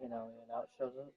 and now it shows up.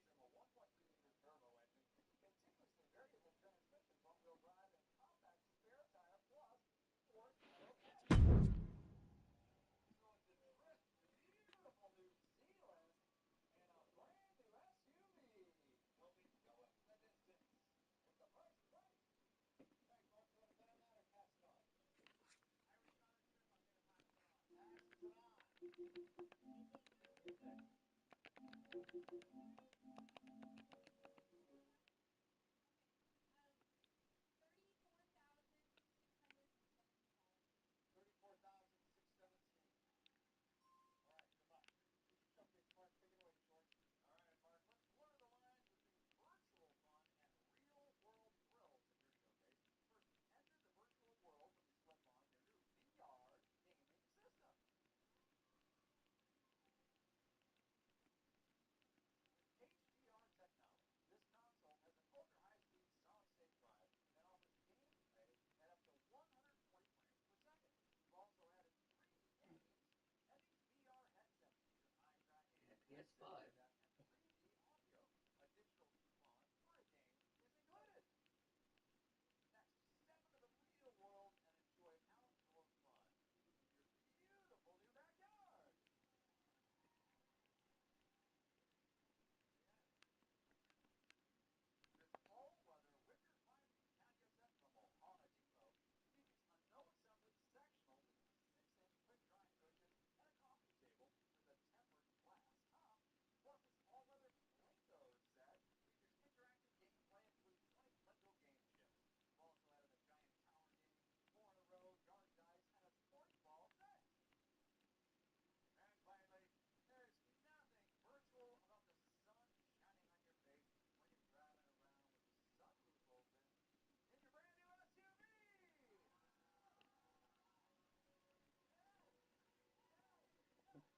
PS5.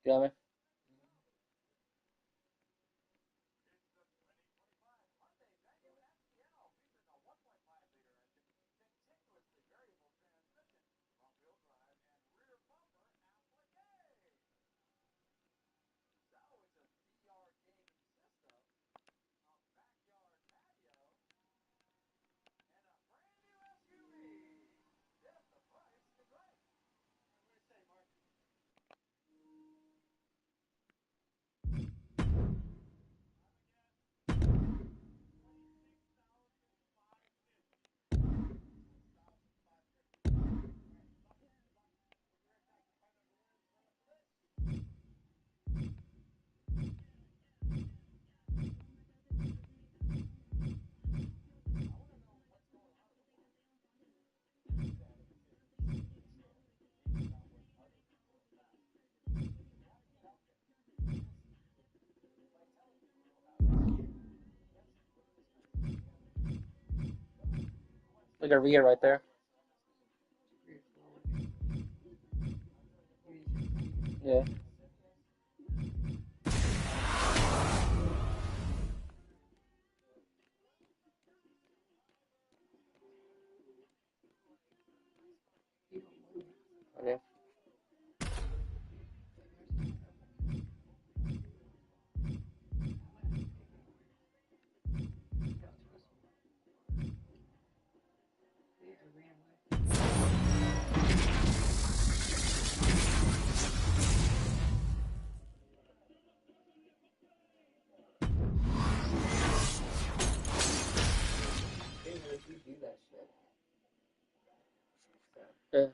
Got me? Look at Rhea right there. Yeah. Okay. Yeah.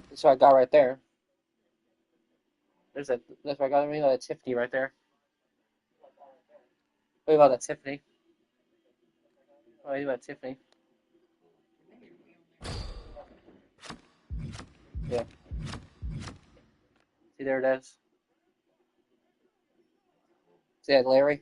That's what I got right there. That's what I got. Maybe that Tiffany right there. What about that Tiffany? What about Tiffany? Yeah. See, there it is. See that, Larry?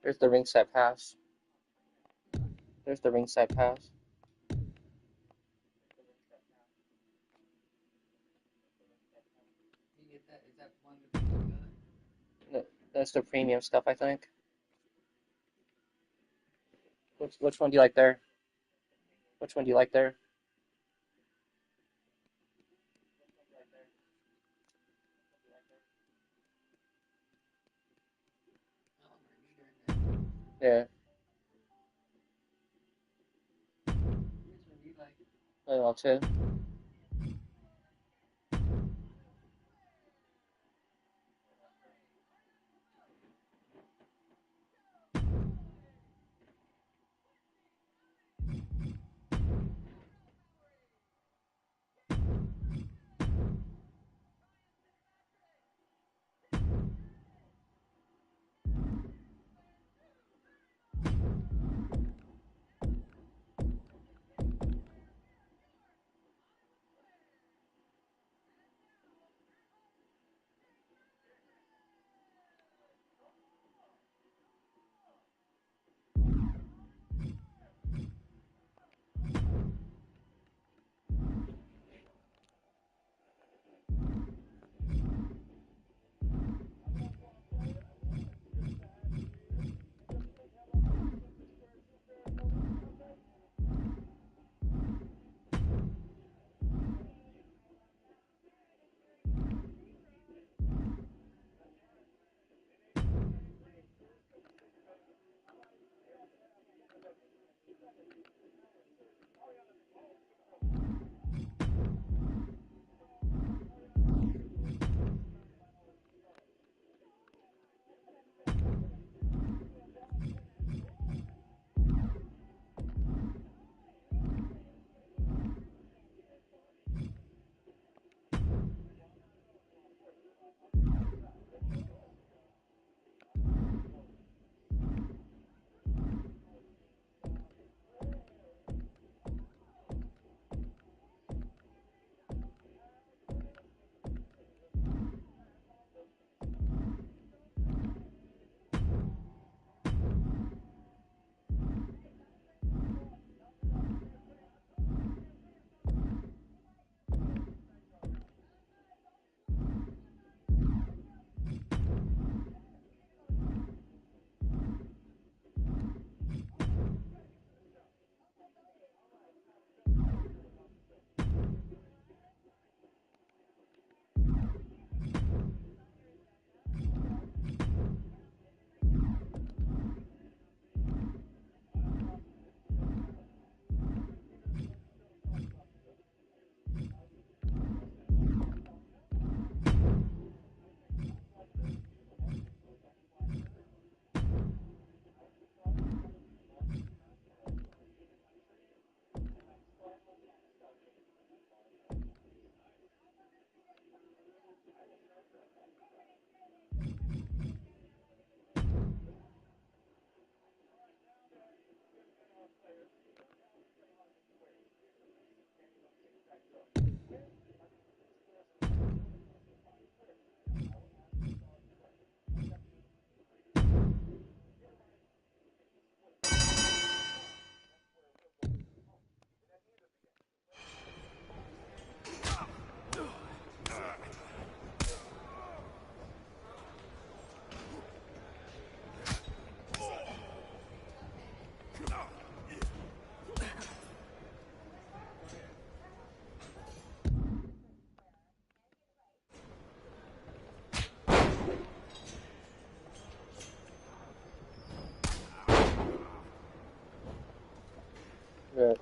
There's the ringside pass. There's the ringside pass. You get that? Is that one of the things you got? That's the premium stuff, I think. Which one do you like there? Which one do you like there? Oh, I'm already doing that. Yeah, Which one do you like? I know too. Yeah.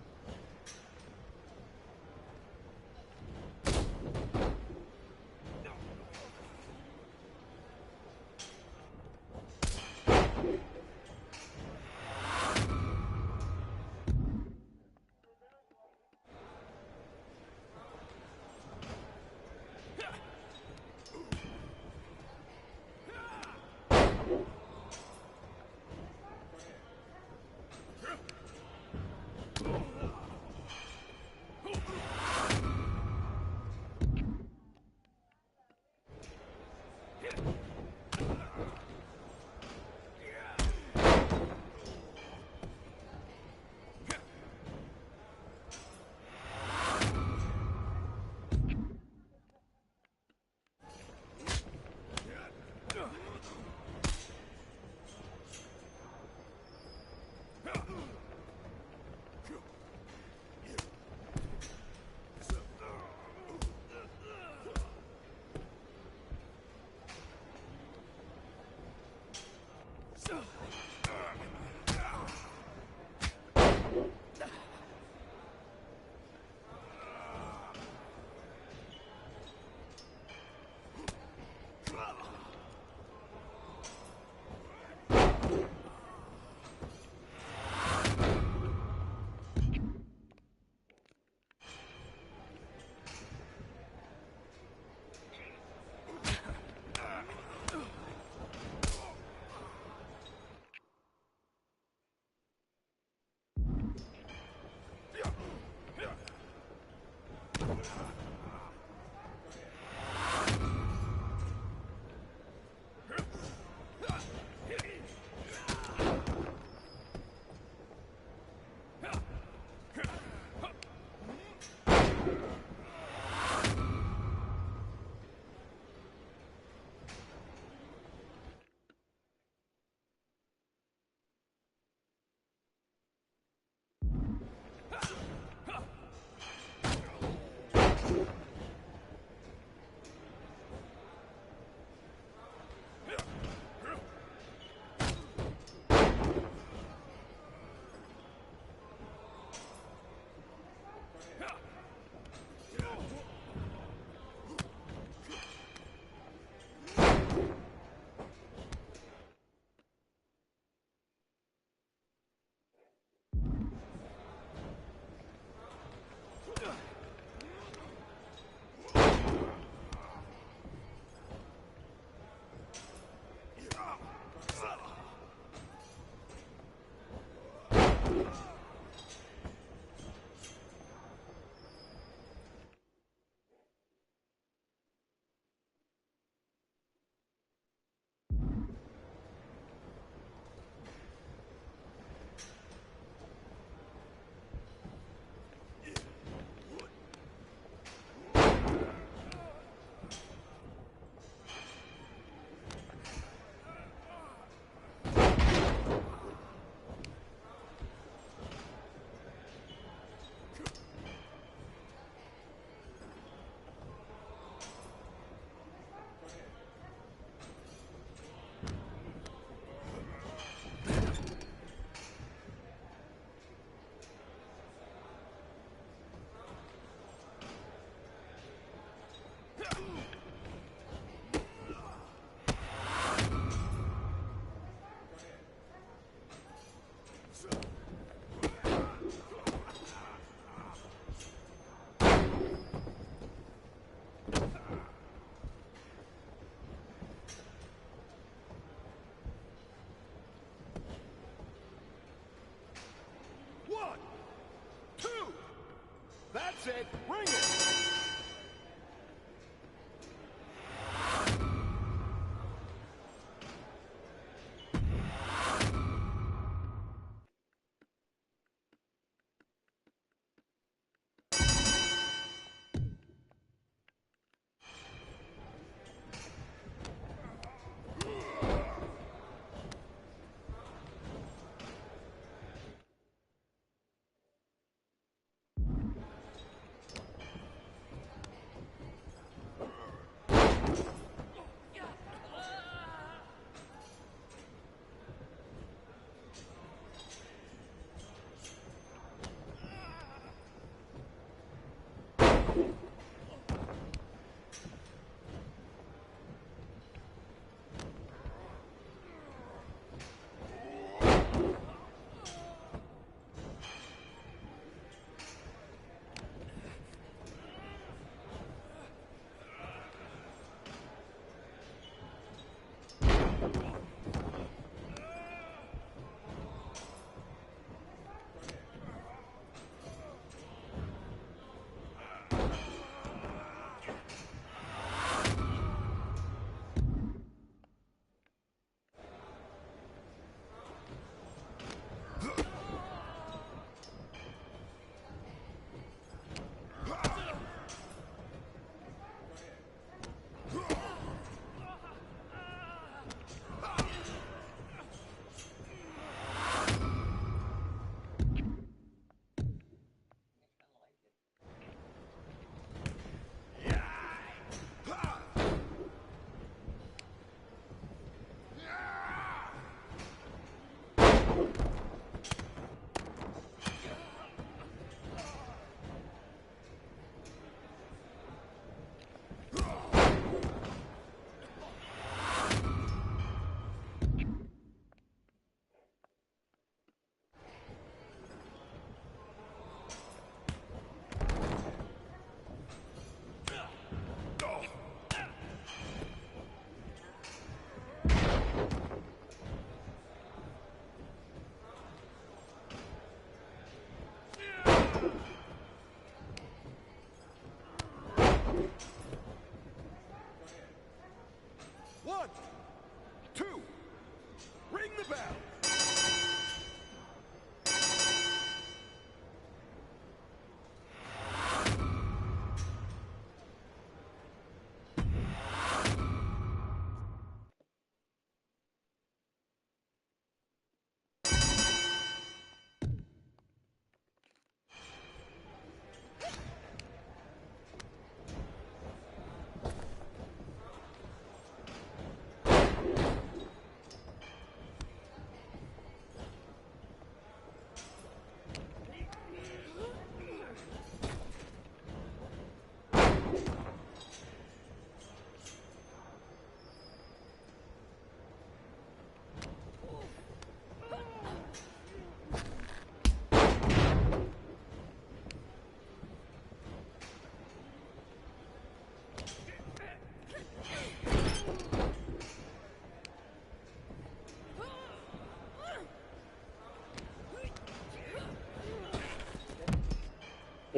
That's it! Bring it!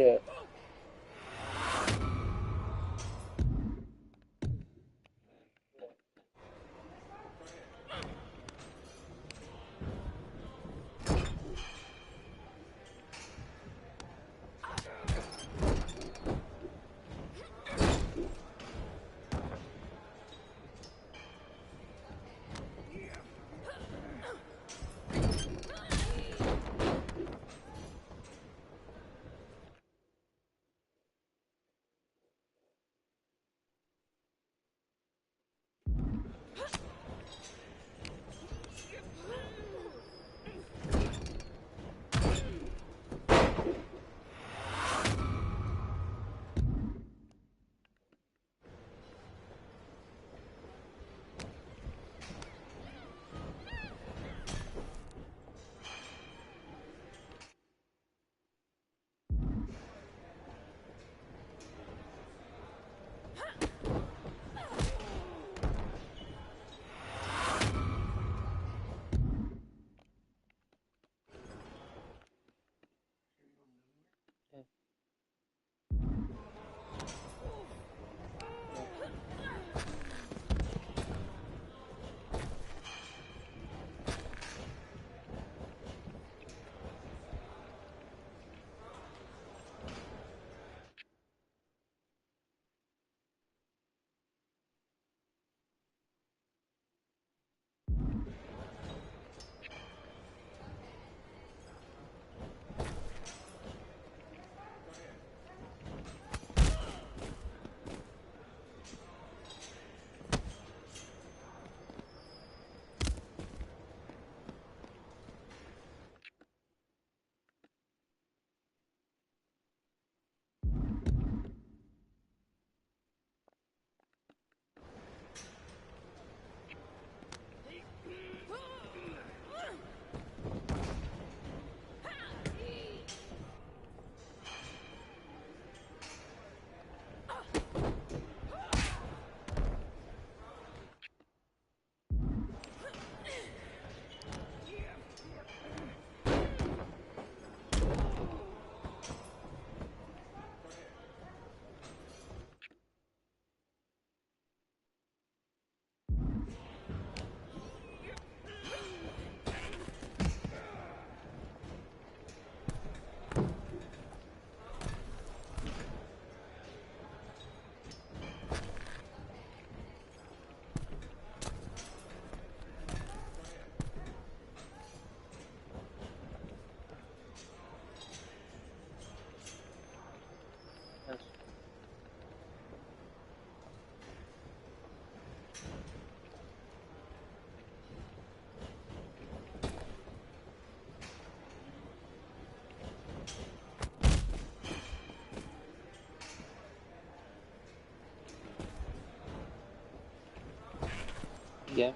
Yeah. Yes. Yeah.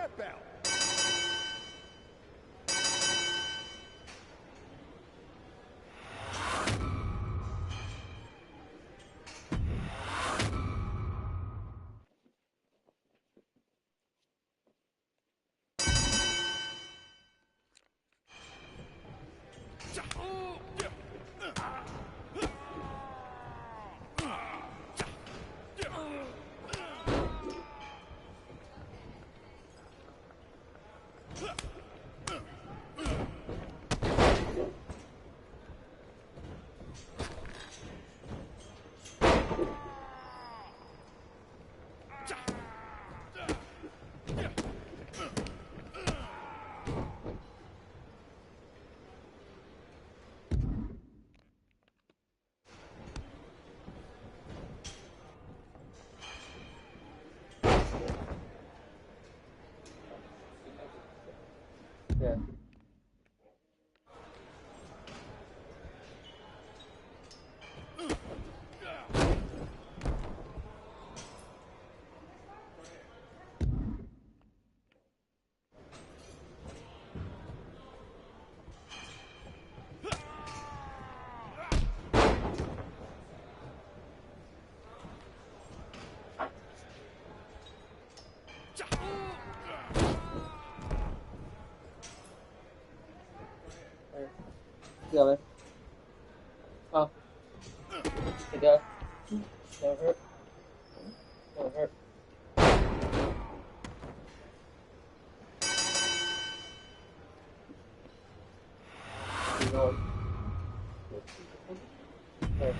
that bell. Yeah. Giờ đây. Oh. It does. Don't hurt. Don't hurt. Keep going. There.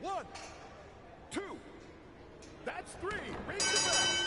One, two. That's three. Ring the bell.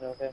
Okay.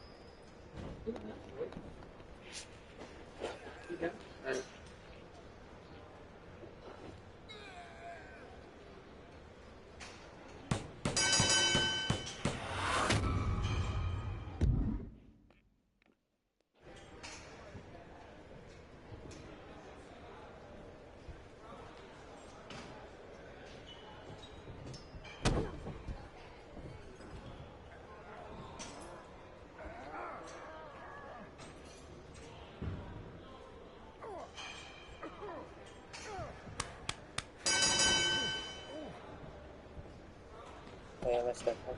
Oh, yeah, I missed that one.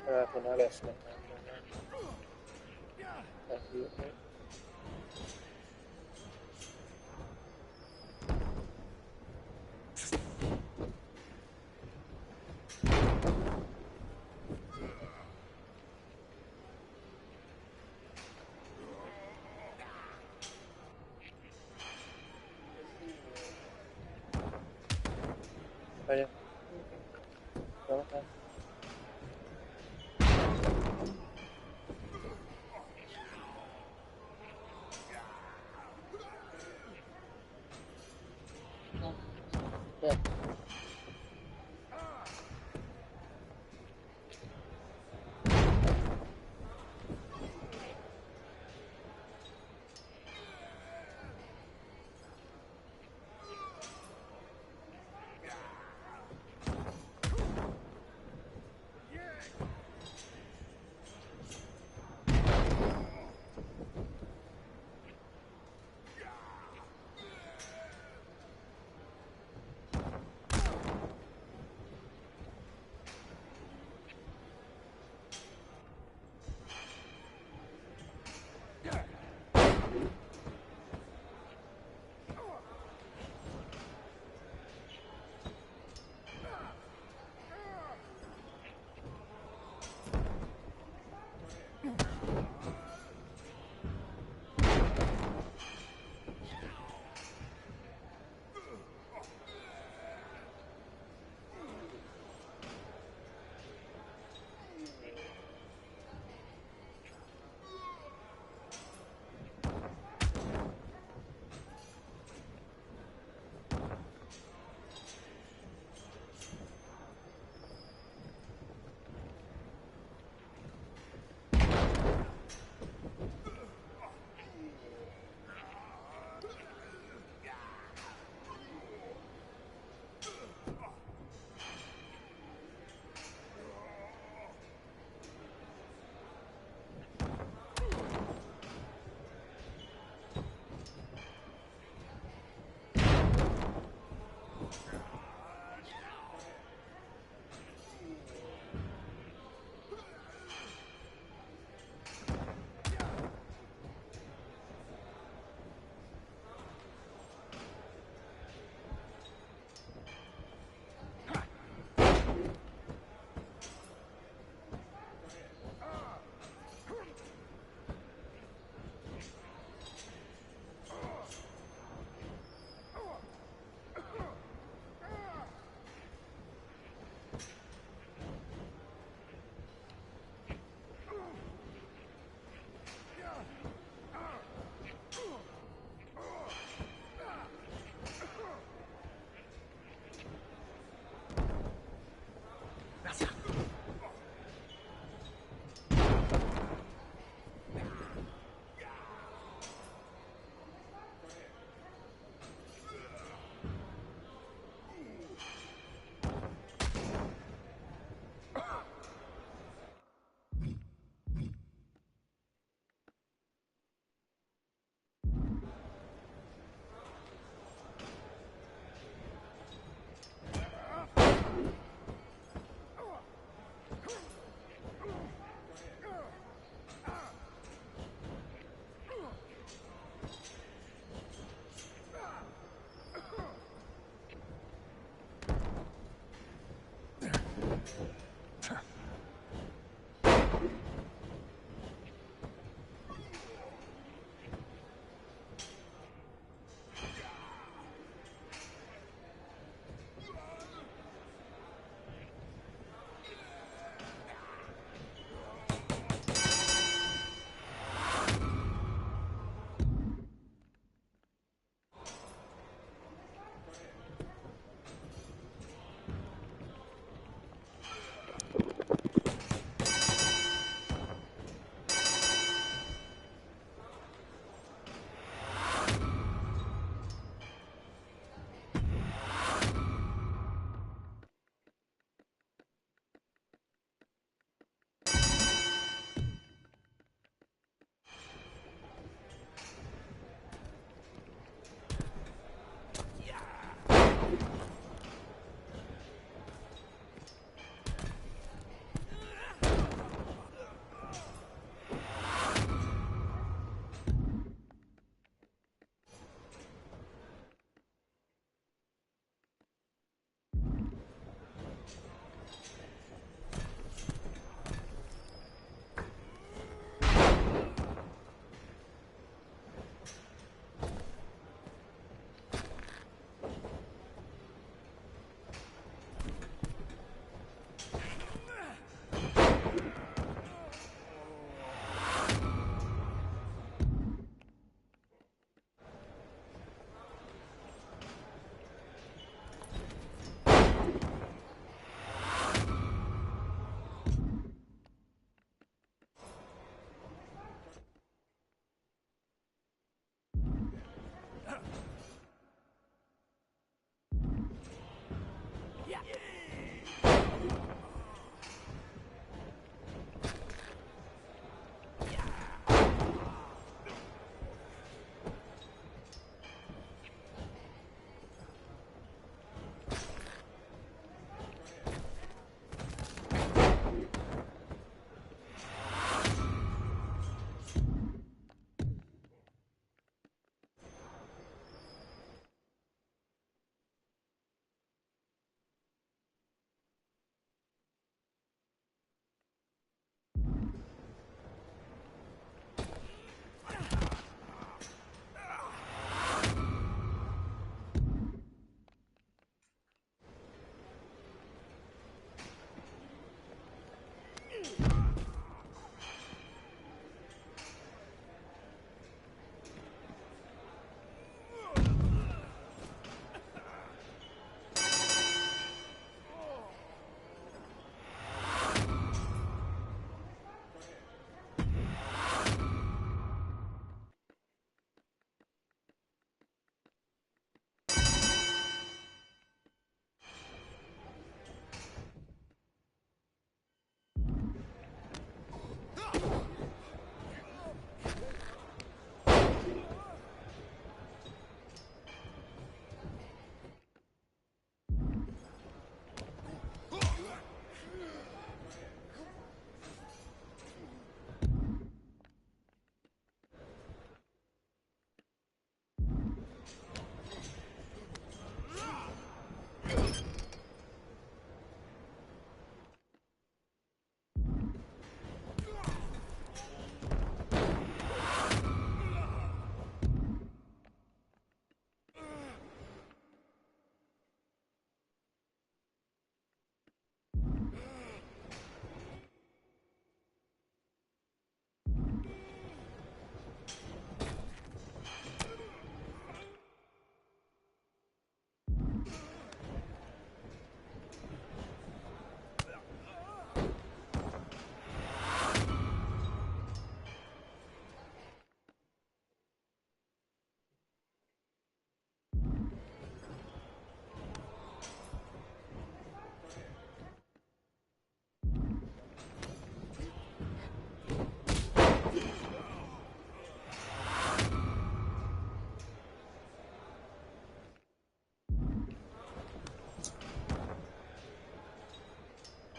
Alright, okay, now I got Smith. Thank you. Okay. Ready? Go ahead. Yeah.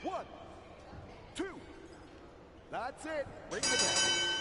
1, 2. That's it. Ring the bell.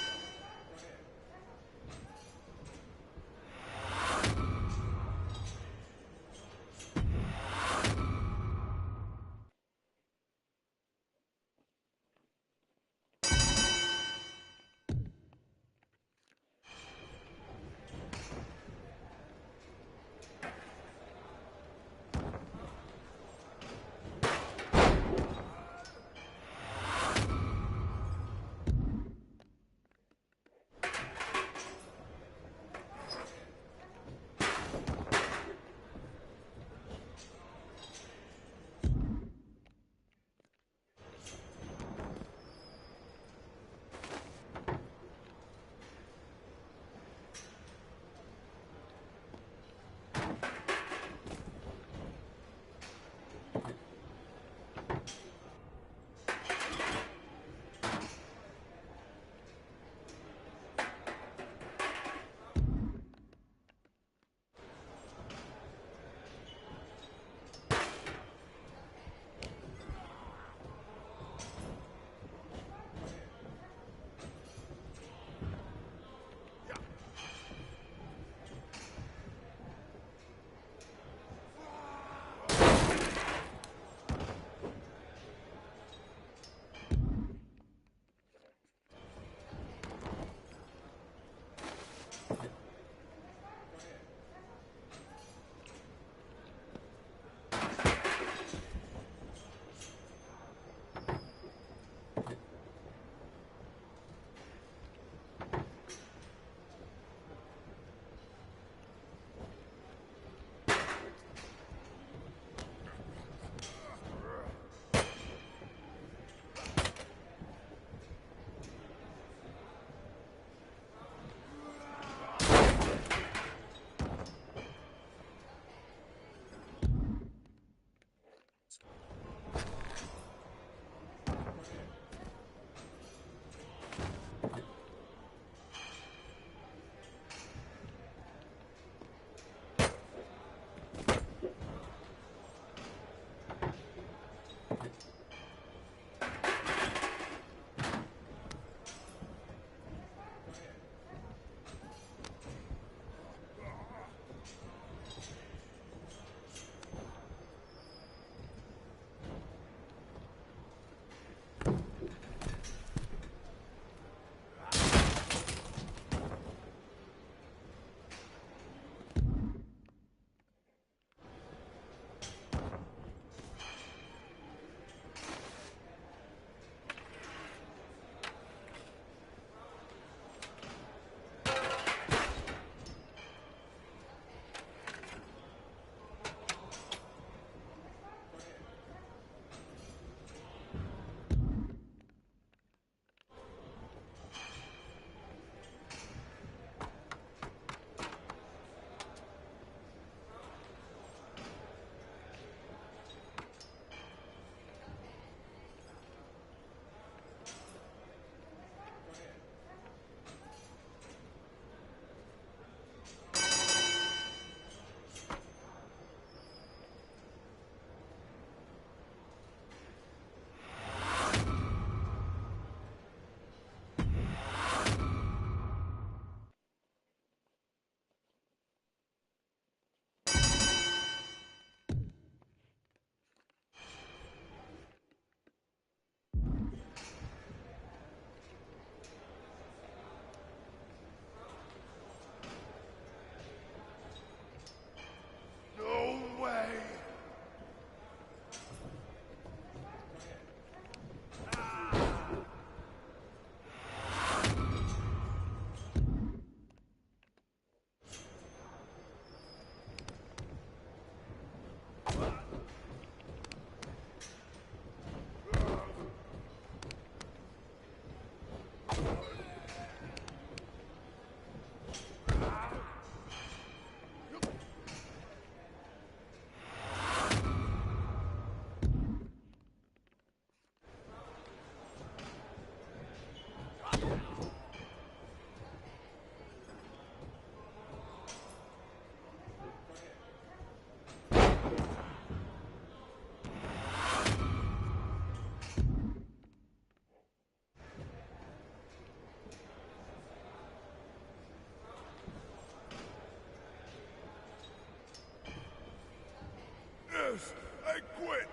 I quit.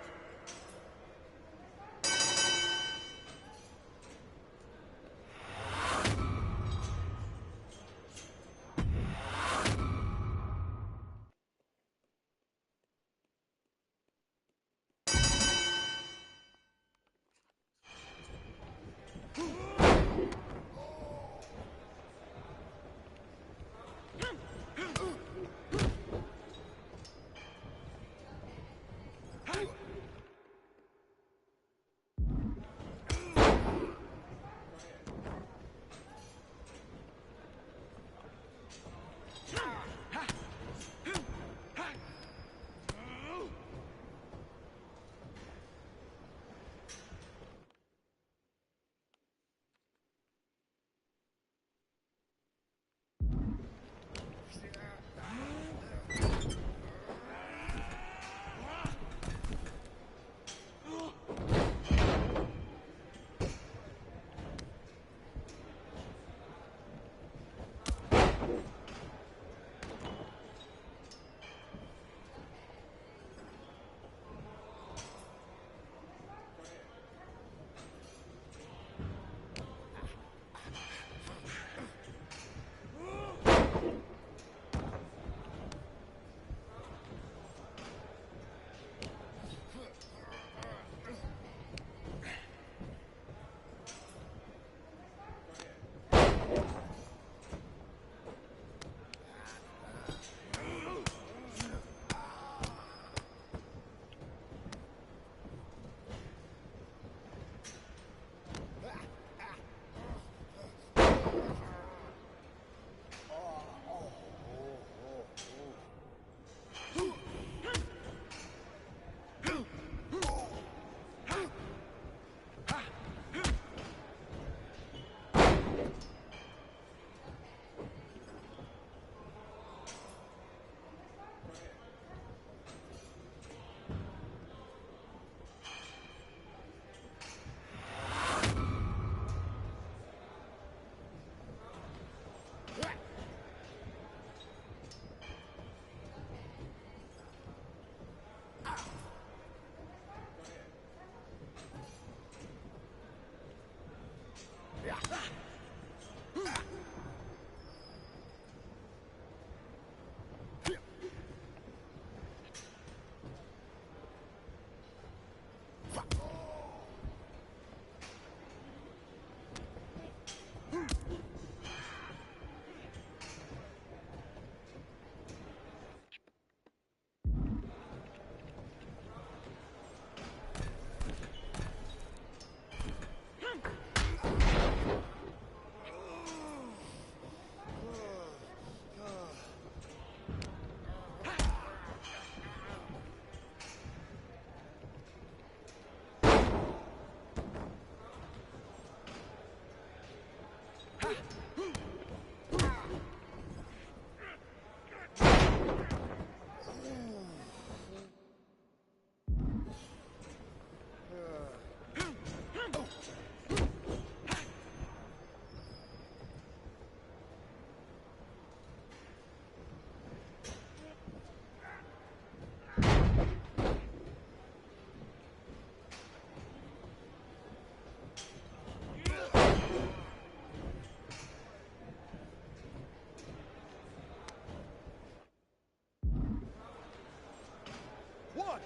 One,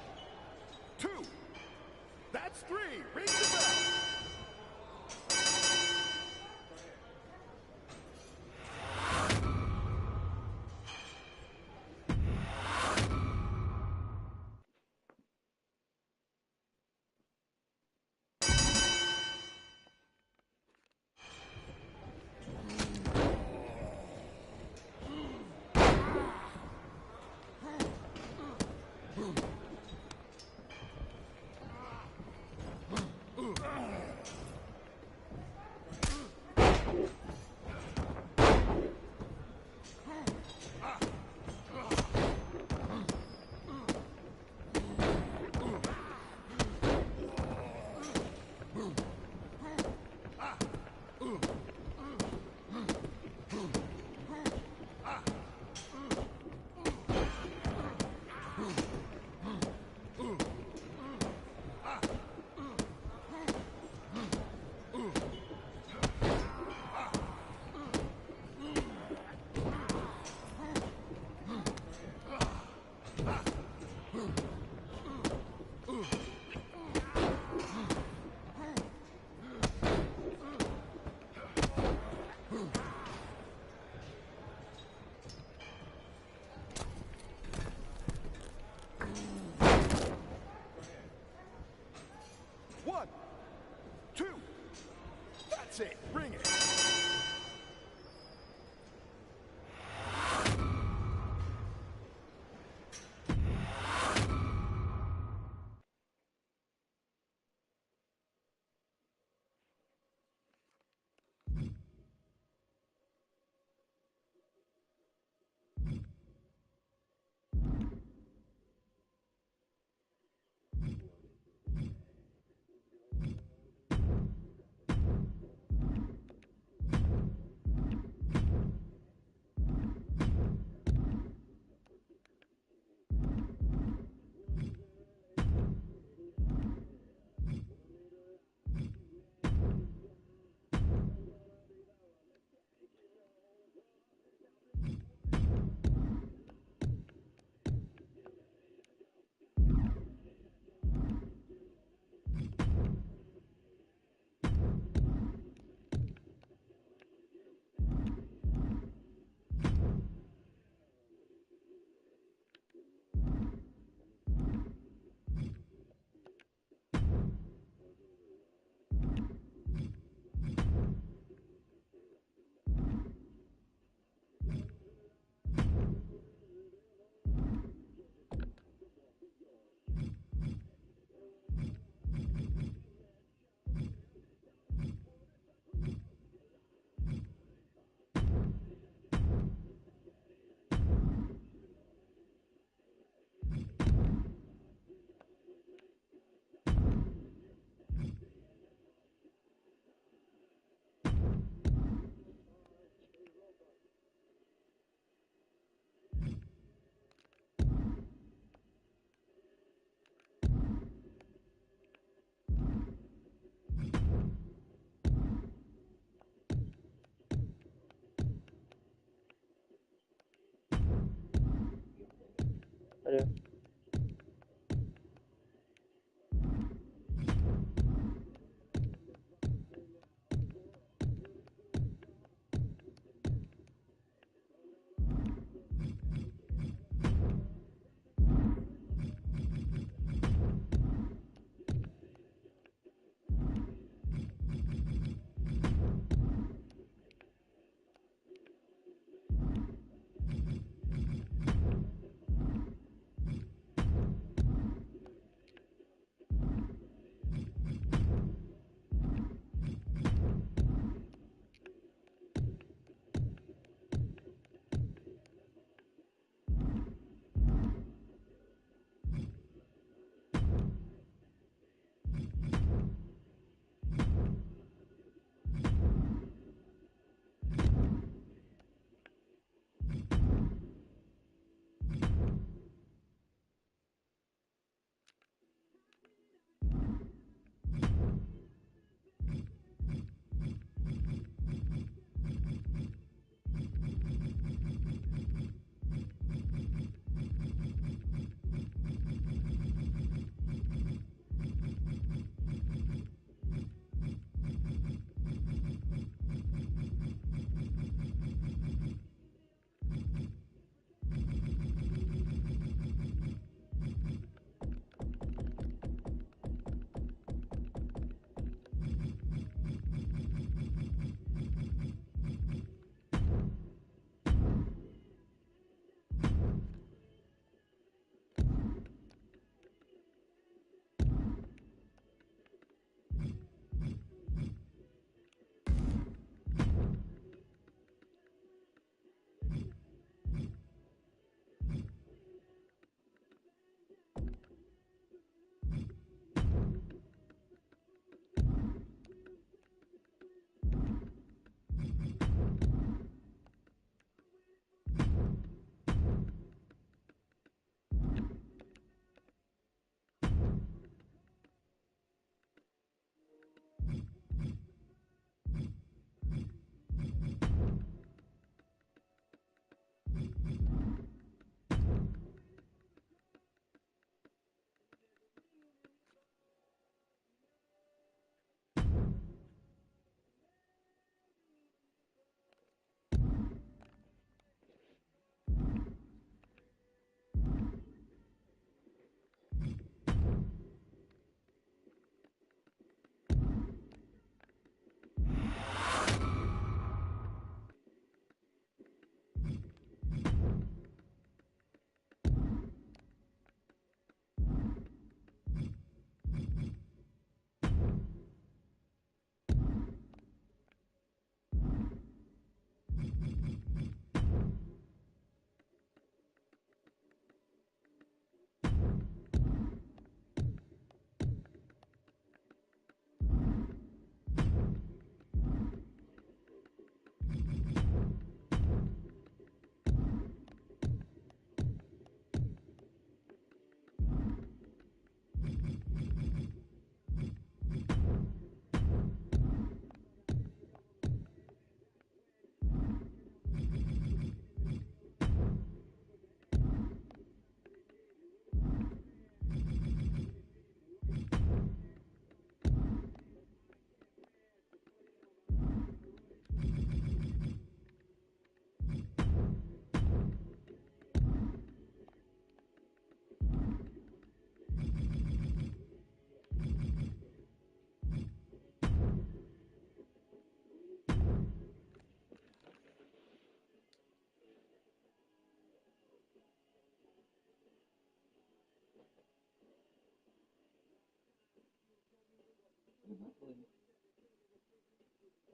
two, that's three. Ring the bell. do.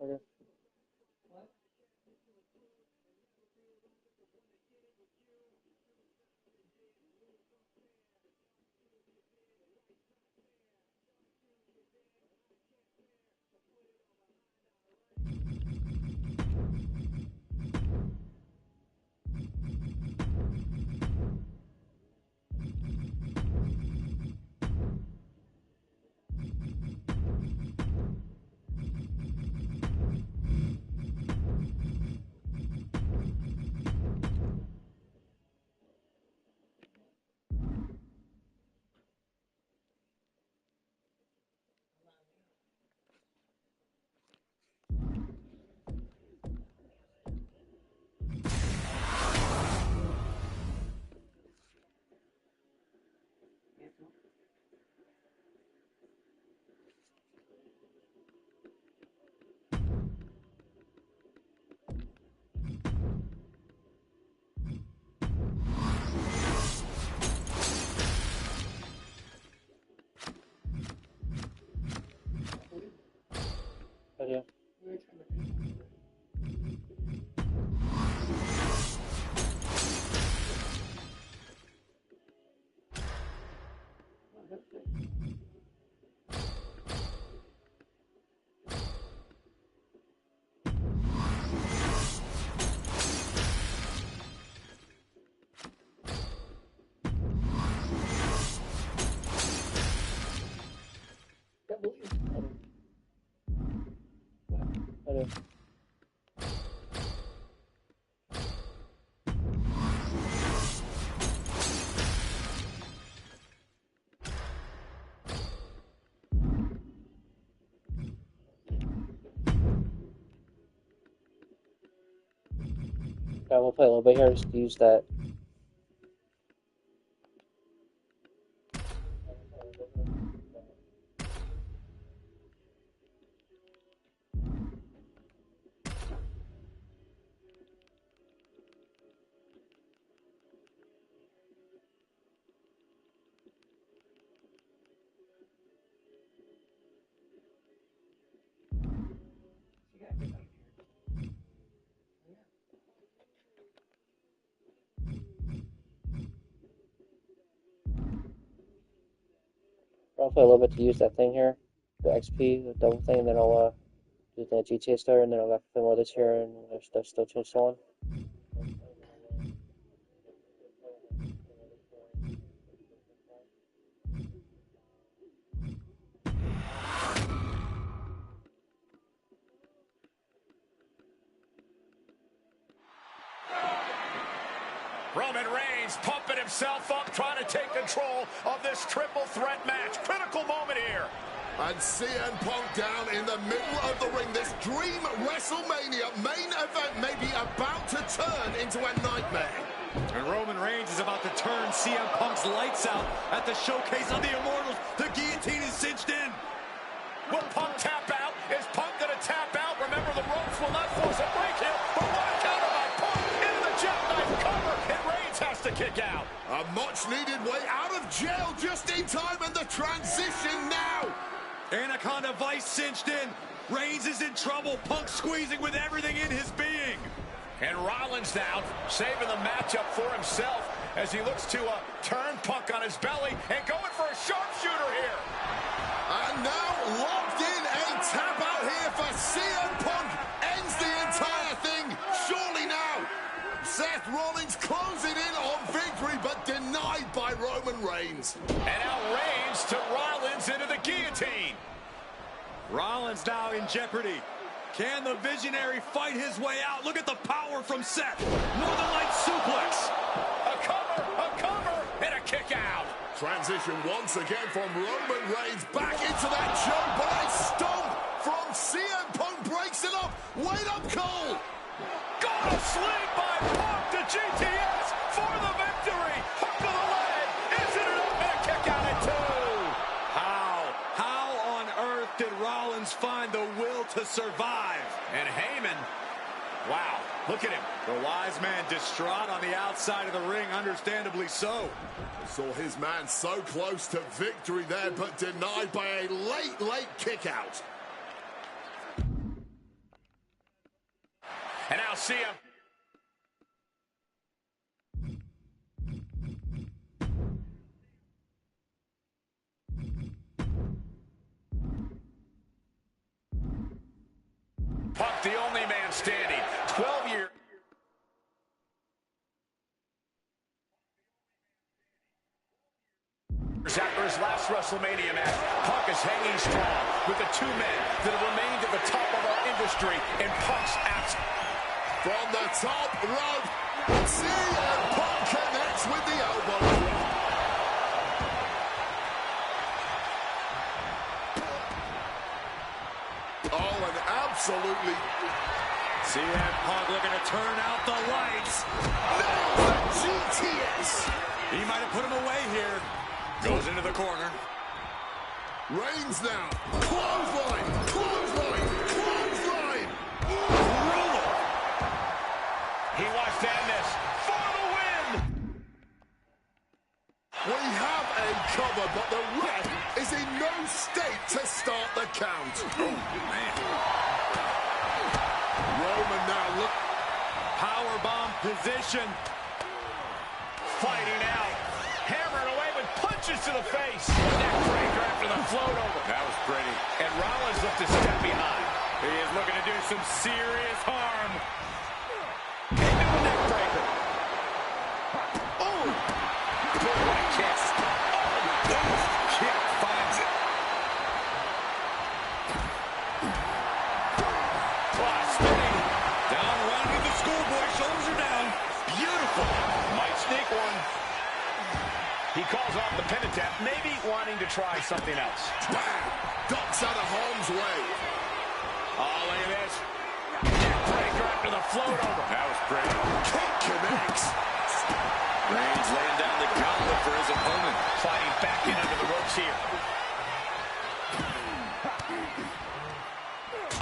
Okay. What? Right here. Right here. Okay, we'll play a little bit here just to use that. I'll play a little bit to use that thing here, the XP, the double thing, and then I'll do that GTA starter, and then I'll have to play more of this here, and there's stuff still to so on. Roman Reigns pumping himself up, trying to take control of this triple threat match. Critical moment here. And CM Punk down in the middle of the ring. This dream WrestleMania main event may be about to turn into a nightmare. And Roman Reigns is about to turn CM Punk's lights out at the Showcase of the Immortals. The guillotine is cinched in. Will Punk tap out? Is Punk going to tap out? Remember, the ropes will not force a break here. But what a counter by Punk into the jackknife cover. And Reigns has to kick out. A much-needed way out of jail just in time, and the transition now. Anaconda Vice cinched in. Reigns is in trouble. Punk squeezing with everything in his being. And Rollins now saving the matchup for himself as he looks to turn Punk on his belly and going for a sharpshooter here. And now locked in, a tap out here for CM Punk. Ends the entire thing. Surely now. Seth Rollins closing in on victory, but denied by Roman Reigns. And now Reigns to Rollins into the guillotine. Rollins now in jeopardy. Can the Visionary fight his way out? Look at the power from Seth. Northern Light suplex. A cover, and a kick out. Transition once again from Roman Reigns back into that choke, but a stomp from CM Punk breaks it up. Wait up, Cole. Got a sling by Punk to GTS for the victory. Hook of the leg. Isn't it up, and a kick out at 2. How on earth did Rollins find the will to survive? And Heyman, wow, look at him. The wise man distraught on the outside of the ring, understandably so. Saw his man so close to victory there, but denied by a late kick out. And now see him. Punk, the only man standing. 12 years. After his last WrestleMania match, Punk is hanging strong with the two men that have remained at the top of our industry in Punk's absence. From the top rope, CM Punk connects with the elbow drop. Oh, and absolutely. CM Punk looking to turn out the lights. Now the GTS. He might have put him away here. Goes into the corner. Reigns now. Clothesline. Clothesline. Clothesline. Brutal. He wants to end this for the win. We have a cover, but the ref is in no state to start the count. Oh, man. Roman now look. Powerbomb position. Fighting out. Hammered away with punches to the face. Neckbreaker after the float over. That was pretty. And Rollins looked a step behind. He is looking to do some serious harm. Into a neckbreaker. Oh! Good right kick. Oh, kick finds it. Spinning. Down one with the schoolboy. Shoulders are down. Beautiful. Might sneak one. He calls off the pin attempt, maybe wanting to try something else. Bam! Ducks out of harm's way. Oh, look at this. Neckbreaker after the float over. That was pretty. Kick connects. Reigns laying down the gauntlet for his opponent. Fighting back in under the ropes here.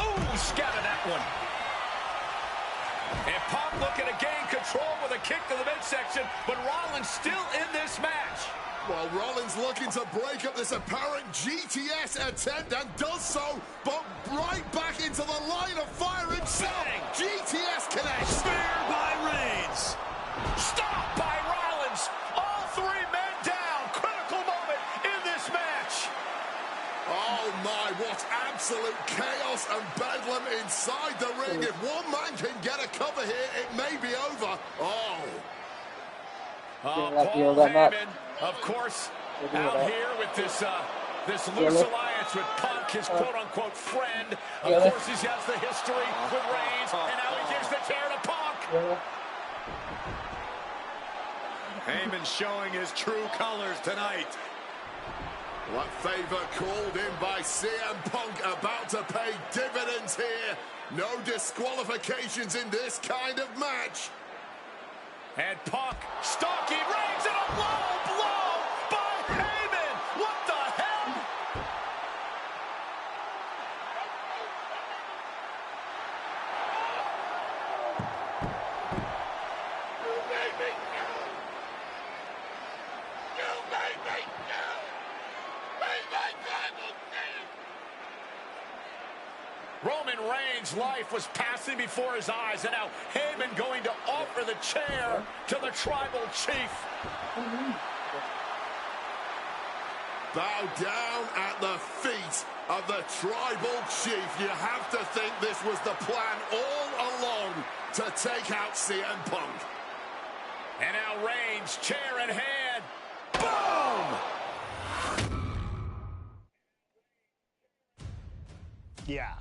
Oh, scattered that one. And Punk looking to gain control with a kick to the midsection, but Rollins still in this match. Well, Rollins looking to break up this apparent GTS attempt and does so, but right back into the line of fire himself. Bang. GTS connects. Spear by Reigns. Stop by Rollins. All three men down. Critical moment in this match. Oh my, what absolute chaos and bedlam inside the ring. If one man can get a cover here, it may be over. Oh. Paul Heyman, of course, out here with this loose alliance with Punk, his quote-unquote friend. Of course, he has the history with Reigns, and now he gives the tear to Punk. Heyman showing his true colors tonight. What favor called in by CM Punk about to pay dividends here. No disqualifications in this kind of match. And Punk stalking Reigns, and a low blow by Heyman. What the hell? You made me go. You made me go. Made my Bible Roman Reigns' life was passing before his eyes, and now Heyman going to offer the chair to the tribal chief. Bow down at the feet of the tribal chief. You have to think this was the plan all along to take out CM Punk. And now Reigns, chair in hand. Boom! Yeah,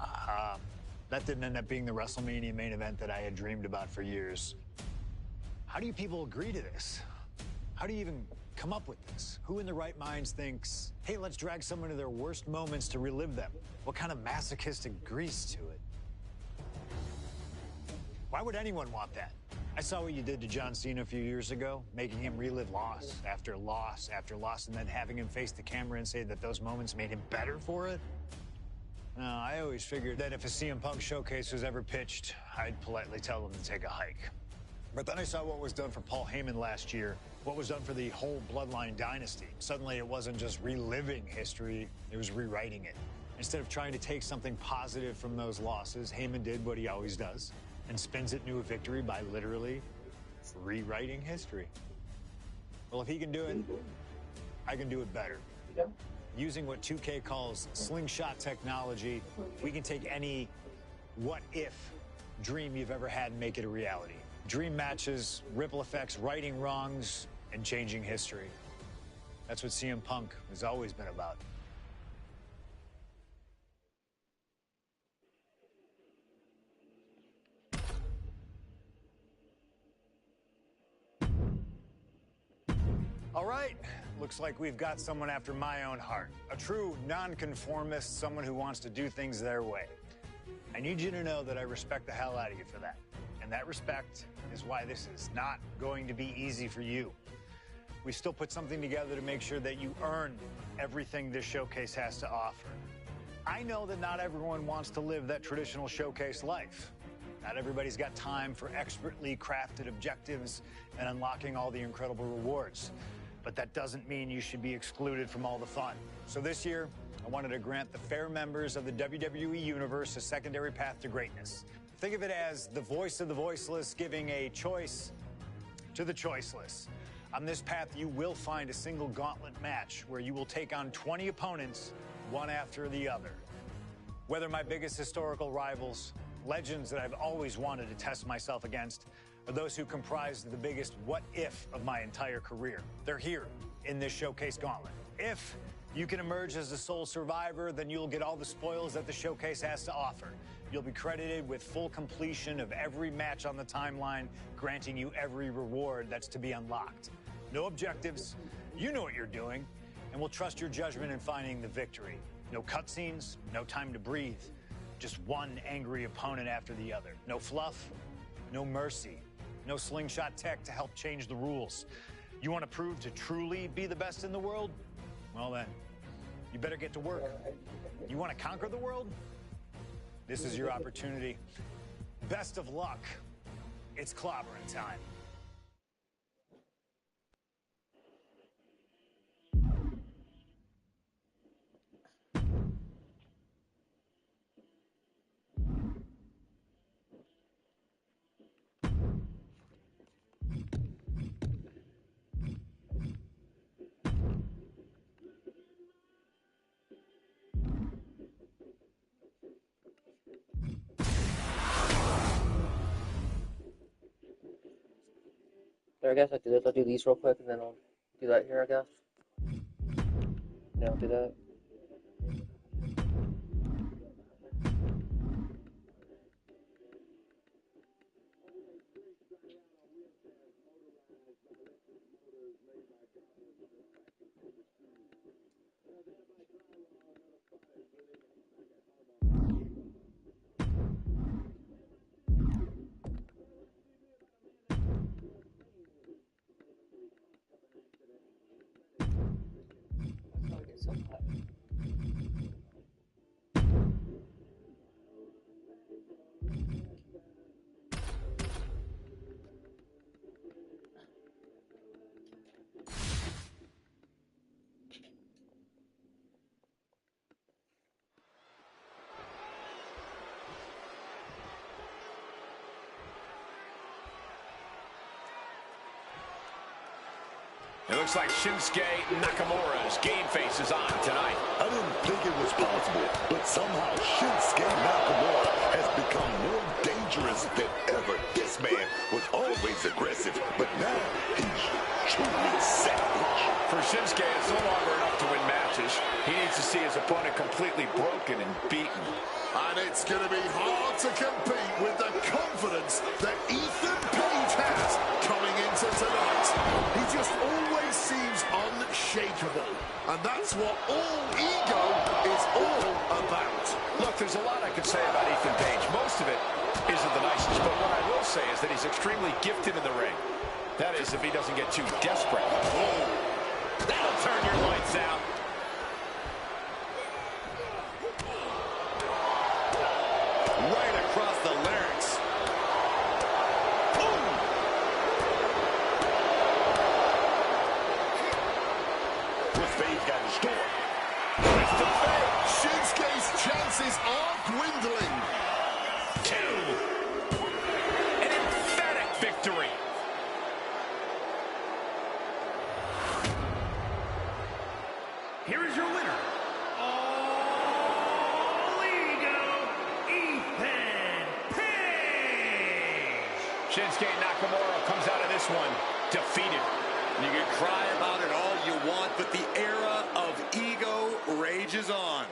that didn't end up being the WrestleMania main event that I had dreamed about for years. How do you people agree to this? How do you even come up with this? Who in their right minds thinks, hey, let's drag someone to their worst moments to relive them? What kind of masochistic grease to it? Why would anyone want that? I saw what you did to John Cena a few years ago, making him relive loss after loss after loss, and then having him face the camera and say that those moments made him better for it. No, I always figured that if a CM Punk showcase was ever pitched, I'd politely tell them to take a hike. But then I saw what was done for Paul Heyman last year, what was done for the whole Bloodline dynasty. Suddenly it wasn't just reliving history, it was rewriting it. Instead of trying to take something positive from those losses, Heyman did what he always does and spins it into a victory by literally rewriting history. Well, if he can do it, I can do it better. Using what 2K calls slingshot technology, we can take any what-if dream you've ever had and make it a reality. Dream matches, ripple effects, righting wrongs, and changing history. That's what CM Punk has always been about. All right, looks like we've got someone after my own heart. A true nonconformist, someone who wants to do things their way. I need you to know that I respect the hell out of you for that. And that respect is why this is not going to be easy for you. we still put something together to make sure that you earn everything this showcase has to offer. I know that not everyone wants to live that traditional showcase life. Not everybody's got time for expertly crafted objectives and unlocking all the incredible rewards. But that doesn't mean you should be excluded from all the fun. So this year, I wanted to grant the fair members of the WWE Universe a secondary path to greatness. Think of it as the voice of the voiceless giving a choice to the choiceless. On this path, you will find a single gauntlet match where you will take on 20 opponents, one after the other. Whether my biggest historical rivals, legends that I've always wanted to test myself against, or those who comprise the biggest what-if of my entire career. They're here in this showcase gauntlet. If you can emerge as the sole survivor, then you'll get all the spoils that the showcase has to offer. You'll be credited with full completion of every match on the timeline, granting you every reward that's to be unlocked. No objectives, you know what you're doing, and we'll trust your judgment in finding the victory. No cutscenes, no time to breathe, just one angry opponent after the other. No fluff, no mercy, no slingshot tech to help change the rules. You want to prove to truly be the best in the world? Well then, you better get to work. You want to conquer the world? This is your opportunity. Best of luck. It's clobbering time. I guess I do this. I'll do these real quick, and then I'll do that here, I guess. Yeah, I'll do that. It looks like Shinsuke Nakamura's game face is on tonight. I didn't think it was possible, but somehow Shinsuke Nakamura has become more dangerous than ever. This man was always aggressive, but now he's truly savage. For Shinsuke, it's no longer enough to win matches. He needs to see his opponent completely broken and beaten. And it's going to be hard to compete with the confidence that Ethan Page has coming into tonight. He just always seems unshakable. And that's what all ego is all about. Look, there's a lot I could say about Ethan Page. Most of it isn't the nicest, but what I will say is that he's extremely gifted in the ring. That is, if he doesn't get too desperate. Oh, that'll turn your lights out. right across the larynx. Boom! What's Page got in store? It's the fake. Shinsuke's chances are dwindling. 2. An emphatic victory. Here is your winner, All Ego, Ethan Page. Shinsuke Nakamura comes out of this one defeated. You can cry about it all you want, but the era of ego rages on.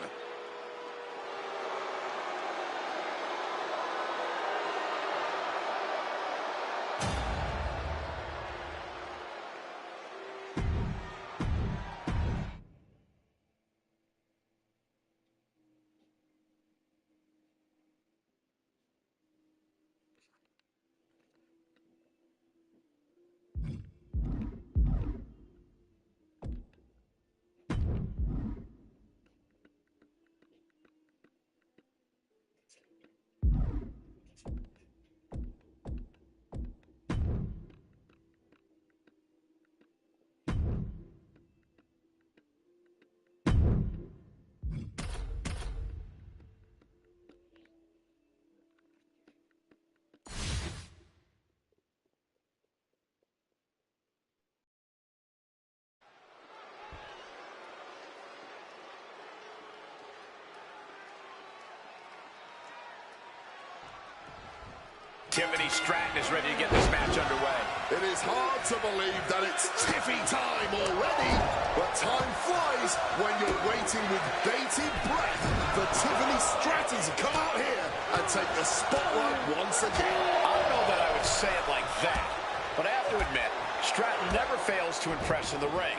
Tiffany Stratton is ready to get this match underway. It is hard to believe that it's Tiffy time already, but time flies when you're waiting with bated breath for Tiffany Stratton to come out here and take the spotlight once again. I don't know that I would say it like that, but I have to admit, Stratton never fails to impress in the ring.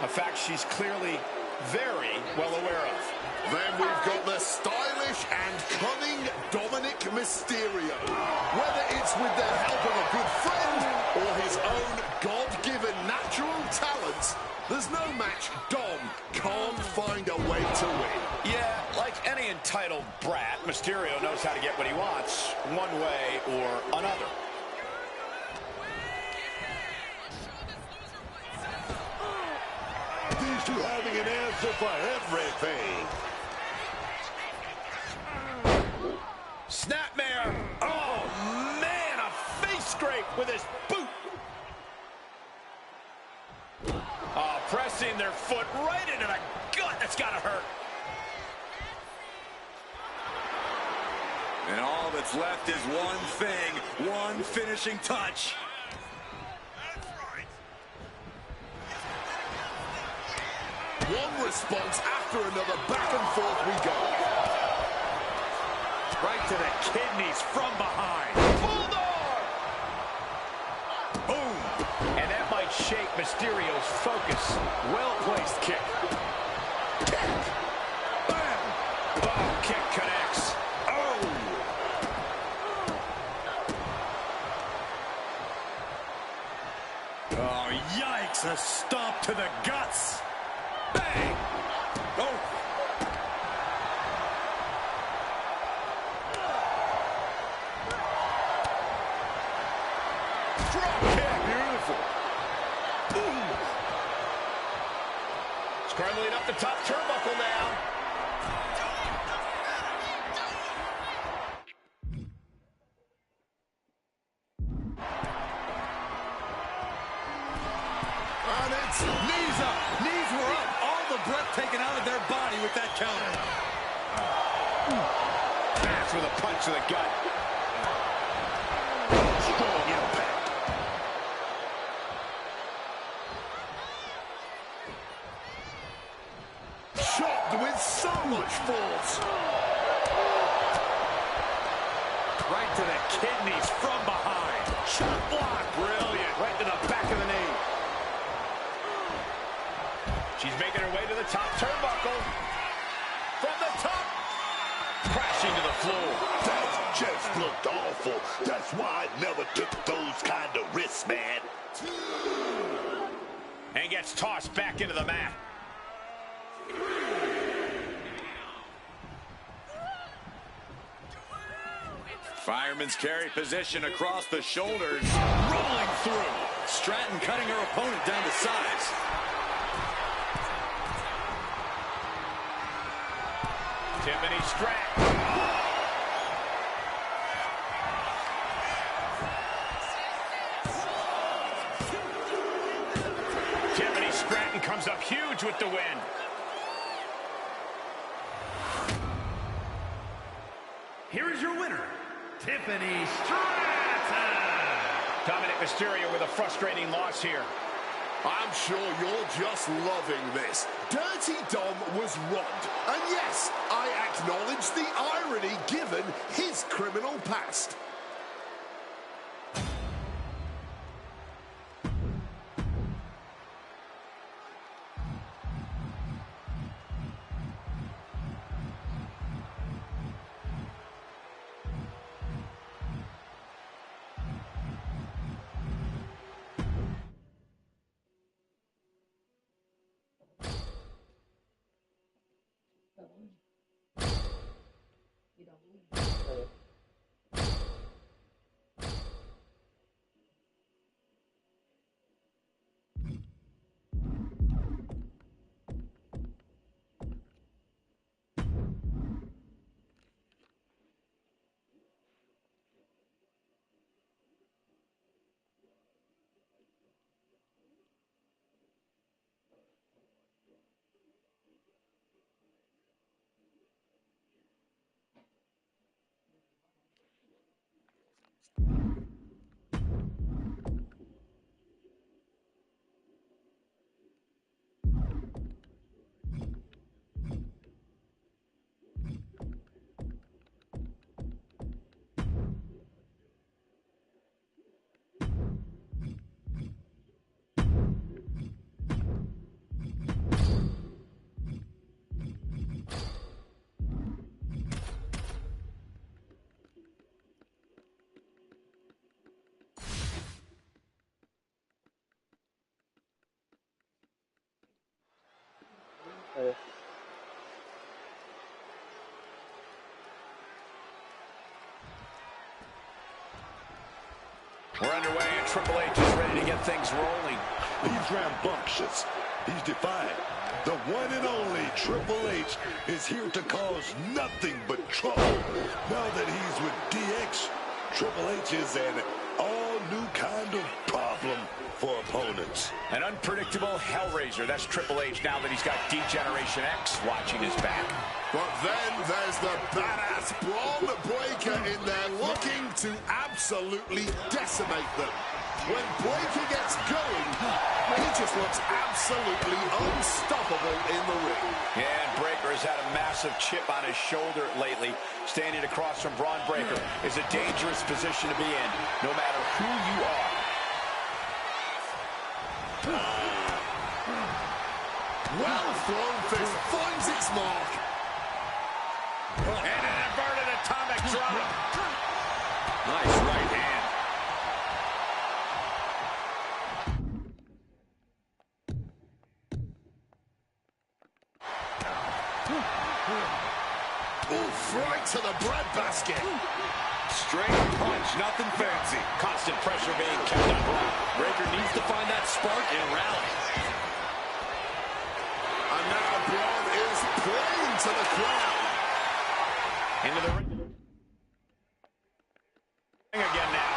A fact she's clearly very well aware of. Then we've got the stylish and cunning Dominic Mysterio. Whether it's with the help of a good friend or his own God-given natural talents, there's no match Dom can't find a way to win. Yeah, like any entitled brat, Mysterio knows how to get what he wants, one way or another. These two having an answer for everything. Snapmare. Oh, man, a face scrape with his boot. Oh, pressing their foot right into the gut. That's got to hurt. And all that's left is one thing, one finishing touch. One response after another, back and forth we go. Right to the kidneys from behind. Bulldog! Boom! And that might shake Mysterio's focus. Well-placed kick. Kick! Bam! Oh, kick connects. Oh! Oh, yikes! A stomp to the guts. Bang! Oh! Drop kick. Beautiful. Ooh. Scrambling up the top turnbuckle now. And it's Knees up! Knees were up! All the breath taken out of their body with that counter. That's with a punch to the gut. strong impact. Chopped with so much force. Right to the kidneys from behind. Shot block. Brilliant. Right to the back of the knee. She's making her way to the top turnbuckle. From the top. Crashing to the floor. That just looked awful. That's why I never took those kind of risks, man. And gets tossed back into the mat. Fireman's carry position across the shoulders. Rolling through. Stratton cutting her opponent down to size. Tiffany Stratton. Tiffany Stratton comes up huge with the win. Here is your winner, Tiffany Stratton. Dominic Mysterio with a frustrating loss here. I'm sure you're just loving this. Dirty Dom was robbed. And yes, I acknowledge the irony given his criminal past. You don't believe. We're underway, and Triple H is ready to get things rolling. He's rambunctious. He's defiant. The one and only Triple H is here to cause nothing but trouble. Now that he's with DX, Triple H is an all-new kind of problem for opponents. An unpredictable Hellraiser. That's Triple H now that he's got D-Generation X watching his back. But then there's the badass Braun Breaker in there looking to absolutely decimate them. When Breaker gets going, he just looks absolutely unstoppable in the ring. Yeah, and Breaker has had a massive chip on his shoulder lately. Standing across from Braun Breaker is a dangerous position to be in, no matter who you are. Well thrown fist finds its mark. And an inverted atomic drop. Nice right hand. Oof, right to the breadbasket. Straight punch, nothing fancy. Constant pressure being kept on Braun. Breaker needs to find that spark and rally. And now Braun is playing to the crowd. Into the ring again now.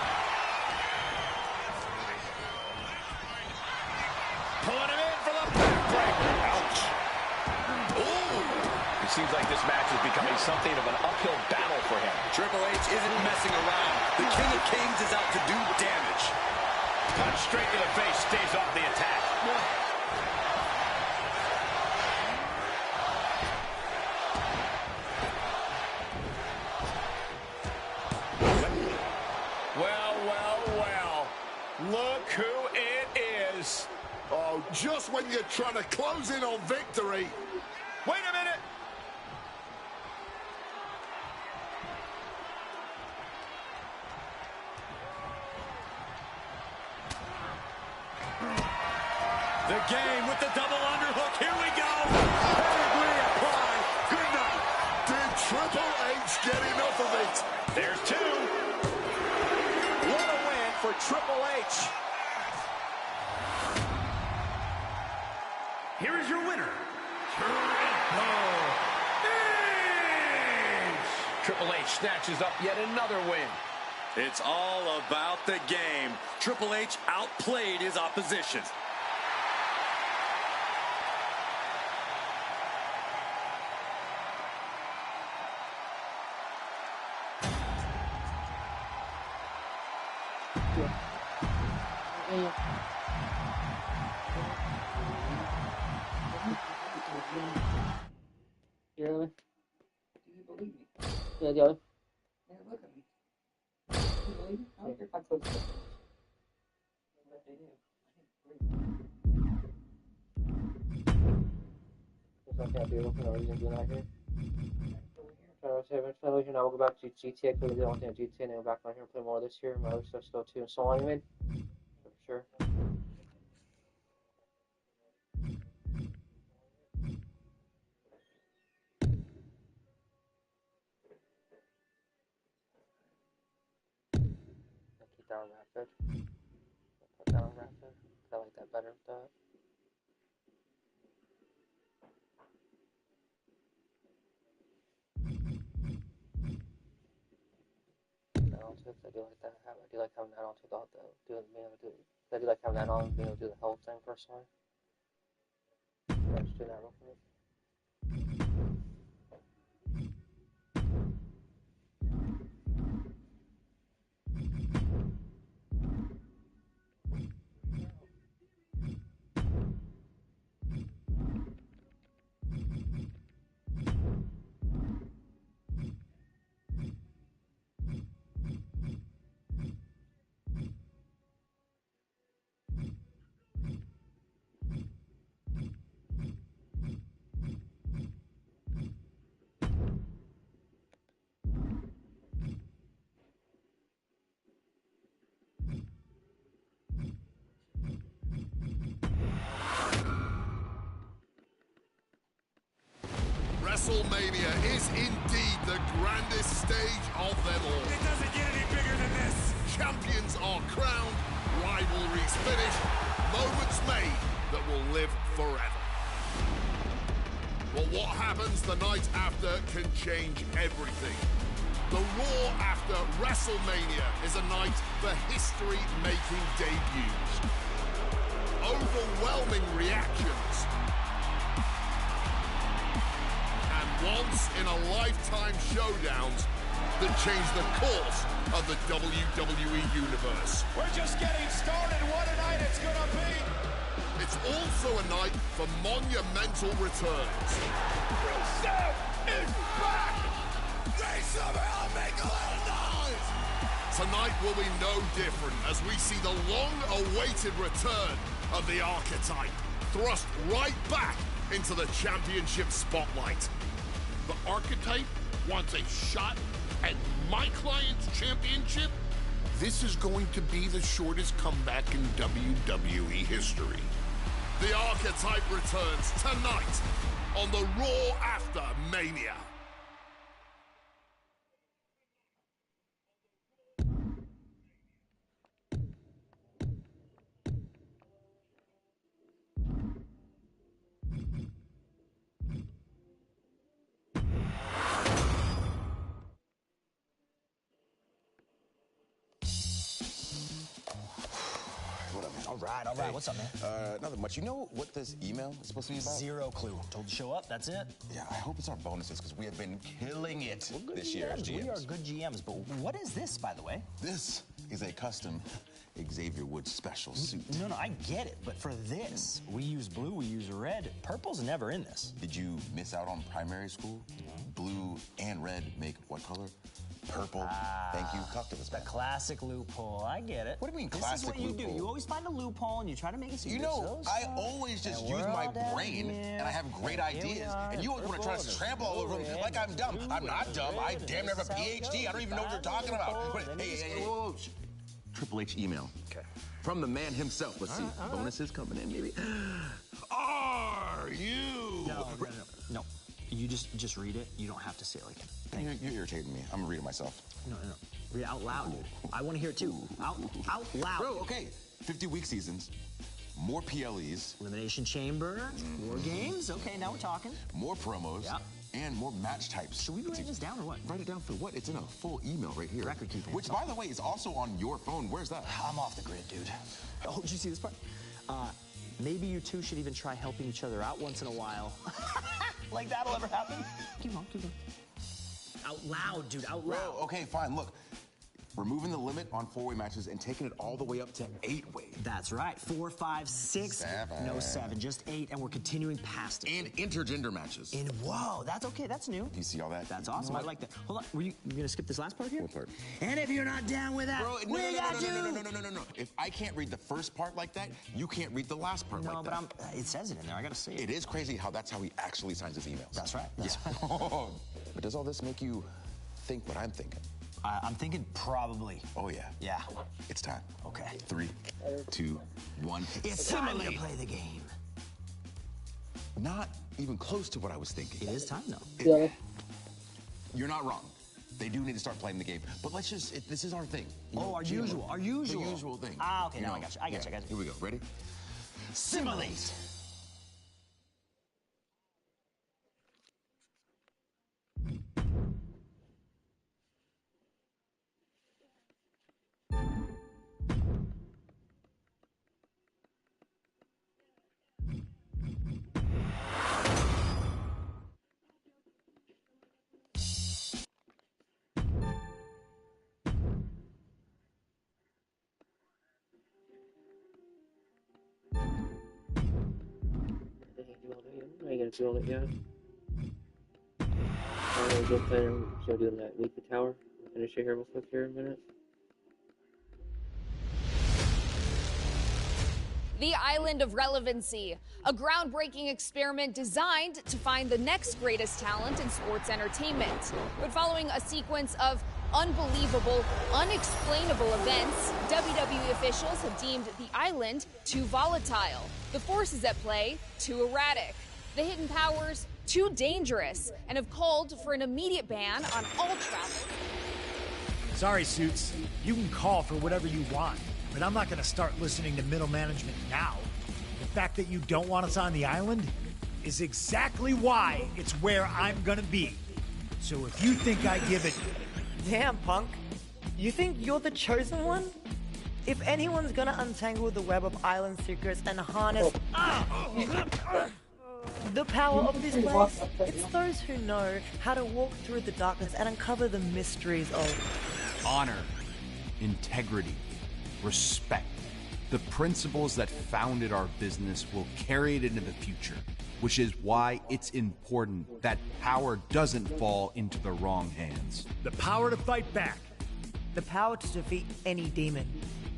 Pulling him in for the backbreaker. Ouch. Ooh. It seems like this match is becoming something of an uphill battle for him. Triple H isn't messing around. The King of Kings is out to do damage. Punch straight to the face, stays off the attack. Well. Look who it is. Oh, just when you're trying to close in on victory. Wait a minute. The game with the double underhook. Here we go. Pedigree applied. Good night. Did Triple H get enough of it? There's two. What a win for Triple H. Here is your winner, Triple H! Triple H snatches up yet another win. It's all about the game. Triple H outplayed his opposition. Really? Do you believe me? Yeah, yeah. Yeah, look at me. Do you believe me? I don't care if I close it. But they do. There's nothing I do. There's no reason doing that here. For some reason, I will go back to GTA because we did one thing at GTA and then go back on here and play more of this here. My other stuff still too. And so on, anyway. For sure. Keep that on rapid. Put that on rapid. I like that better with that. I do like that. I do like having that on to I do like having that on, being able to do the whole thing personally. Let's do that real quick. WrestleMania is indeed the grandest stage of them all. It doesn't get any bigger than this. champions are crowned, rivalries finished, moments made that will live forever. Well, what happens the night after can change everything. The Raw after WrestleMania is a night for history-making debuts. Overwhelming reactions. And once-in-a-lifetime showdowns that change the course of the WWE Universe. We're just getting started. What a night it's gonna be. It's also a night for monumental returns. Rusev is back. They somehow make a little noise. Tonight will be no different as we see the long-awaited return of the Archetype, thrust right back into the championship spotlight. The Archetype wants a shot at my client's championship? This is going to be the shortest comeback in WWE history. The Archetype returns tonight on the Raw After Mania. All right. What's up, man? Nothing much. You know what this email is supposed to be about? Zero clue. Told to show up. That's it. Yeah, I hope it's our bonuses because we have been killing it this year as GMs. We are good GMs, but what is this, by the way? This is a custom Xavier Woods special suit. No, I get it, but for this, we use blue, we use red. Purple's never in this. Did you miss out on primary school? Blue and red make what color? Purple. Thank you. Talk to us The about classic loophole. I get it. What do you mean this classic is what you loophole? do. You always find a loophole and you try to make it seem You know, I always just use my brain and I have great ideas. And you always want to try to trample all over them like I'm dumb. I'm not dumb. I damn near have a PhD. I don't even know what you're talking about. But, hey, whoa. Triple H email. Okay. From the man himself. Let's see. Bonuses coming in, maybe. Are you? No. You just read it. You don't have to say it like it. You're irritating me. I'm gonna read it myself. No. Read it out loud, dude. I want to hear it too. Out loud. Bro, okay. 50-week seasons, more PLEs. Elimination Chamber, War Games. Okay, now we're talking. More promos. Yep. And more match types. Should we write this down or what? Write it down for what? It's in a full email right here. Record keeping. Which, by the way, is also on your phone. Where's that? I'm off the grid, dude. Oh, did you see this part? Maybe you two should even try helping each other out once in a while. Like that'll ever happen? Keep on. Out loud, dude, out loud. Bro, okay, fine, look. Removing the limit on 4-way matches and taking it all the way up to 8-way. That's right. 4, 5, 6. 7. No 7, just 8, and we're continuing past it. And intergender matches. And whoa, that's okay. That's new. Do you see all that? That's awesome. I like that. Hold on. Were you gonna skip this last part here? What part? And if you're not down with that, Bro, no. If I can't read the first part like that, you can't read the last part like that. No, but it says it in there. I gotta see it. It is crazy how that's how he actually signs his emails. That's right. But does all this make you think what I'm thinking? I'm thinking probably. Oh, yeah. Yeah. It's time. Okay. 3, 2, 1. It's time to play the game. Not even close to what I was thinking. It is time, though. Yeah. You're not wrong. They do need to start playing the game. But let's just, this is our thing. Our usual. The usual thing. Okay, now I got you. Here we go. Ready? Simulate. I ain't gonna do all that yet. I'm gonna plan on doing that weekly tower. I'll finish it here real quick here in a minute. The Island of Relevancy, a groundbreaking experiment designed to find the next greatest talent in sports entertainment. But following a sequence of unbelievable, unexplainable events, WWE officials have deemed the island too volatile, the forces at play too erratic, the hidden powers too dangerous, and have called for an immediate ban on all travel. Sorry, Suits. You can call for whatever you want, but I'm not going to start listening to middle management now. The fact that you don't want us on the island is exactly why it's where I'm going to be. So if you think I give it... Damn, Punk. You think you're the chosen one? If anyone's gonna untangle the web of island secrets and harness the power of this place, it's those who know how to walk through the darkness and uncover the mysteries of honor, integrity, respect. The principles that founded our business will carry it into the future, which is why it's important that power doesn't fall into the wrong hands. The power to fight back. The power to defeat any demon.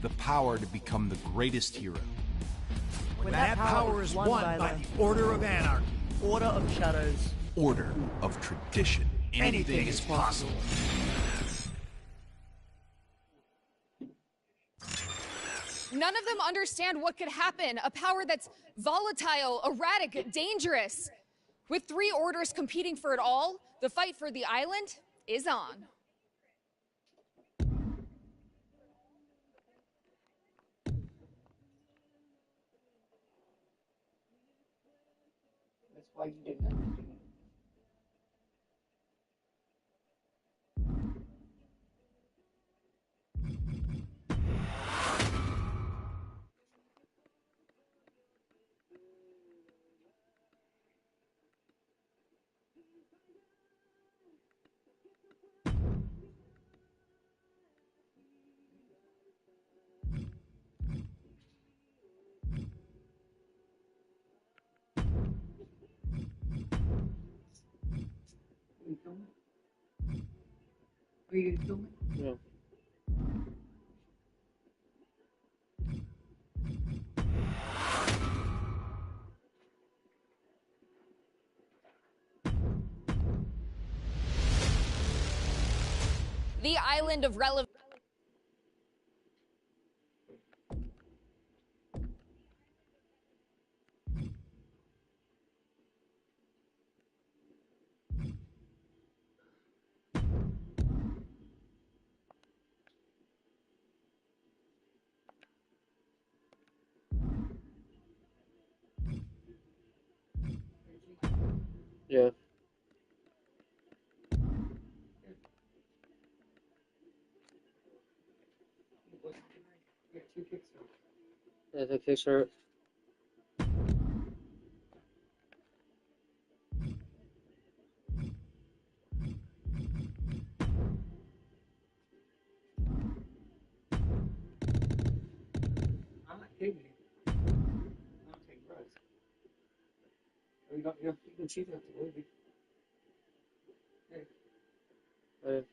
The power to become the greatest hero. When that power is won by the Order of Anarchy. Order of Shadows. Order of Tradition. Anything is possible. None of them understand what could happen. A power that's volatile, erratic, dangerous. With 3 orders competing for it all, the fight for the island is on. That's why you didn't understand. Are you filming? Yeah. The island of relevance. Yeah. Yeah, the kicks hurt. I'm not kidding you. I don't take drugs. You can cheat enough to believe it. Hey.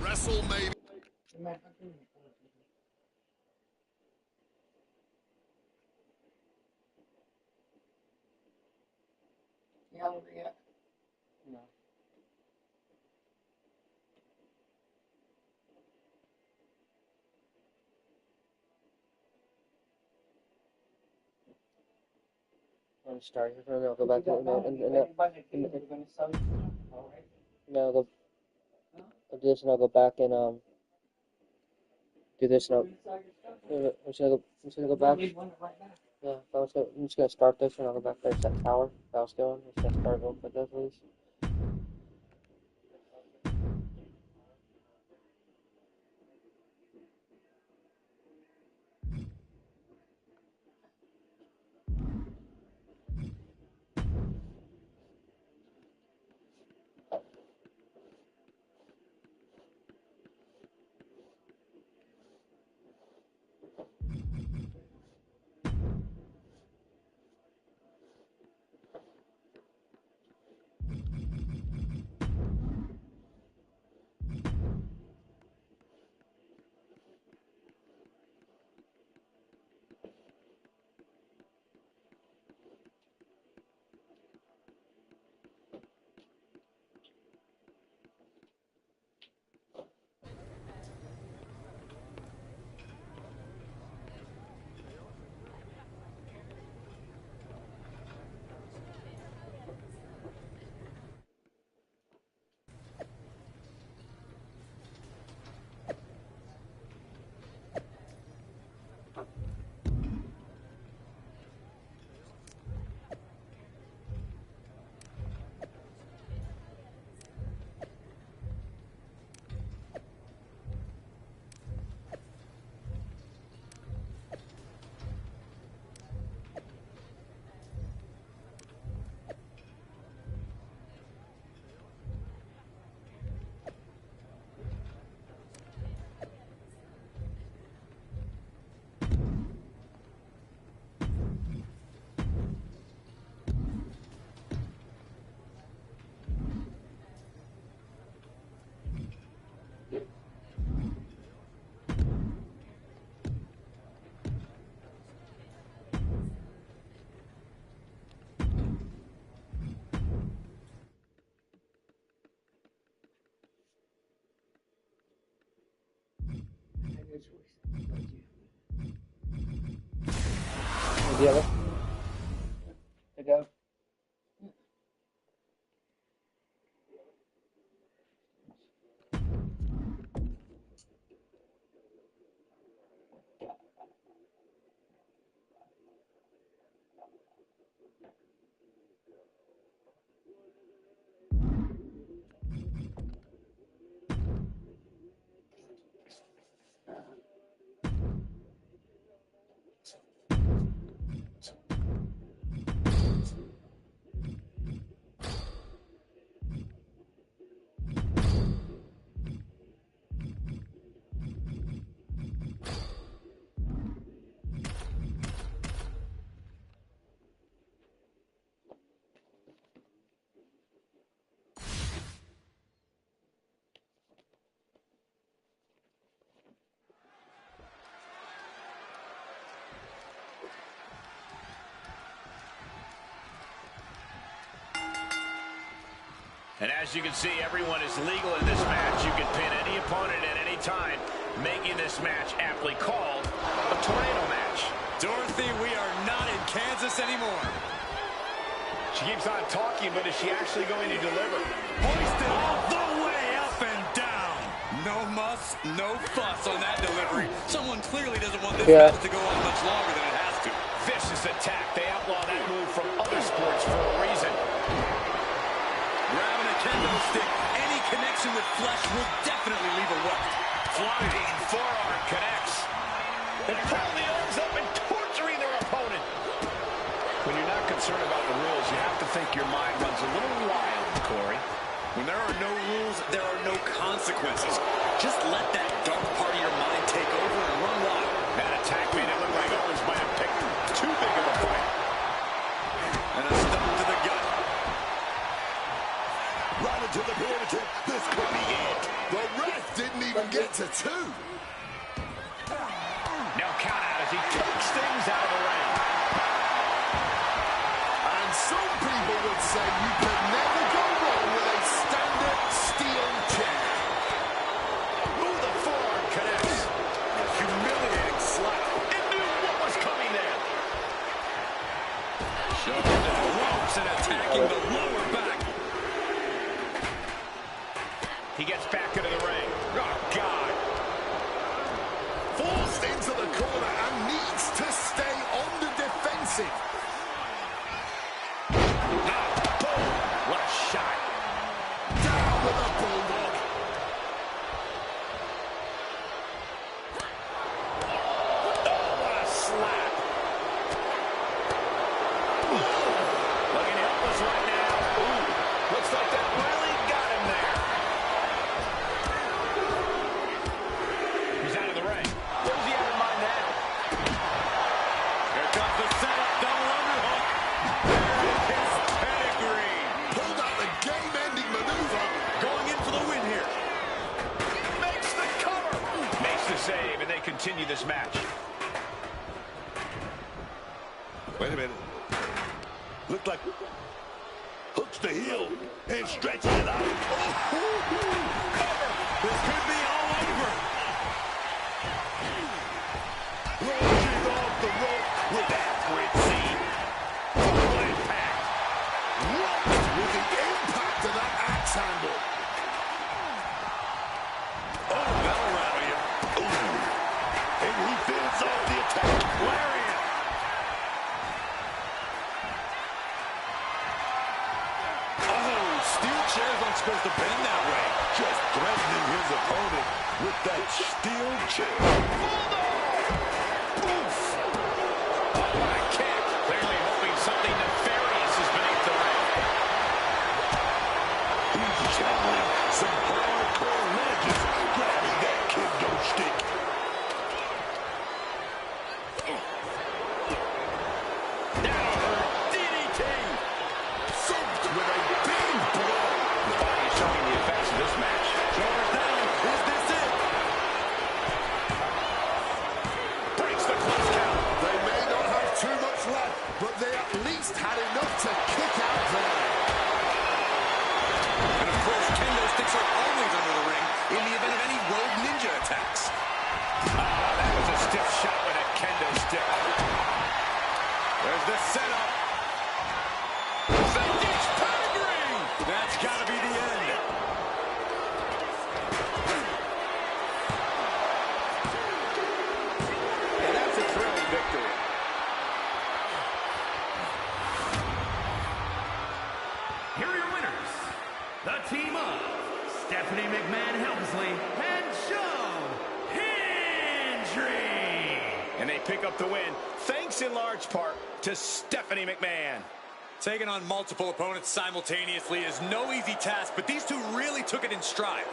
Wrestle maybe. You hungry yet? No. I'm gonna start here, and I'll go back to it. No, I'll do this, and I'll go back and do this, and I'm just gonna go back. Yeah, I'm just gonna start this, and I'll go back there. It's that tower that I was going. I'm just gonna start real quick, please. The other to go. And as you can see, everyone is legal in this match. You can pin any opponent at any time, making this match aptly called a tornado match. Dorothy, we are not in Kansas anymore. She keeps on talking, but is she actually going to deliver? Hoisted all the way up and down. No muss, no fuss on that delivery. Someone clearly doesn't want this match to go on much longer than it has to. Vicious attack. They outlaw that move from other sports for a reason. Grabbing a kendo stick, any connection with flesh will definitely leave a welt. Flying forearm connects. And probably ends up in torturing their opponent. When you're not concerned about the rules, you have to think your mind runs a little wild, Corey. When there are no rules, there are no consequences. Just let that dark part of your mind take over and run wild. That attack made it look like Owens might have picked too big of a fight. And a stomp to the Right into the pyramid kick. This could be it. The ref didn't even get to 2. No count out as he takes things out of the ring. And some people would say you can never go wrong with a standard steel chair. Ooh, the forearm connects. A humiliating slap. It knew what was coming there. Shoving the ropes and attacking the lower back. He gets back into the ring. Oh, God. Forced into the corner and needs to stay on the defensive. Boom. What a shot. Down with a bulldog. Oh, what a slap. Looking helpless right now. Ooh, looks like that really got him there. He's out of the ring. What does he have in mind now? Here comes the setup, double underhook. There is his pedigree. Pulled out the game-ending maneuver. Going in for the win here. Makes the cover. Makes the save, and they continue this match. Wait a minute. Looked like hooks the heel and stretches it out. Cover. This could be all over. Launching off the rope with accurate seam. Full impact. Rocked with the impact of that axe handle. Oh, that'll rattle you. Ooh. And he fends off the attack. Lariat. Oh, steel chairs aren't supposed to bend that way. Just threatening his opponent with that steel chair. Oof. Oh, what a kick. Clearly hoping something nefarious is beneath the ring. He's channeling some hardcore magic, grabbing that kendo stick. That'll hurt. DDT. Thumped with a big blow. His body is showing the effects of this match. Shoulders down. Is this it? Breaks the close count. They may not have too much left, but they at least had enough to kick out there. And of course, kendo sticks are always under the ring in the event of any rogue ninja attacks. That was a stiff shot with a kendo stick. There's the setup. Vintage pedigree. That's got to be the end. And that's a thrilling victory. Here are your winners. The team of Stephanie McMahon Helmsley and Joe Hendry. And they pick up the win, thanks in large part to Stephanie McMahon. Taking on multiple opponents simultaneously is no easy task, but these two really took it in stride.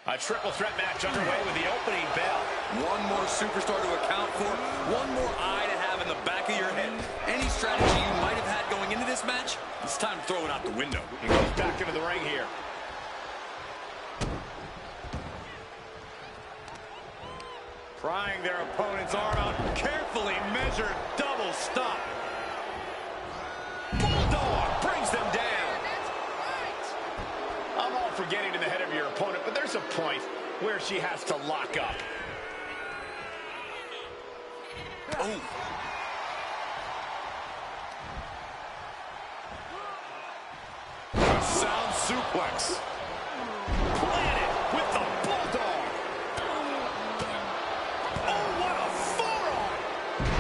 A triple threat match underway with the opening bell. One more superstar to account for, one more eye to have in the back of your head. Any strategy you might have had going into this match, it's time to throw it out the window. He goes back into the ring here. Prying their opponent's arm out, carefully measured double stop. Bulldog brings them down. I'm all for getting to the head of your opponent, but there's a point where she has to lock up. Oh. A sound suplex. Planted with the bulldog. Oh, what a forearm.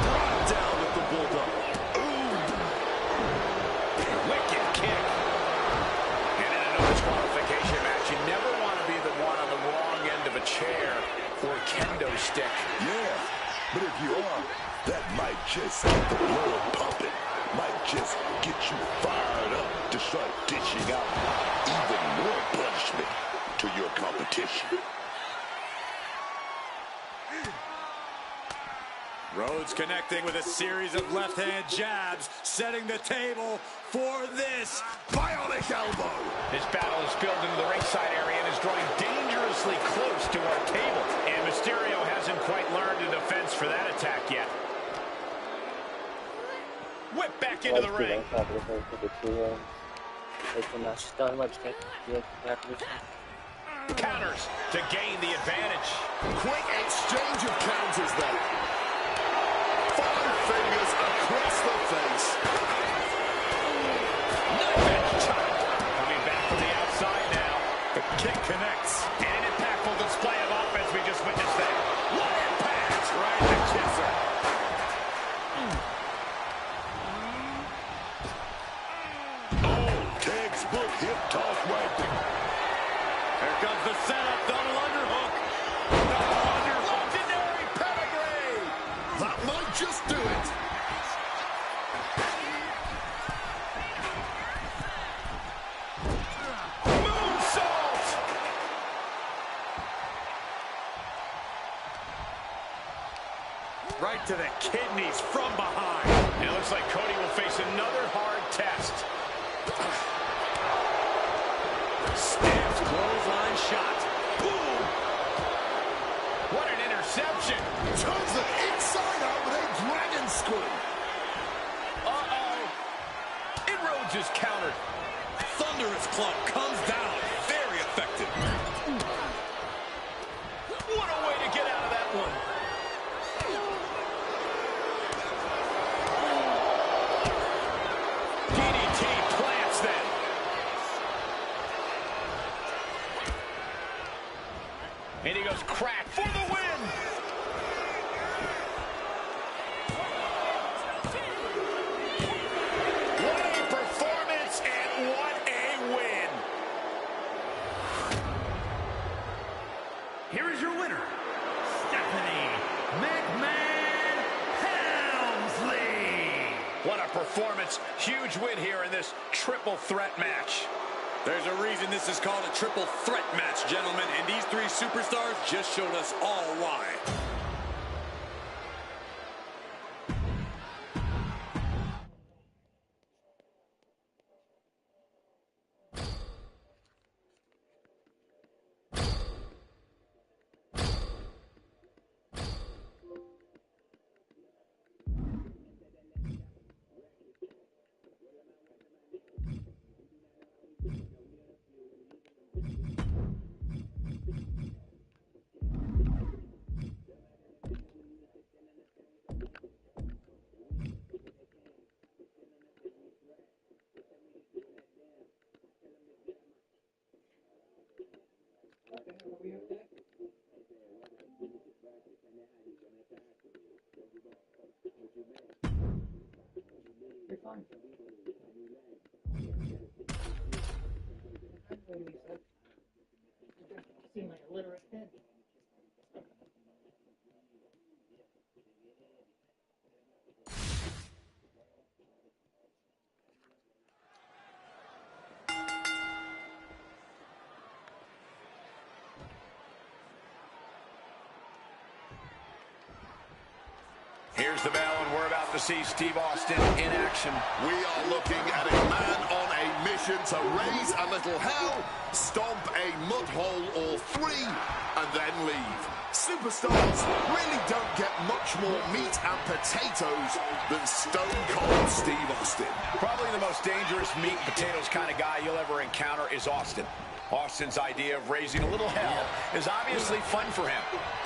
Brought down with the bulldog. Ooh. Wicked kick. And in another disqualification match, you never want to be the one on the wrong end of a chair or a kendo stick. Yeah, but if you are, that might just get the blood pumping. Might just get you fired up to start dishing out even more punishment to your competition. Rhodes connecting with a series of left-hand jabs, setting the table for this Bionic elbow. This battle is spilled into the ringside area and is drawing dangerously close to our table. And Mysterio hasn't quite learned a defense for that attack yet. Whip back into the ring. Counters to gain the advantage. Quick exchange of counters there. 5 fingers across the face. Knife edge chop. Coming back from the outside now. The kick connects. And an impactful display of offense we just witnessed there. What impact! Right in the kisser. Textbook hip toss right there. Here comes the setup, double underhook. Legendary pedigree. That might just do it. Moonsault. Right to the kidneys from behind. It looks like Cody will face another hard test. Stamps clothesline shot. Boom. What an interception. Turns the inside out with a dragon screw. Uh-oh. And Rhodes is countered. Thunderous club comes down. Very effective. What a way to get out of that one. DDT plants them. And he goes crack for the win. What a performance and what a win. Here is your winner, Stephanie McMahon Helmsley. What a performance. Huge win here in this triple threat match. There's a reason this is called a triple threat match, gentlemen, and these 3 superstars just showed us all why. Here's the bell, and we're about to see Steve Austin in action. We are looking at a man on a mission to raise a little hell, stomp a mud hole or three, and then leave. Superstars really don't get much more meat and potatoes than Stone Cold Steve Austin. Probably the most dangerous meat and potatoes kind of guy you'll ever encounter is Austin. Austin's idea of raising a little hell is obviously fun for him,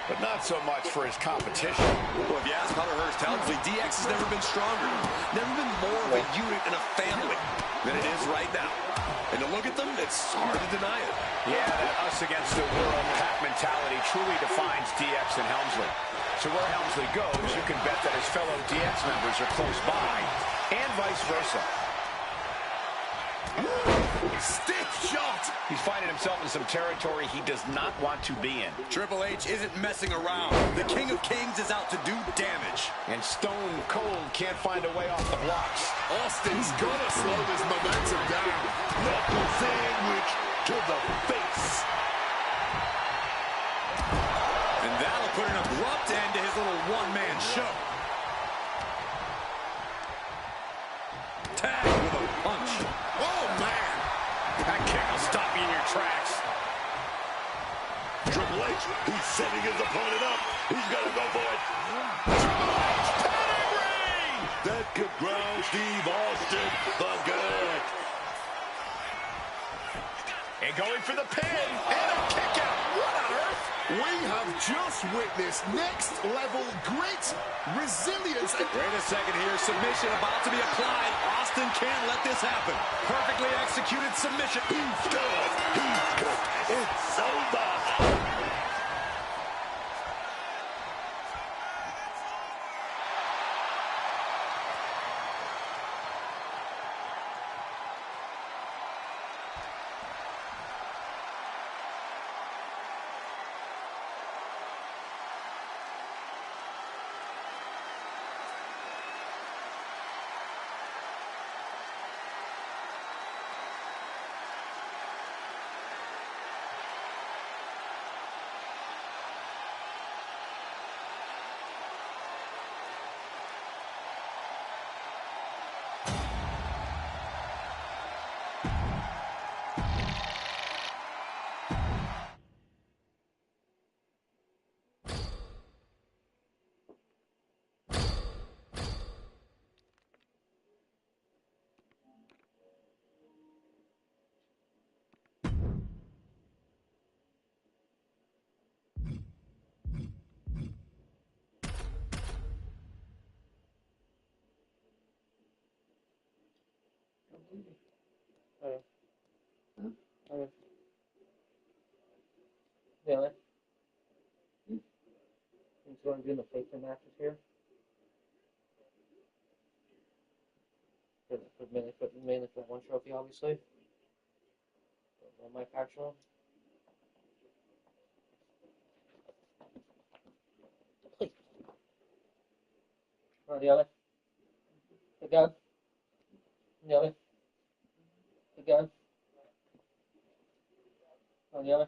but not so much for his competition. Well, if you ask Hunter Hearst Helmsley, DX has never been stronger, never been more of a unit and a family than it is right now. And to look at them, it's hard to deny it. Yeah, that us against the world pack mentality truly defines DX and Helmsley. So where Helmsley goes, you can bet that his fellow DX members are close by, and vice versa. Stiff shot! He's finding himself in some territory he does not want to be in. Triple H isn't messing around. The King of Kings is out to do damage. And Stone Cold can't find a way off the blocks. Austin's gotta slow this momentum down. Knuckle sandwich to the face. And that'll put an abrupt end to his little one-man show. Tag with a punch. Oh, man! That kick will stop you in your tracks. Triple H, he's setting his opponent up. He's got to go for it. Triple H pedigree! That could ground Steve Austin the gut. And going for the pin. And a kick out. What on earth? We have just witnessed next-level grit, resilience, and... Wait a second here. Submission about to be applied. Austin can't let this happen. Perfectly executed submission. He's good. He's good. It's over. Really? He's going to do the faker matches here. Mainly for one trophy, obviously. One mic actual. Please. On the other. The gun. The other. The gun. On the other.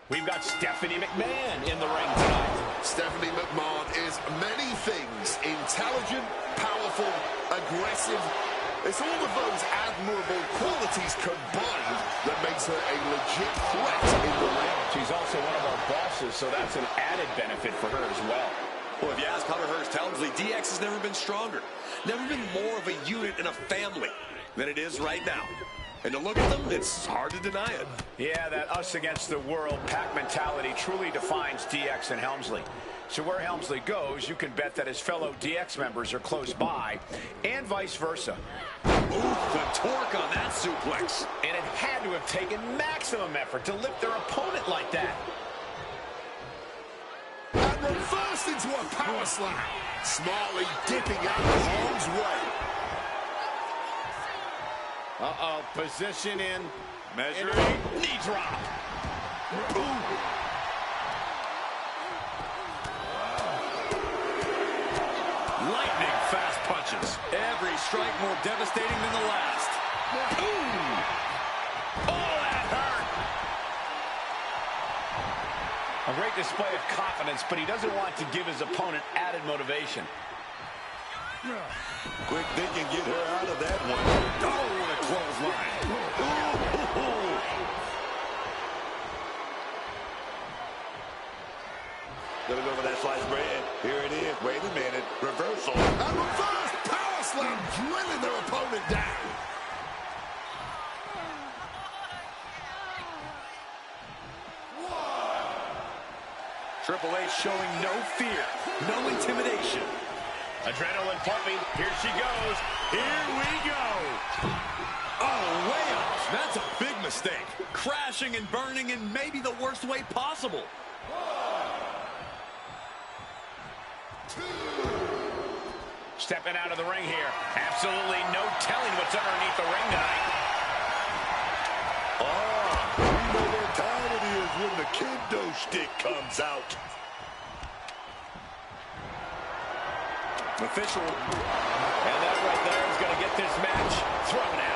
We've got Stephanie McMahon in the ring tonight. Stephanie McMahon is many things. Intelligent, powerful, aggressive. It's all of those admirable qualities combined that makes her a legit threat in the ring. She's also one of our bosses, so that's an added benefit for her as well. Well, if you ask Hunter Hearst Helmsley, DX has never been stronger, never been more of a unit and a family than it is right now. And to look at them, it's hard to deny it. Yeah, that us against the world pack mentality truly defines DX and Helmsley. So where Helmsley goes, you can bet that his fellow DX members are close by, and vice versa. Ooh, the torque on that suplex. And it had to have taken maximum effort to lift their opponent like that. And reversed into a power slam. Smartly dipping out of harm's way. Uh-oh, position in. Measuring. Knee drop. Boom. Lightning fast punches. Every strike more devastating than the last. Boom. Oh, that hurt. A great display of confidence, but he doesn't want to give his opponent added motivation. Quick thinking, get her out of that one. Oh, what a clothesline. Gonna go for that sliced bread. Here it is. Wait a minute. Reversal. A reverse power slam, drilling their opponent down. Triple H showing no fear, no intimidation. Adrenaline pumping. Here she goes. Here we go. Oh, way off. That's a big mistake. Crashing and burning in maybe the worst way possible. Stepping out of the ring here. Absolutely no telling what's underneath the ring tonight. Oh, we know what time it is when the kendo stick comes out. Official. And that right there is going to get this match thrown out.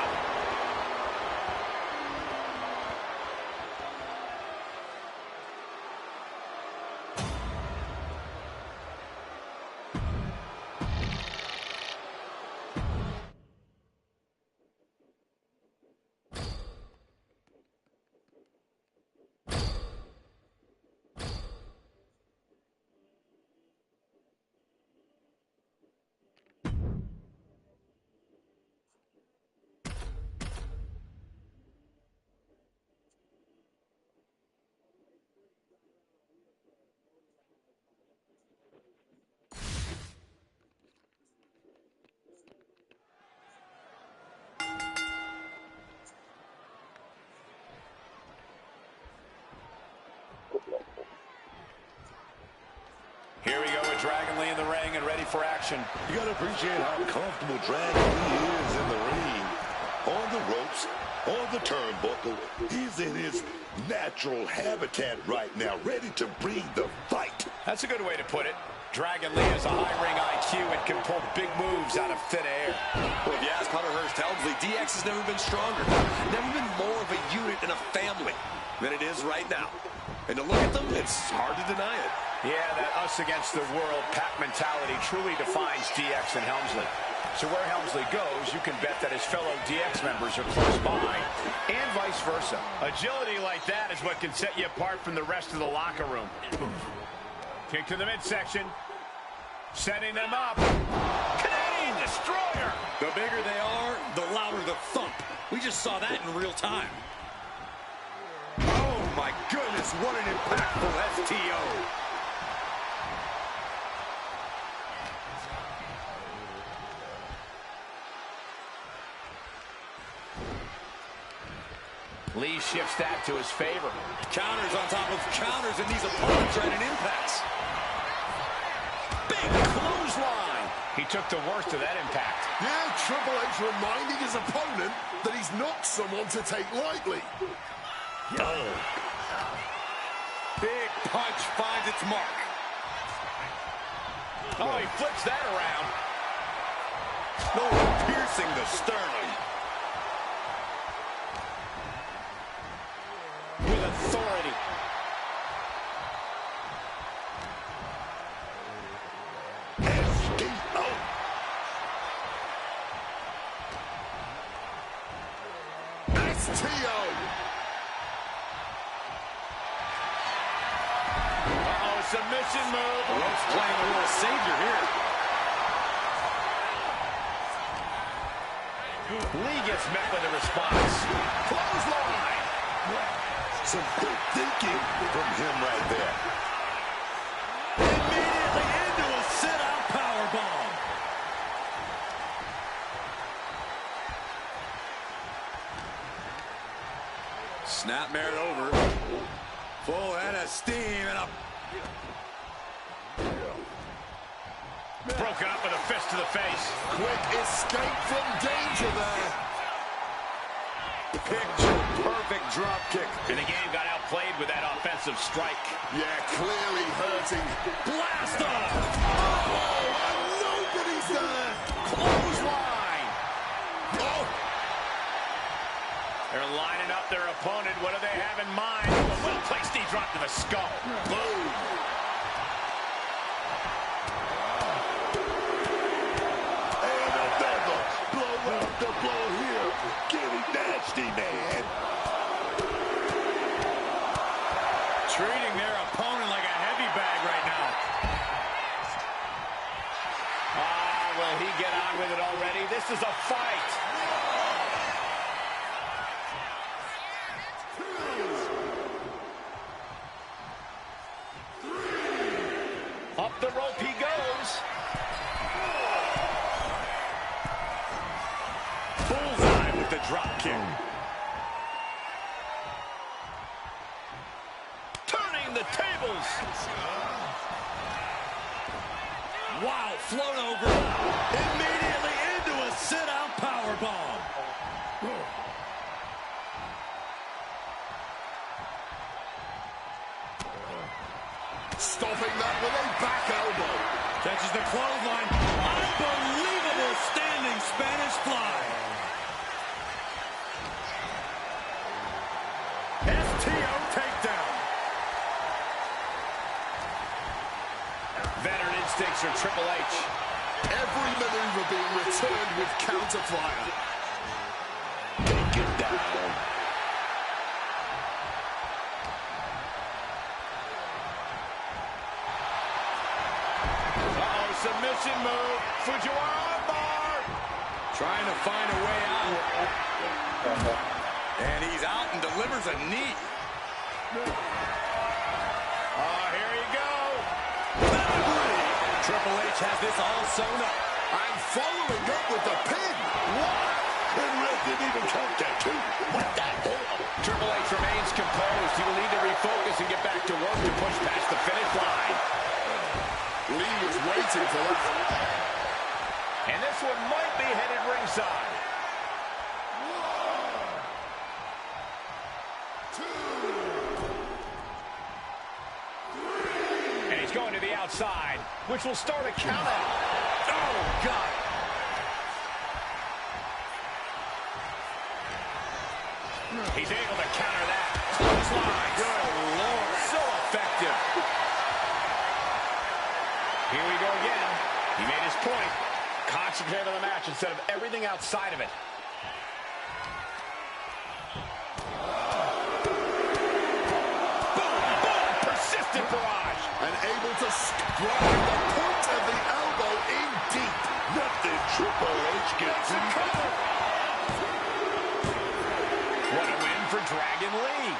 Here we go with Dragon Lee in the ring and ready for action. You gotta appreciate how comfortable Dragon Lee is in the ring. On the ropes, on the turnbuckle. He's in his natural habitat right now, ready to bring the fight. That's a good way to put it. Dragon Lee has a high ring IQ and can pull big moves out of thin air. Well, if you ask Hunter Hearst Helmsley, DX has never been stronger, never been more of a unit and a family than it is right now. And to look at them, it's hard to deny it. Yeah, that us against the world pack mentality truly defines DX and Helmsley. So where Helmsley goes, you can bet that his fellow DX members are close by, and vice versa. Agility like that is what can set you apart from the rest of the locker room. Kick to the midsection. Setting them up. Canadian Destroyer! The bigger they are, the louder the thump. We just saw that in real time. Oh, my goodness, what an impactful STO. Lee shifts that to his favor. Counters on top of counters, and these opponents are at an impasse. Big clothesline. He took the worst of that impact. Yeah, Triple H reminding his opponent that he's not someone to take lightly. Oh. Big punch finds its mark. Oh, he flips that around. No, piercing the sternum. With authority. STO. STO. Uh-oh, submission move. Rhodes playing the role of savior here. Lee gets met with a response. Clothesline. Some good thinking from him right there. Immediately into a sit-out powerbomb. Snapmare over. Full head of steam and a Broken up with a fist to the face. Quick escape from danger there. Picture-perfect drop kick. And the game got outplayed with that offensive strike. Yeah, clearly hurting. Blast off! Oh, and nobody's there. Clothesline. Oh. They're lining up their opponent. What do they have in mind? A well-placed knee drop to the skull. Boom. And another blow after blow here. Getting nasty, man. Treating their opponent like a heavy bag right now. Will he get on with it already? This is a fight. Up the rope he goes. Bullseye with the drop kick. Turning the tables. Wow, float over. Immediately into a sit-out powerbomb. Stopping that with a back elbow. Catches the clothesline. Unbelievable standing Spanish fly. STO takedown. Veteran instincts from Triple H. Every maneuver being returned with counter fire. Take it down. Submission move. Fujiwara bar. Trying to find a way out. And he's out and delivers a knee. Here you go. Triple H has this all sewn up. And following up with the pin. What? And Red didn't even count that too. What the hell? Triple H remains composed. He will need to refocus and get back to work to push past the finish line. Lee was waiting for that. And this one might be headed ringside. 1, 2, 3. And he's going to the outside, which will start a count out. Oh, God. He's able to counter that. Clothesline. Good Lord. So effective. Here we go again. He made his point. Concentrate on the match instead of everything outside of it. Boom, boom, persistent barrage. And able to drive the point of the elbow in deep. Nothing Triple H gets in cover. What a win for Dragon Lee.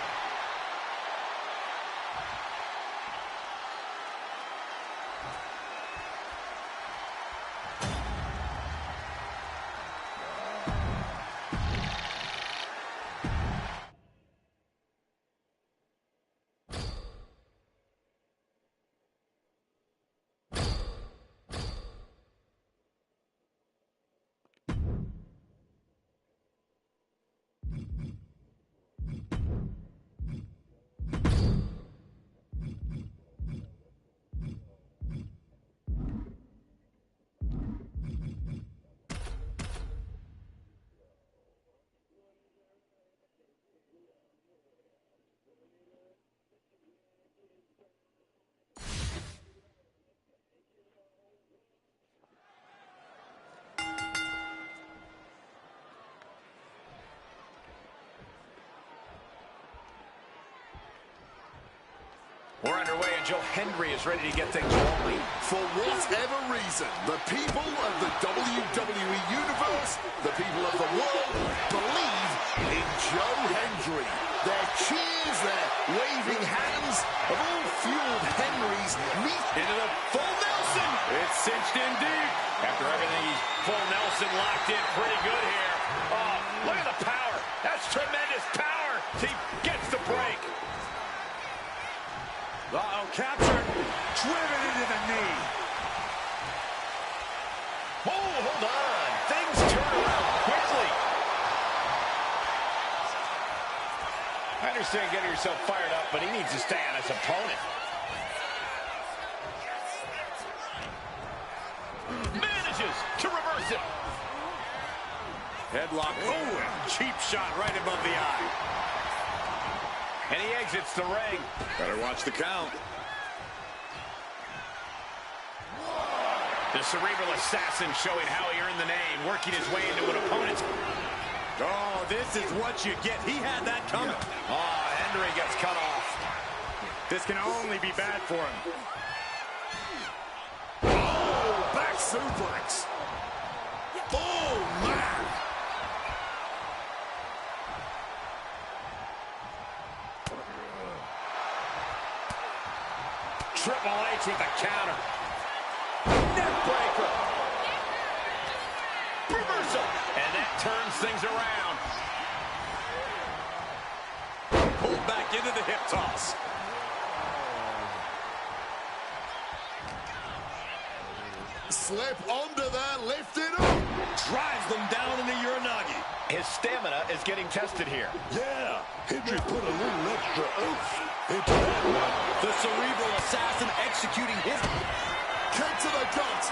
We're underway, and Joe Hendry is ready to get things rolling. For whatever reason, the people of the WWE Universe, the people of the world, believe in Joe Hendry. Their cheers, their waving hands have all fueled Henry's meat into the full Nelson. It's cinched in deep. After everything, he's full Nelson locked in pretty good here. Oh, look at the power. That's tremendous power. He gets the break. Uh-oh, captured. Driven into the knee. understand getting yourself fired up, but he needs to stay on his opponent. Manages to reverse it. Headlock. Oh, cheap shot right above the eye. And he exits the ring. Better watch the count. The Cerebral Assassin showing how he earned the name, working his way into an opponent's... Oh, this is what you get. He had that coming. Oh, Henry gets cut off. This can only be bad for him. Oh, back suplex. Oh, man. Triple H with the counter. Neckbreaker. Reversal. And that turns things around. Pulled back into the hip toss. Slip under there, lift it up. Drives them down into Uranagi. His stamina is getting tested here. Yeah, Hendry put a little extra oomph into that one. The Cerebral Assassin executing his... Kick to the gut.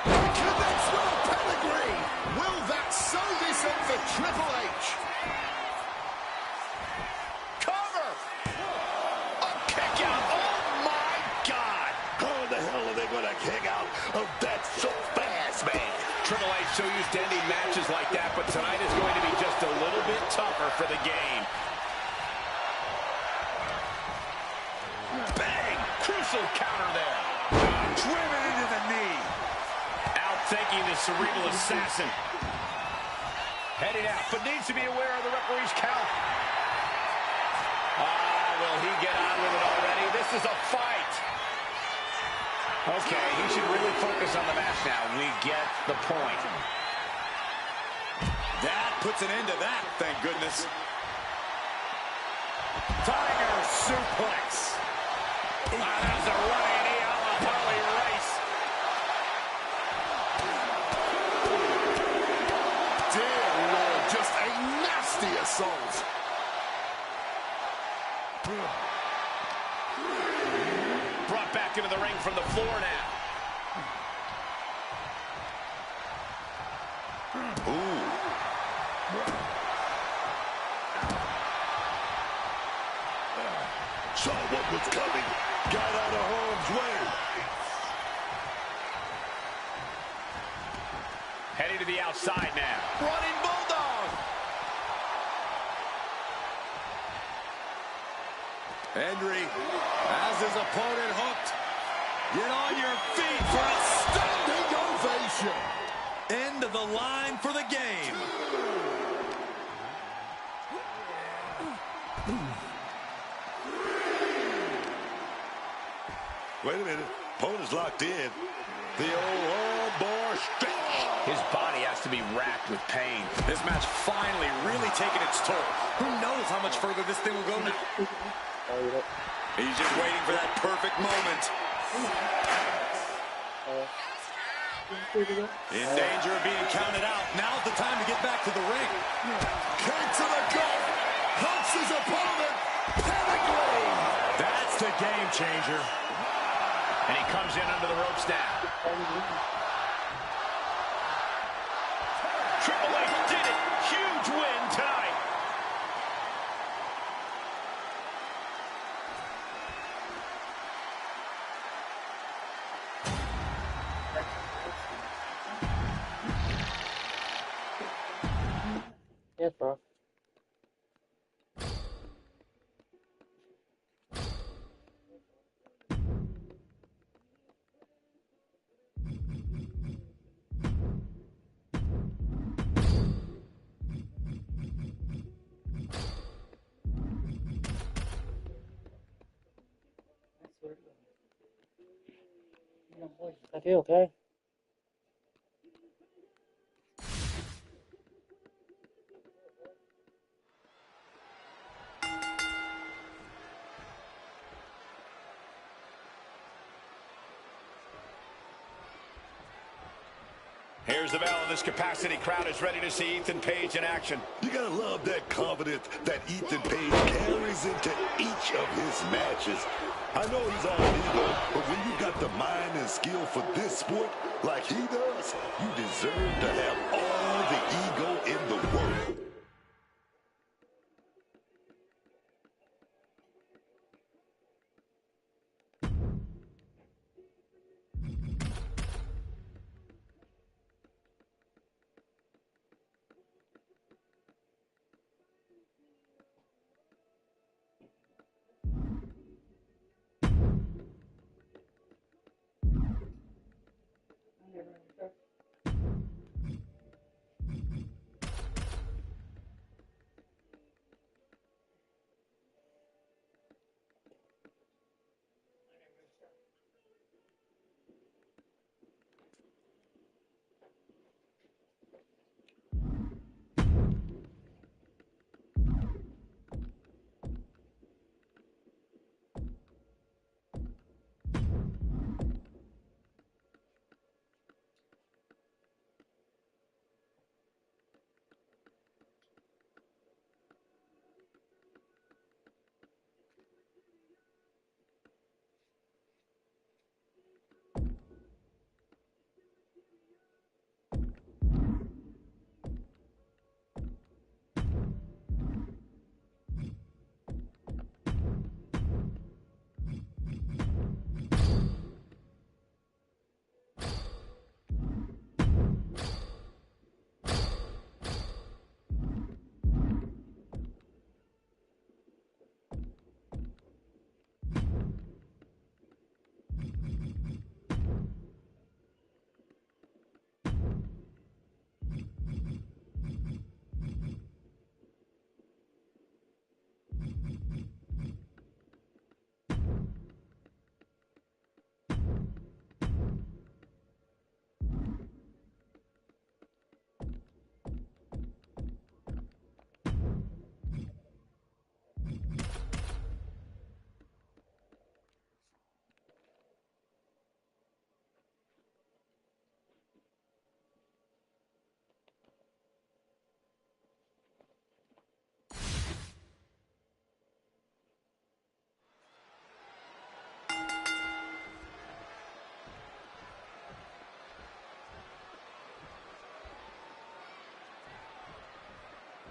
Connects with a pedigree. Will that sew this up for Triple H? Cover. A kick out. Oh, my God. How in the hell are they going to kick out of that so fast, man? Triple H so used to ending matches like that, but tonight is going to be just a little bit tougher for the game. Bang! Crucial counter there. Driven into the knee. Outthinking the Cerebral Assassin. Heading out, but needs to be aware of the referee's count. Will he get on with it already? This is a fight. Okay, he should really focus on the match now. We get the point. That puts an end to that, thank goodness. Tiger suplex. That's a running knee on the Harley Race. Dear Lord, just a nasty assault. Brought back into the ring from the floor now. Ooh. Saw what was coming. Got out of harm's way. Heading to the outside now. Running Bulldog. Hendry has his opponent hooked. Get on your feet for a Standing ovation. end of the line for the game. Wait a minute. Opponent's locked in. The old bar stretch. His body has to be racked with pain. This match finally really taking its toll. Who knows how much further this thing will go now? He's just waiting for that perfect moment. In danger of being counted out. Now's the time to get back to the ring. Kick to the gut. Hunts his opponent. Pedigree. That's the game changer. And he comes in under the ropes now. Triple H did it. Huge win tonight. Yes, bro. I feel okay. Here's the bell, and this capacity crowd is ready to see Ethan Page in action. You gotta love that confidence that Ethan Page carries into each of his matches. I know he's all ego, but when you got the mind and skill for this sport like he does, you deserve to have all the ego in the world.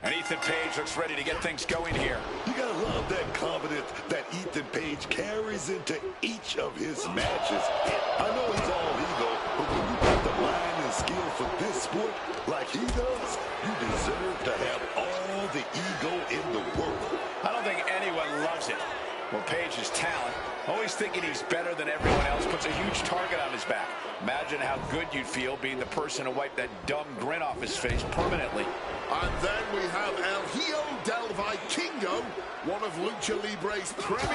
And Ethan Page looks ready to get things going here. You gotta love that confidence that Ethan Page carries into each of his matches. I know he's all ego, but when you got the mind and skill for this sport like he does, you deserve to have all the ego in the world. I don't think anyone loves it. Well, Page's talent, always thinking he's better than everyone else, puts a huge target on his back. Imagine how good you'd feel being the person to wipe that dumb grin off his face permanently. And then we have El Hijo del Vikingo, one of Lucha Libre's premier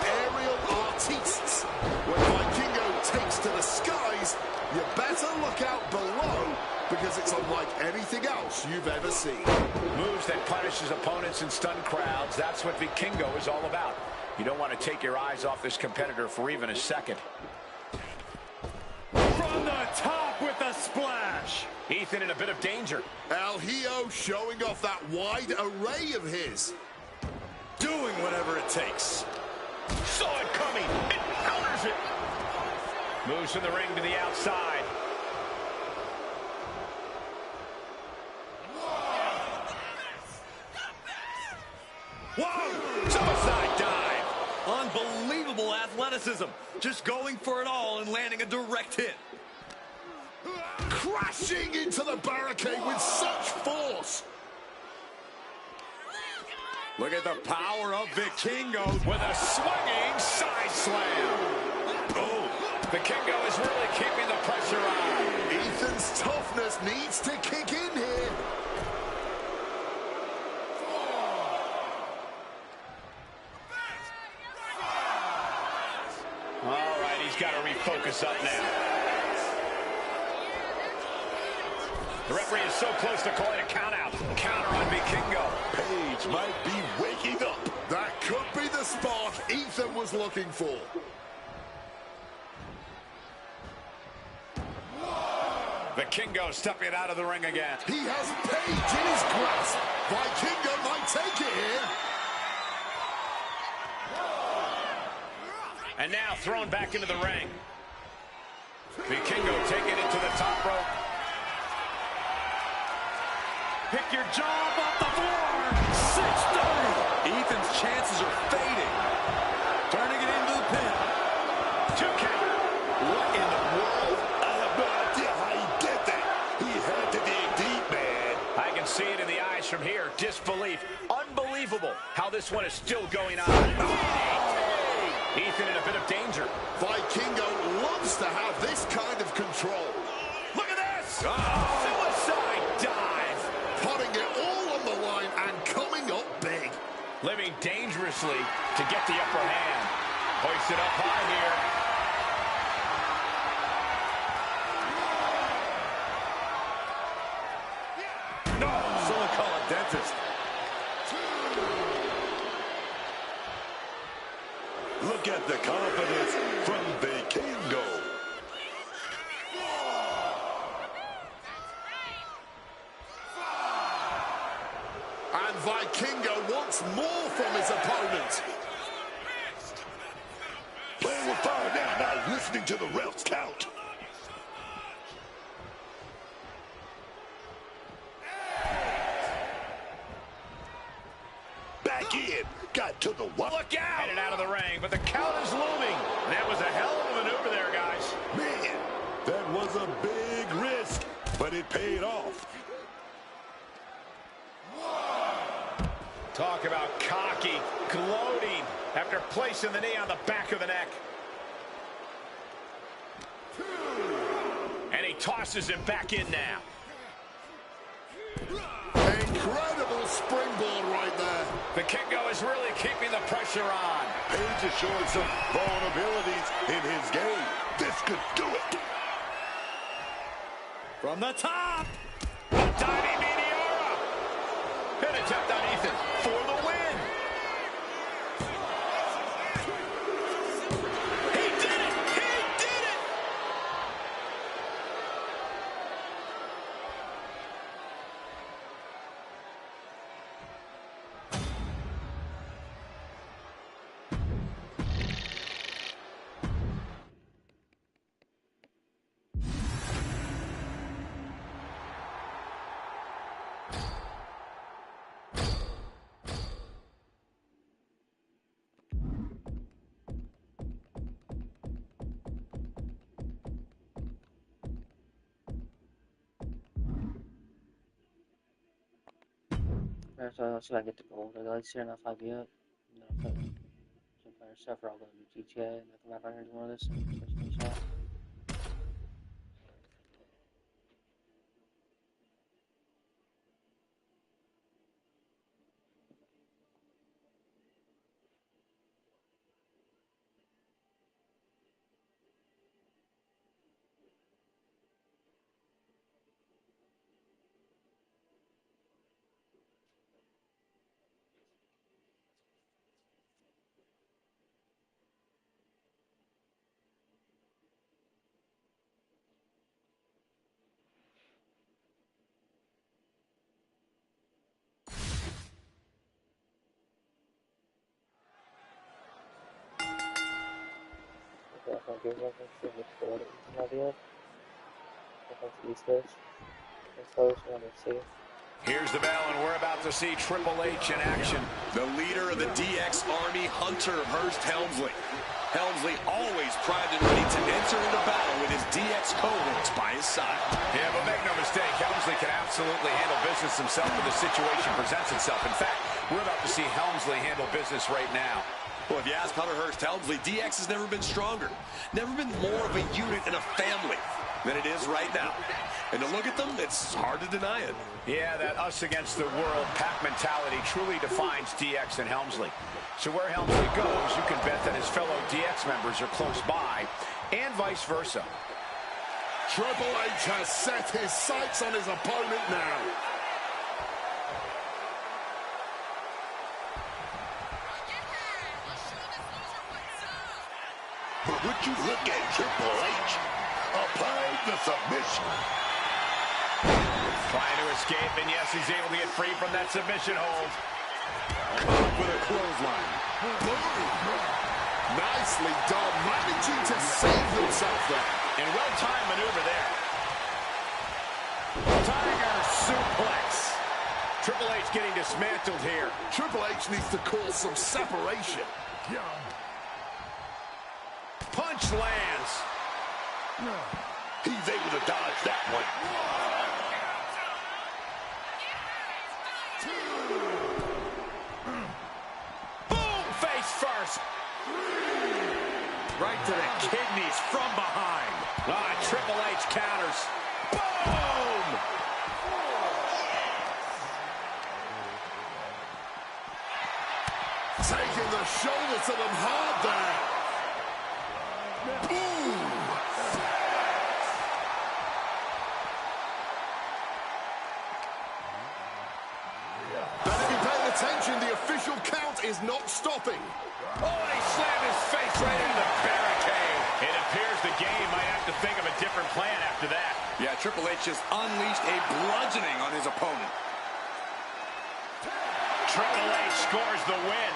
aerial artistes. When Vikingo takes to the skies, you better look out below, because it's unlike anything else you've ever seen. Moves that punishes opponents and stun crowds, that's what Vikingo is all about. You don't want to take your eyes off this competitor for even a second. From the top with a splash. Ethan in a bit of danger. El Hijo showing off that wide array of his. Doing whatever it takes. Saw it coming. It counters it. Moves from the ring to the outside. Whoa! Suicide dive. Unbelievable athleticism. Just going for it all and landing a direct hit. Crashing into the barricade with such force. Look at the power of Vikingo with a swinging side slam. Boom. Vikingo is really keeping the pressure on. Ethan's toughness needs to kick in here. All right, he's got to refocus up now. The referee is so close to calling a countout. Counter on Vikingo. Page might be waking up. That could be the spark Ethan was looking for. Vikingo stepping out of the ring again. He has Page in his grasp. Vikingo might take it here. And now thrown back into the ring. Vikingo taking it to the top rope. Pick your jaw up off the floor. 6-3. Ethan's chances are fading. Turning it into the pin. 2 count. What in the world? I have no idea how he did that. He had to dig deep, man. I can see it in the eyes from here. Disbelief. Unbelievable how this one is still going on. Ethan in a bit of danger. Vikingo loves to have this kind of control. Look at this! Suicide dive! Putting it all on the line and coming up big. Living dangerously to get the upper hand. Hoisted up high here. No, someone call a dentist. Look at the confidence from Vikingo. And Vikingo wants more from his opponent. Playing with fire now, not listening to the ref's count. Back in, got to the wall. Look out! Headed out of the ring, but the count is looming. That was a hell of a maneuver there, guys. Man, that was a big risk, but it paid off. Talk about cocky, gloating after placing the knee on the back of the neck. And he tosses him back in now. Incredible springboard right there. Vikingo is really keeping the pressure on. Page is showing some vulnerabilities in his game. This could do it. From the top. Diving Meteora. Pin attempt on Ethan for the win. He did it! He did it! So let's see if I get the gold. Let's see if I get it. And then I'll put some fire stuff for all the new GTA and then come back on here and do more of this. Here's the bell, and we're about to see Triple H in action. The leader of the DX Army, Hunter Hearst Helmsley. Helmsley always primed and ready to enter into battle with his DX cohorts by his side. Yeah, but make no mistake, Helmsley can absolutely handle business himself when the situation presents itself. In fact, we're about to see Helmsley handle business right now. Well, if you ask Hunter Hearst Helmsley, DX has never been stronger, never been more of a unit and a family than it is right now. And to look at them, it's hard to deny it. Yeah, that us against the world pack mentality truly defines DX and Helmsley. So where Helmsley goes, you can bet that his fellow DX members are close by, and vice versa. Triple H has set his sights on his opponent now. But would you look at Triple H applying the submission? Trying to escape, and yes, he's able to get free from that submission hold. With a clothesline. Nicely done, managing to save himself there. And well-timed maneuver there. Tiger suplex. Triple H getting dismantled here. Triple H needs to call some separation. Punch lands. He's able to dodge that one. Boom! Face first. Right to the kidneys from behind. Triple H counters. Boom! Taking the shoulder to them hard there. Boom! Better be paying attention. The official count is not stopping. Oh, and he slammed his face right into the barricade. It appears the game might have to think of a different plan after that. Yeah, Triple H just unleashed a bludgeoning on his opponent. Triple H scores the win.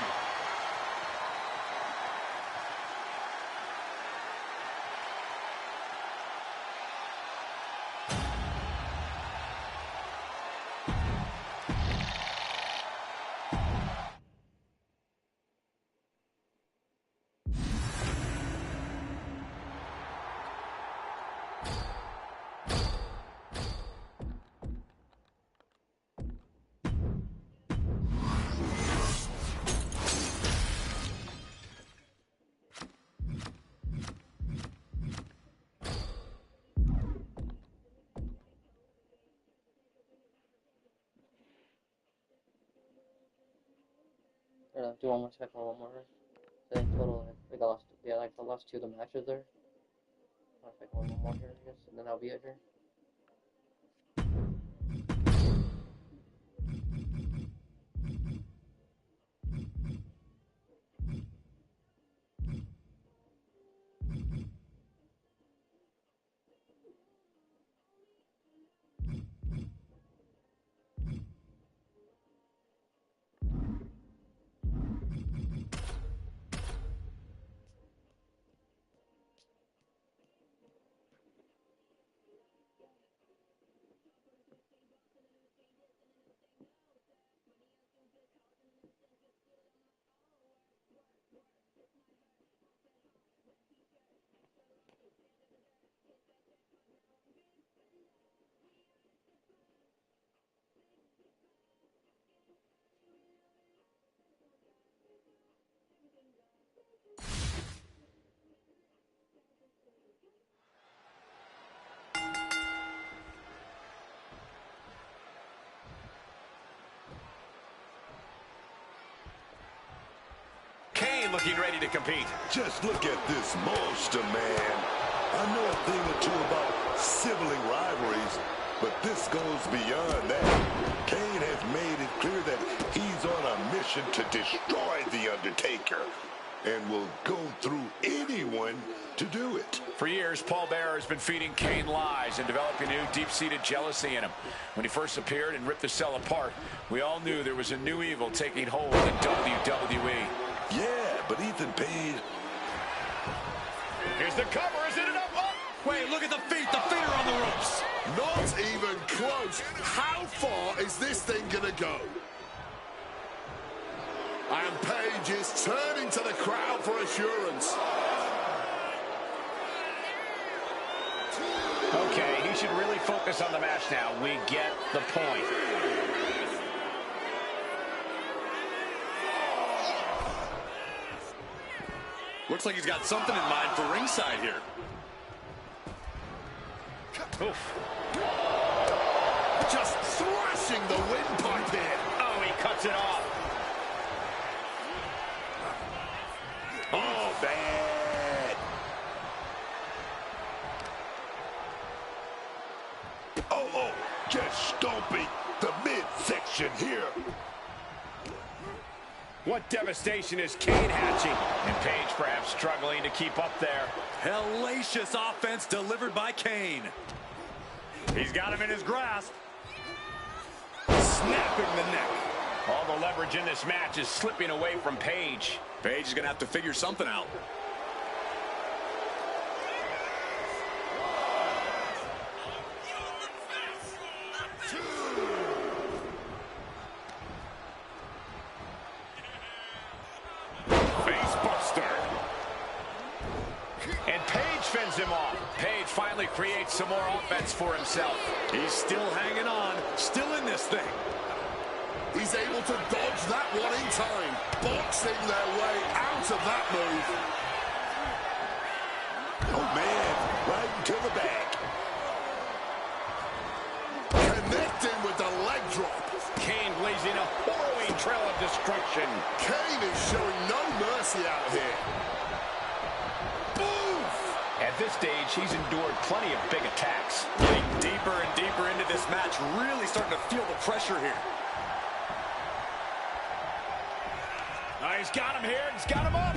Do one more second, one more. So in total, I think I lost. Yeah, like I lost 2 of the matches there. I'll take one more here, I guess, and then I'll be it here. Kane looking ready to compete. Just look at this monster, man. I know a thing or two about sibling rivalries, but this goes beyond that. Kane has made it clear that he's on a mission to destroy The Undertaker and will go through anyone to do it. For years, Paul Bearer has been feeding Kane lies and developing new deep-seated jealousy in him. When he first appeared and ripped the cell apart, we all knew there was a new evil taking hold in WWE. Yeah, but Ethan Page... Here's the cover, is it enough? Oh! Wait, look at the feet are on the ropes. Not even close. How far is this thing gonna go? And Page is turning to the crowd for assurance. Okay, he should really focus on the match now. We get the point. Looks like he's got something in mind for ringside here. Oof. Just thrashing the windpipe here. Oh, he cuts it off. Oh, bad. Oh, just stomping the midsection here. What devastation is Kane hatching? And Page perhaps struggling to keep up there. Hellacious offense delivered by Kane. He's got him in his grasp. snapping the neck. All the leverage in this match is slipping away from Paige. Paige is going to have to figure something out. And Paige fends him off. Paige finally creates some more offense for himself. He's still hanging on, still in this thing. He's able to dodge that one in time, boxing their way out of that move. Oh, man, right into the back. Connecting with the leg drop. Kane blazing a harrowing trail of destruction. Kane is showing no mercy out here. At this stage, he's endured plenty of big attacks. Getting deeper and deeper into this match, really starting to feel the pressure here. He's got him here, he's got him up.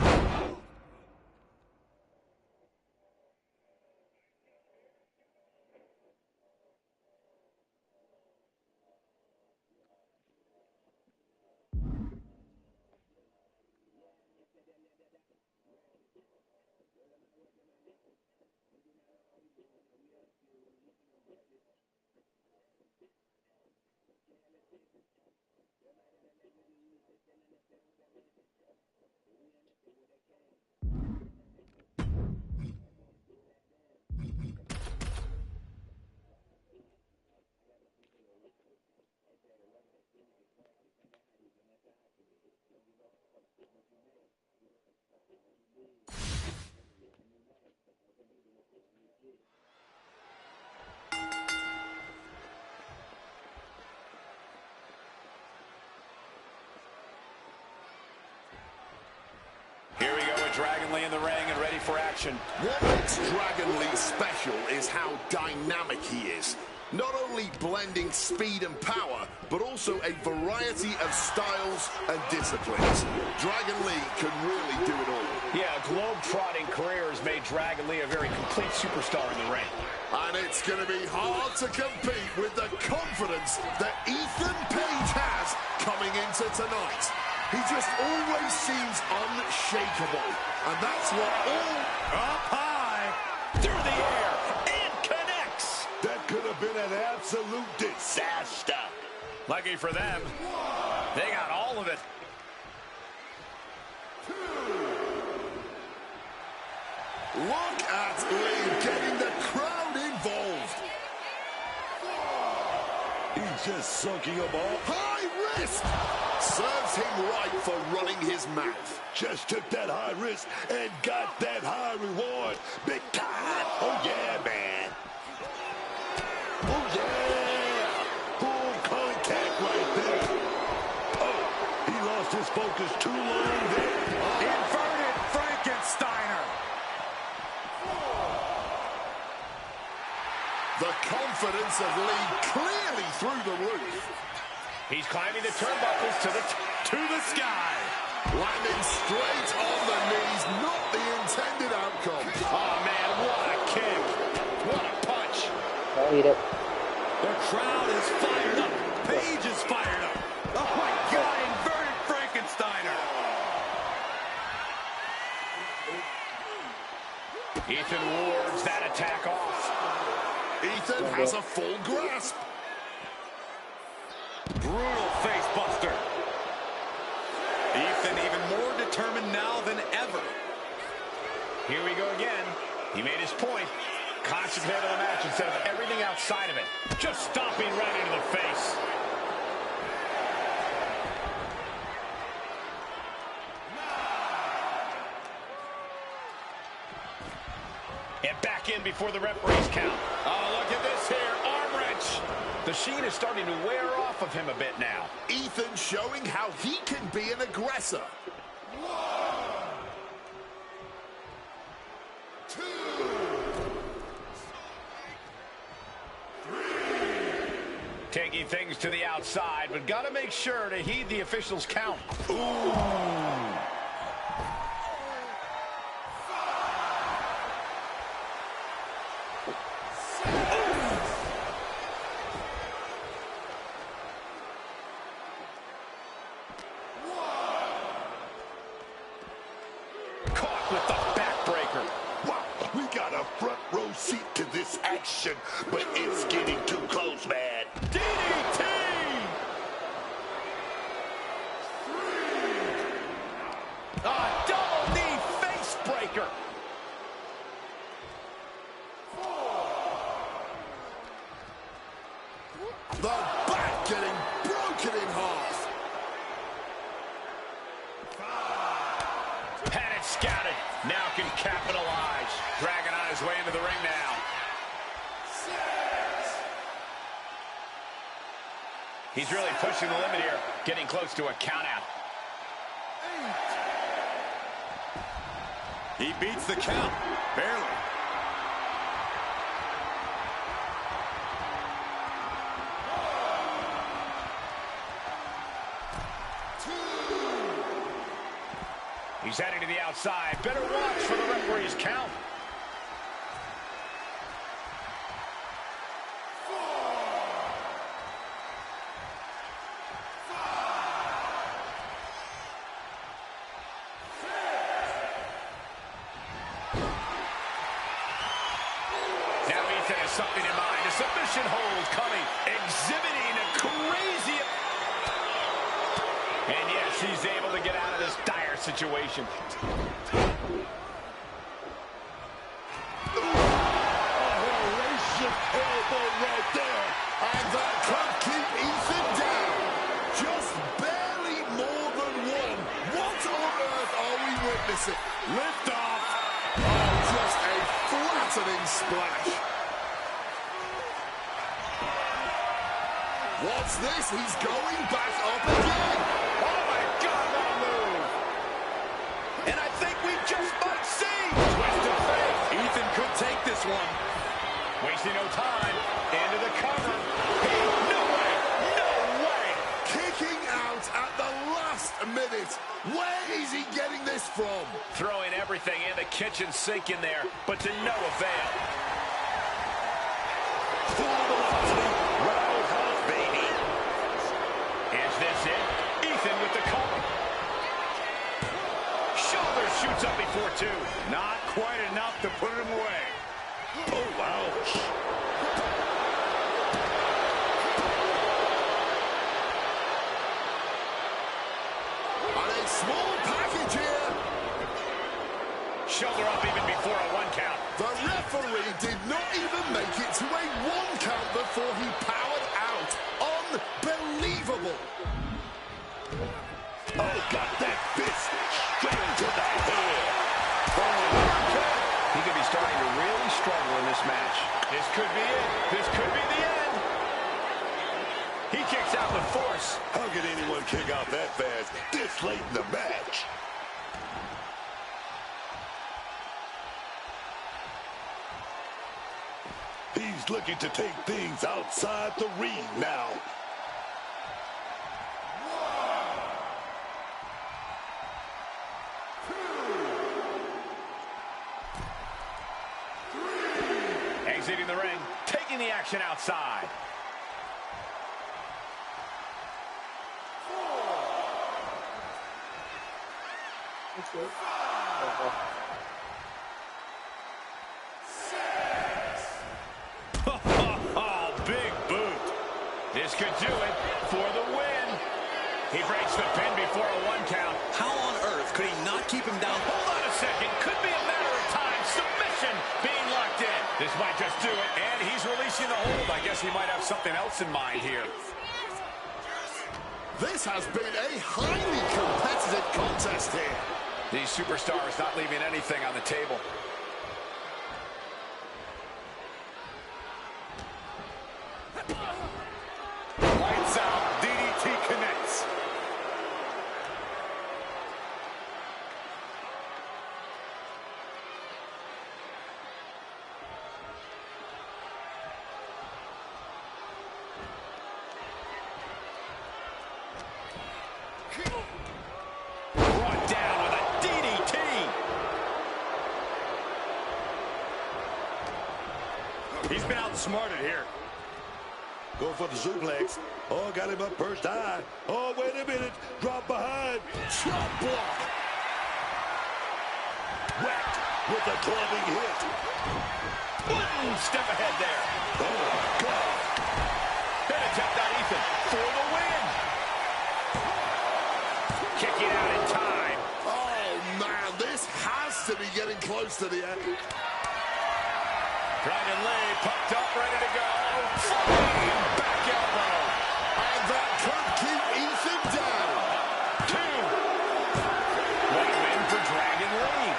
Here we go with Dragon Lee in the ring and ready for action. What makes Dragon Lee special is how dynamic he is. Not only blending speed and power, but also a variety of styles and disciplines. Dragon Lee can really do it all. Yeah, a globe-trotting career has made Dragon Lee a very complete superstar in the ring. And it's going to be hard to compete with the confidence that Ethan Page has coming into tonight. He just always seems unshakable. And that's what all... Up high, through the air, and connects. That could have been an absolute disaster. Lucky for them, they got all of it. Look at Lee getting the crowd involved. He's just sunking a ball. High risk. Serves him right for running his mouth. Just took that high risk and got that high reward. Big time. Oh, yeah, man. Oh, yeah. Full contact right there. Oh, he lost his focus too long there. Inverted Frankensteiner. The confidence of Lee clearly through the roof. He's climbing the turnbuckles to the sky. Landing straight on the knees, not the intended outcome. Oh, man, what a kick. What a punch. I'll eat it. The crowd is fired up. Paige is fired up. Oh, my God, inverted Frankensteiner. Ethan wards that attack off. Ethan has a full grasp. Brutal face buster. Ethan even more determined now than ever. Here we go again. He made his point. Concentrate on the match instead of everything outside of it. Just stomping right into the face. And back in before the referees count. Oh, look at this here. Arm wrench. The sheen is starting to wear off of him a bit now. Ethan showing how he can be an aggressor. 1, 2, 3. Taking things to the outside, but got to make sure to heed the officials' count. Ooh. Caught with the backbreaker. Wow, we got a front row seat to this action, but it's getting too close, man. DDT! A double knee face breaker. The back getting broken in half. Had it scouted. Now can capitalize. Dragging on his way into the ring now. He's really pushing the limit here. Getting close to a count out. He beats the count. Barely. He's heading to the outside. Better watch for the referee's count. Now Ethan has something in mind. A submission hold coming. Exhibiting a crazy... And yes, he's able to get out of this dire situation. Hellacious elbow right there. And that could keep Ethan down. Just barely more than one. What on earth are we witnessing? Lift off. Oh, just a flattening splash. What's this? He's going back up again. Oh, my God, what a move. And I think we just might see. Twist of fate. Ethan could take this one. Wasting no time. Into the cover. No way. No way. Kicking out at the last minute. Where is he getting this from? Throwing everything in the kitchen sink in there, but to no avail. Full velocity. Roundhouse, baby. Is this it? Ethan with the cover. Shoulder shoots up before two. Not quite enough to put him away. Oh, ouch. And a small package here. Shoulder up even before a one count. The referee did not even make it to a one count before he powered out. Unbelievable. Oh, got that fist straight to the head. He could be starting to really struggle in this match. This could be it. This could be the end. He kicks out with force. How could anyone kick out that fast this late in the match? He's looking to take things outside the ring now. Exiting the ring, taking the action outside. Big boot. This could do it for the win. He breaks the pin before a one count. How on earth could he not keep him down? Hold on a second. Could be a matter of time. Submission being locked in. This might just do it. And he's releasing the hold. I guess he might have something else in mind here. This has been a highly competitive contest here. These superstars not leaving anything on the table. Lights out. DDT connects. Brought down with a DDT. He's been outsmarted here. Go for the suplex. Oh, got him up first eye. Oh, wait a minute. Drop behind. Chop block. with a clubbing hit. One step ahead there. Oh, God. Good attempt on Ethan for the win. Kicking out in time. Oh, man, this has to be getting close to the end. Dragon Lee pumped up, ready to go. Flying back elbow. And that could keep Ethan down. 2. What a win for Dragon Lee.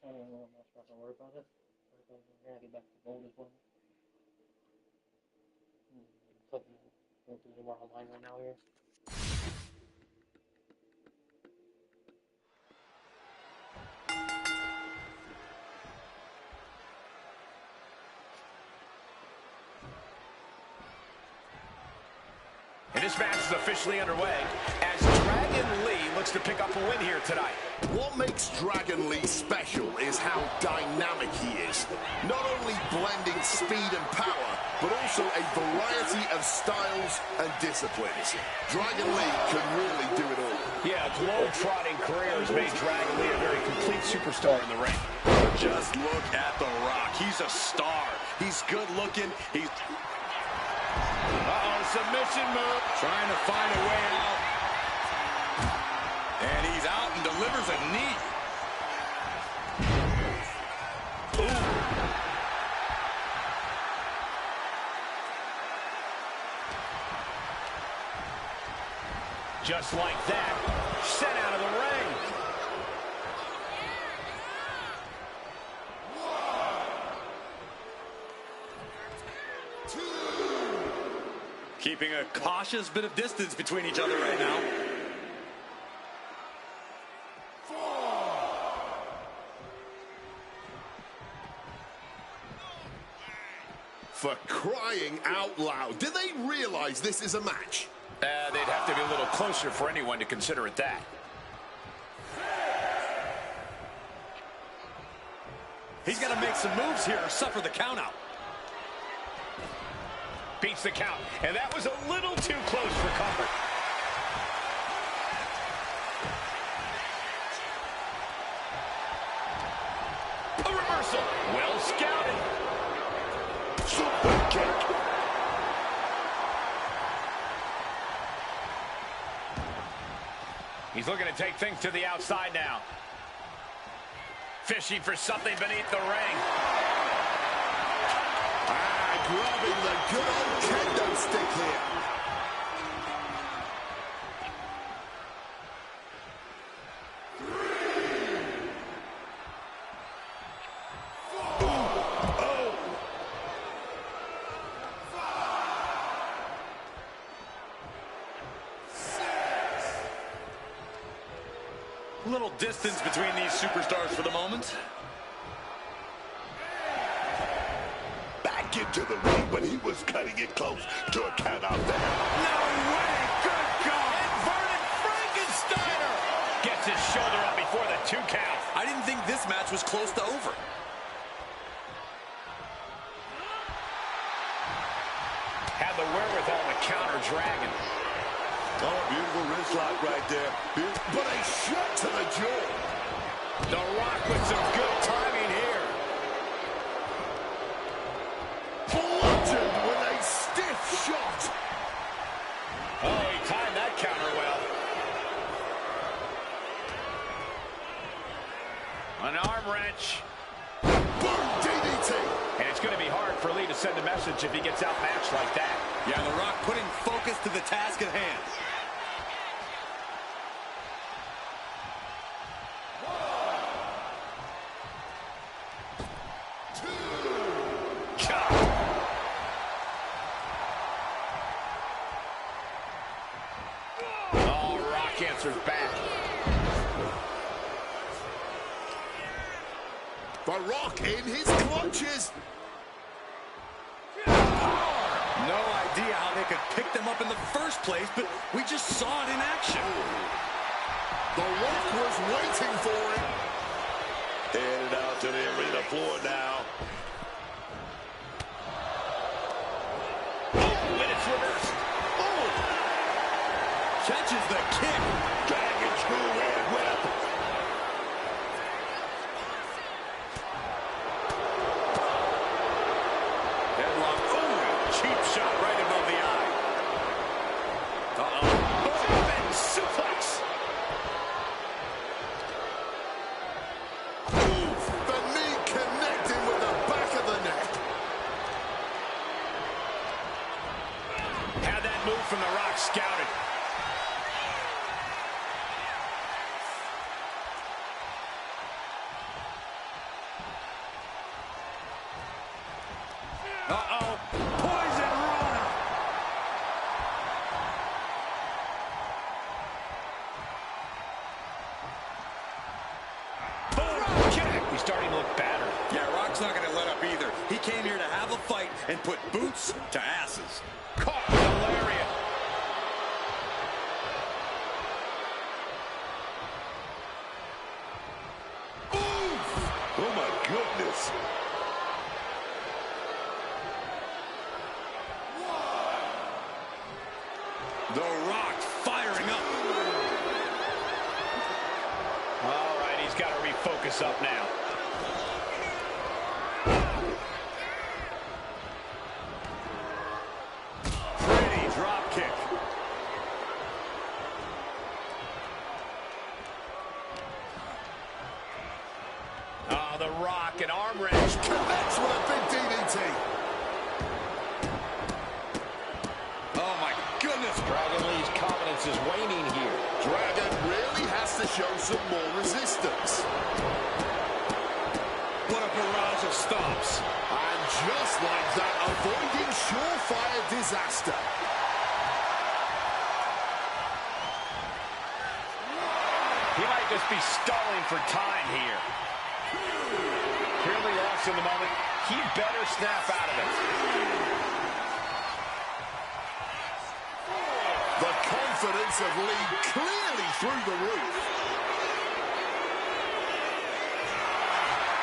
I don't know, I'm not gonna worry about it. We're gonna get back to gold as well. Going through the more online right now here. And this match is officially underway as Dragon Lee looks to pick up a win here tonight. What makes Dragon Lee special is how dynamic he is. Not only blending speed and power, but also a variety of styles and disciplines. Dragon Lee can really do it all. Yeah, a globe-trotting career has made Dragon Lee a very complete superstar in the ring. Just look at The Rock. He's a star. He's good looking. He's... Uh-oh, submission move. Trying to find a way out. And he's out and delivers a knee. Ooh. Just like that, sent out of the ring. Keeping a cautious bit of distance between each other right now. For crying out loud, do they realize this is a match? They'd have to be a little closer for anyone to consider it that. He's got to make some moves here or suffer the count out. Beats the count, and that was a little too close for comfort. A reversal, well scouted. Super kick. He's looking to take things to the outside now. Fishing for something beneath the ring. Grabbing the good old kendo stick here. A little distance between these superstars for the moment. Back into the ring, but he was cutting it close to a count out there. No way! Good God! Inverted Frankensteiner! Gets his shoulder up before the 2 count. I didn't think this match was close to over. Had the wherewithal to counter Dragon. Oh, beautiful wrist lock right there. But a shot to the jaw. The Rock with some good timing here. Bludgeoned with a stiff shot. Oh, he timed that counter well. An arm wrench. Boom, DDT. And it's going to be hard for Lee to send a message if he gets outmatched like that. Yeah, The Rock putting focus to the task at hand. Answers back. The Rock in his clutches. No idea how they could pick them up in the first place, but we just saw it in action. The Rock was waiting for it. Headed out to the arena floor now. Oh, and it's reversed. Oh! Catches the kick. Dragon screw and whip. Headlock. Oh, cheap shot right above the eye. Uh-oh. German suplex. The knee connecting with the back of the neck. Had that move from The Rock scouted. Uh-oh. Poison Rana. Boom kick. He's starting to look battered. Yeah, Rock's not going to let up either. He came here to have a fight and put boots to asses. Caught with a lariat. Oh, my goodness. The Rock firing up. All right, he's got to refocus up now. Pretty drop kick. The Rock, an arm wrench. Connects with a big DDT. Oh, my goodness. Dragon Lee's confidence is waning here. Dragon really has to show some more resistance. What a barrage of stomps. And just like that, avoiding surefire disaster. He might just be stalling for time here. Clearly lost in the moment. He better snap out of it. The confidence of Lee clearly through the roof.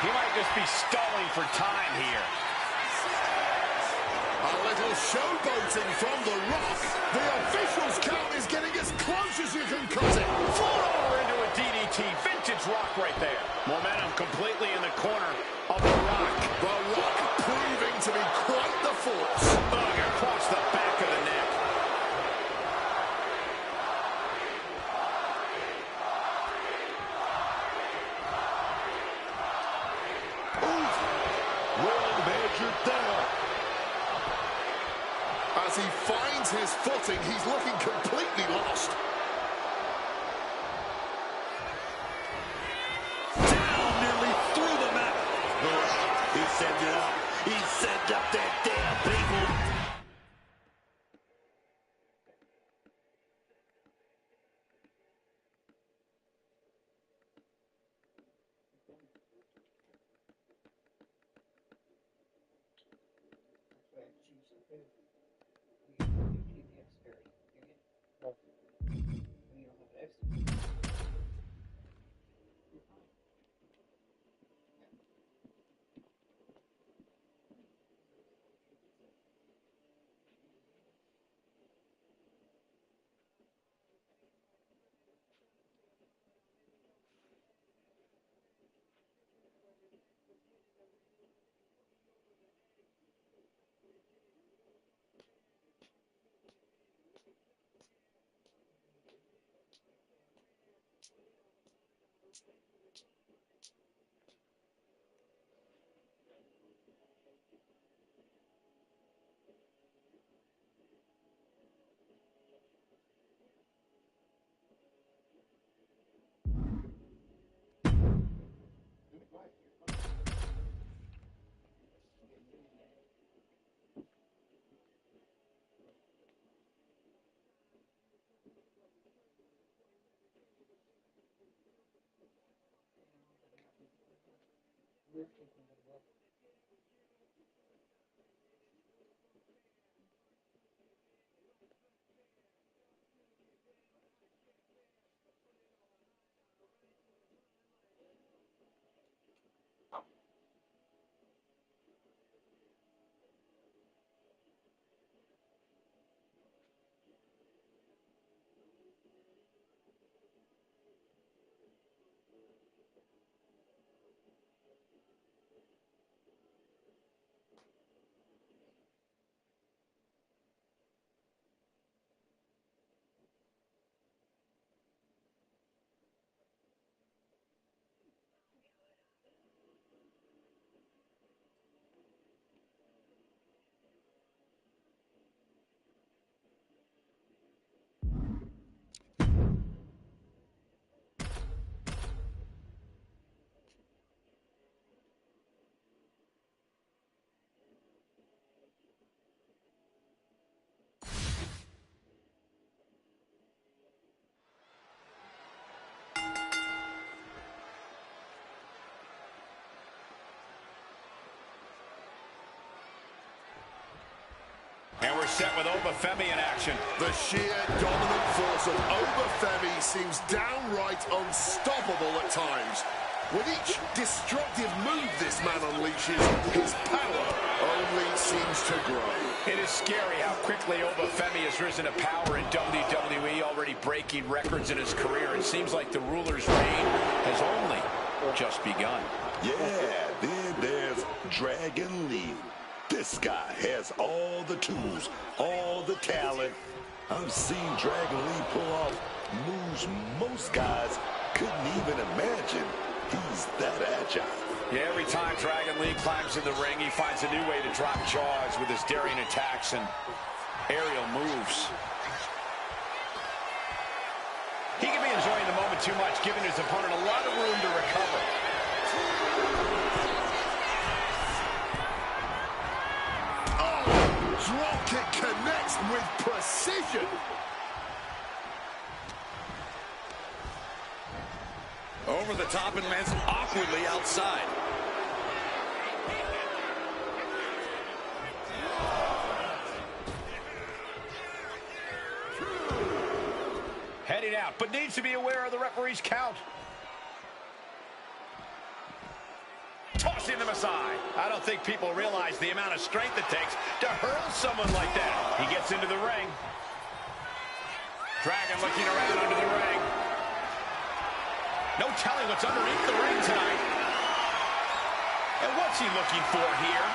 He might just be stalling for time here. A little showboating from The Rock. The official's count is getting as close as you can cut it. Float over into a DDT. Vintage Rock right there. Momentum completely in the corner of The Rock. The Rock proving to be quite the force. Ugh, across the back of the neck. One measure down. As he finds his footing, he's looking completely lost. Down nearly through the mat. He sent it up. He sent up that damn people. And we're set with Obafemi in action. The sheer dominant force of Obafemi seems downright unstoppable at times. With each destructive move this man unleashes, his power only seems to grow. It is scary how quickly Obafemi has risen to power in WWE, already breaking records in his career. It seems like the ruler's reign has only just begun. Yeah, then there's Dragon Lee. This guy has all the tools, all the talent. I've seen Dragon Lee pull off moves most guys couldn't even imagine. He's that agile. Yeah, every time Dragon Lee climbs in the ring, he finds a new way to drop jaws with his daring attacks and aerial moves. He could be enjoying the moment too much, giving his opponent a lot of room to recover. Drop kick connects with precision. Over the top and lands awkwardly outside. Heading out, but needs to be aware of the referee's count. Tossing them aside. I don't think people realize the amount of strength it takes to hurl someone like that. He gets into the ring. Dragon looking around under the ring. No telling what's underneath the ring tonight. And what's he looking for here?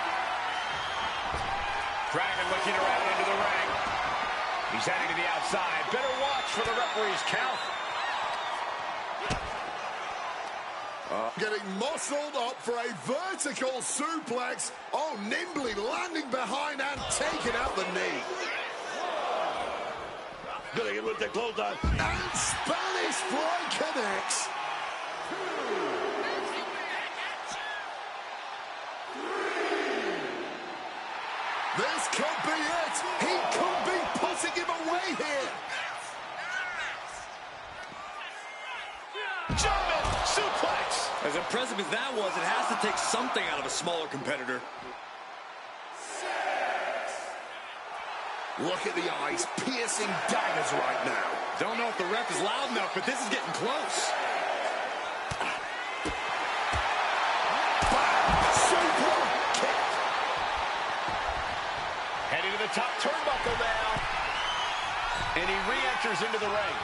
Dragon looking around under the ring. He's heading to the outside. Better watch for the referee's count. Getting muscled up for a vertical suplex. Oh, nimbly landing behind and taking out the knee. Gonna get with the close on. And Spanish Fly connects. This could be it. He could be putting him away here. German suplex. As impressive as that was, it has to take something out of a smaller competitor. Look at the eyes, piercing daggers right now. Don't know if the ref is loud enough, but this is getting close. Super kick. Heading to the top turnbuckle now. And he re-enters into the ring.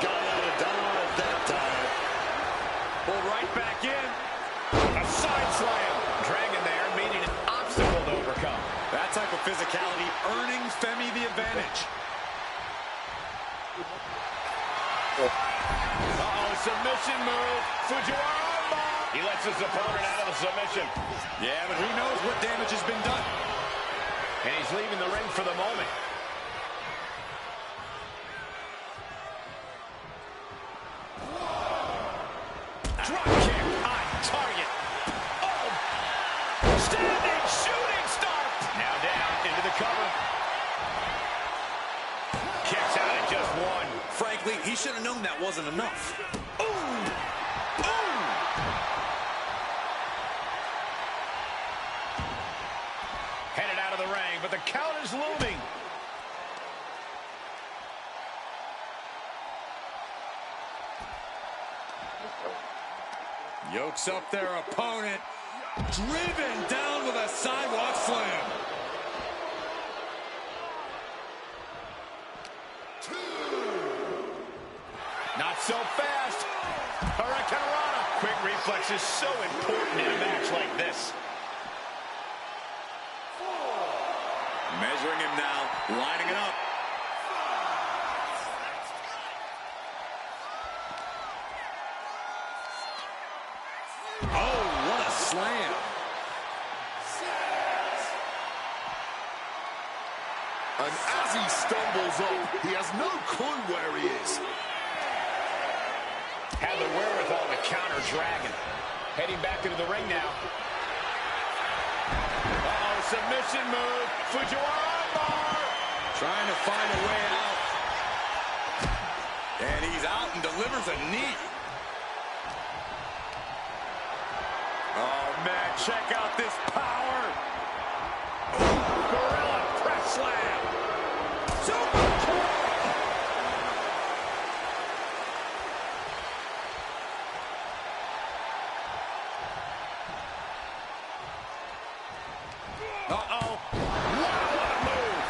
Got out of dodge that time. Pulled right back in. A side slam. Dragon there, meeting an obstacle to overcome. That type of physicality earning Femi the advantage. Submission move. Fujiwara. He lets his opponent out of the submission. Yeah, but who knows what damage has been done. And he's leaving the ring for the moment. Drop kick on target. Oh! Standing shooting star. Now down into the cover. Kicks out at just one. Frankly, he should have known that wasn't enough. Ooh! count is looming. Yokes up their opponent. Driven down with a sidewalk slam. Not so fast. Hurricanrana. Quick reflex is so important in a match like this. Measuring him now, lining it up. Oh, what a slam. And as he stumbles up, he has no clue where he is. Had the wherewithal to counter Dragon. Heading back into the ring now. Uh-oh, submission move. Fujiwara armbar. Trying to find a way out. And he's out and delivers a knee. Oh, man, check out this power. Gorilla press slam. Super kick. Uh-oh. Wow, what a move.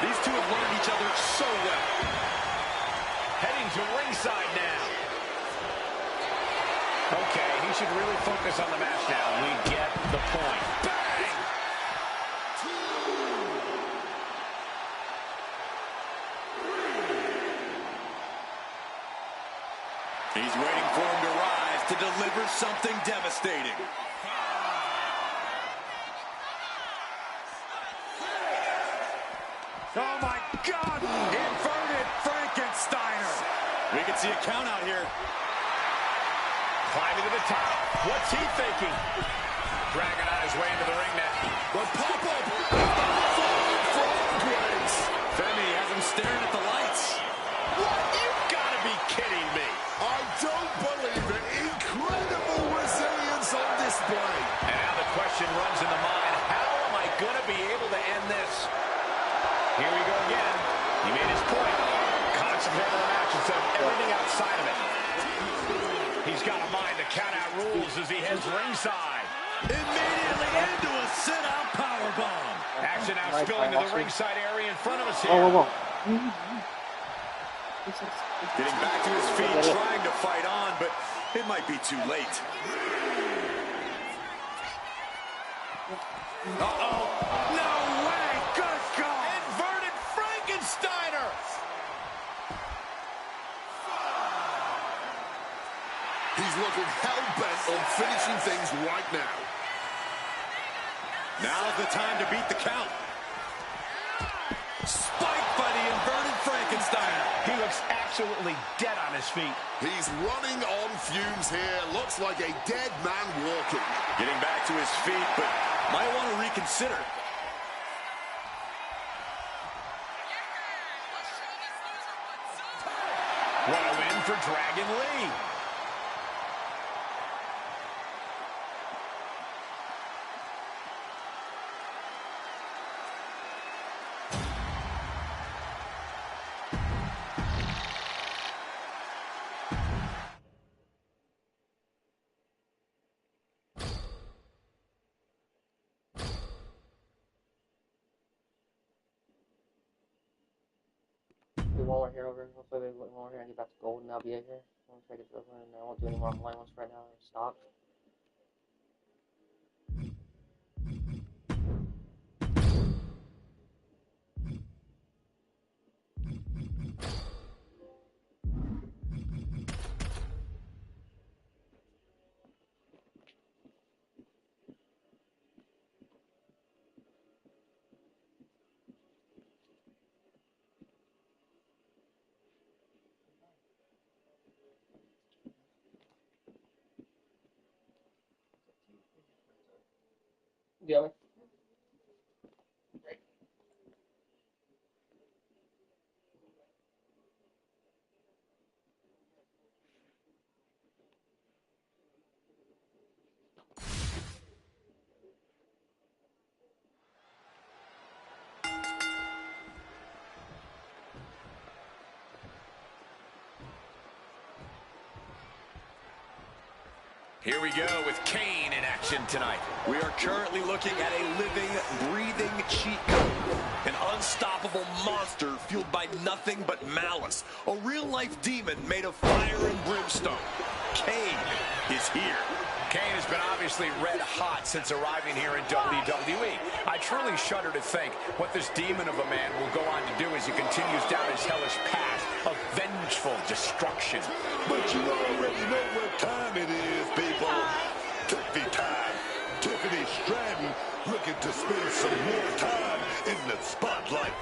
These two have learned each other so well. Heading to ringside now. Okay, he should really focus on the match now. We get the point. Bang! He's waiting for him to rise to deliver something devastating. Oh, my God! Inverted Frankensteiner! We can see a count out here. Climbing to the top. What's he thinking? Dragging on his way into the ring now. The pop-up! From Grace! Femi has him staring at the lights. What? You've got to be kidding me. I don't believe it. Incredible resilience on display. And now the question runs in the mind, how am I going to be able to end this? Here we go again. He made his point. Concentrate on the match instead of everything outside of it. He's got a mind to count out rules as he heads ringside. Immediately into a sit-out powerbomb. Action now spilling to the ringside area in front of us here. Whoa. Getting back to his feet, trying to fight on, but it might be too late. Uh-oh. No way. Good God. Inverted Frankensteiner. He's looking hell-bent on finishing things right now. Now's the time to beat the count. Spiked by the inverted Frankensteiner. He looks absolutely dead on his feet. He's running on fumes here. Looks like a dead man walking. Getting back to his feet, but might want to reconsider. What a win for Dragon Lee. One more here over. Hopefully we one more here and get back to gold and I'll be here. I'll try to get this over and I won't do any more online ones right now or stock. Yeah. Here we go with Kane in action tonight. We are currently looking at a living, breathing cheat code. An unstoppable monster fueled by nothing but malice. A real-life demon made of fire and brimstone. Kane is here. Kane has been obviously red hot since arriving here in WWE. I truly shudder to think what this demon of a man will go on to do as he continues down his hellish path of vengeful destruction. But you already know what time it is, people. Tiffy time. Tiffany Stratton looking to spend some more time in the spotlight.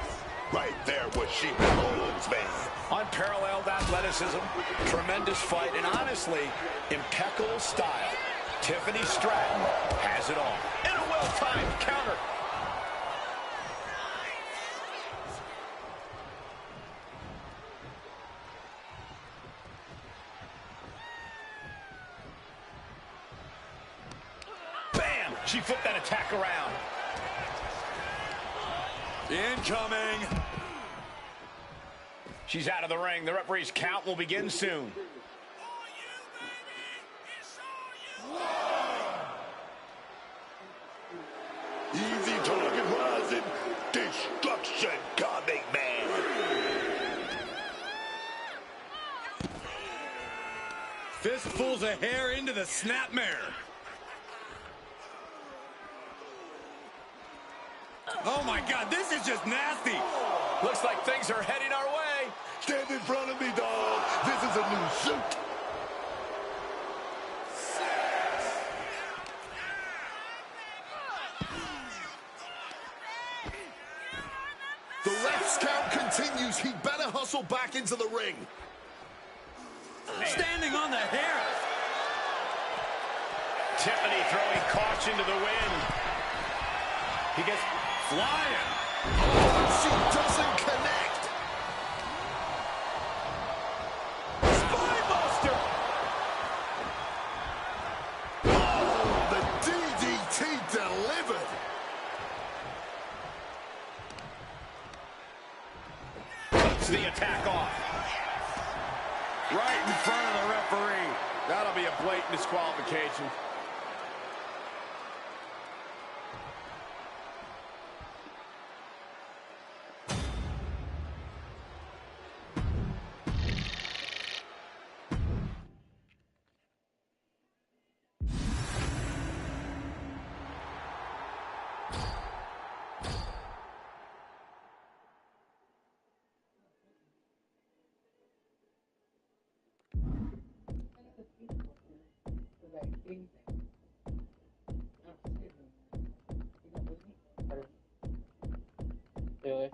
Right there where she belongs, man. Unparalleled athleticism, tremendous fight, and honestly, impeccable style. Tiffany Stratton has it all. And a well-timed counter. Bam! She flipped that attack around. Incoming. She's out of the ring. The referee's count will begin soon. Easy target rising. Destruction coming, man. Fistfuls of hair into the snapmare. Oh my God, this is just nasty. Looks like things are heading our way. Stand in front of me, dog. This is a new suit. The ref's count continues. He better hustle back into the ring. Standing on the hair. Tiffany throwing caution to the wind. He gets flying. Oh, she doesn't connect. Spinebuster. Oh, the DDT delivered. Cuts the attack off. Right in front of the referee. That'll be a blatant disqualification. Really?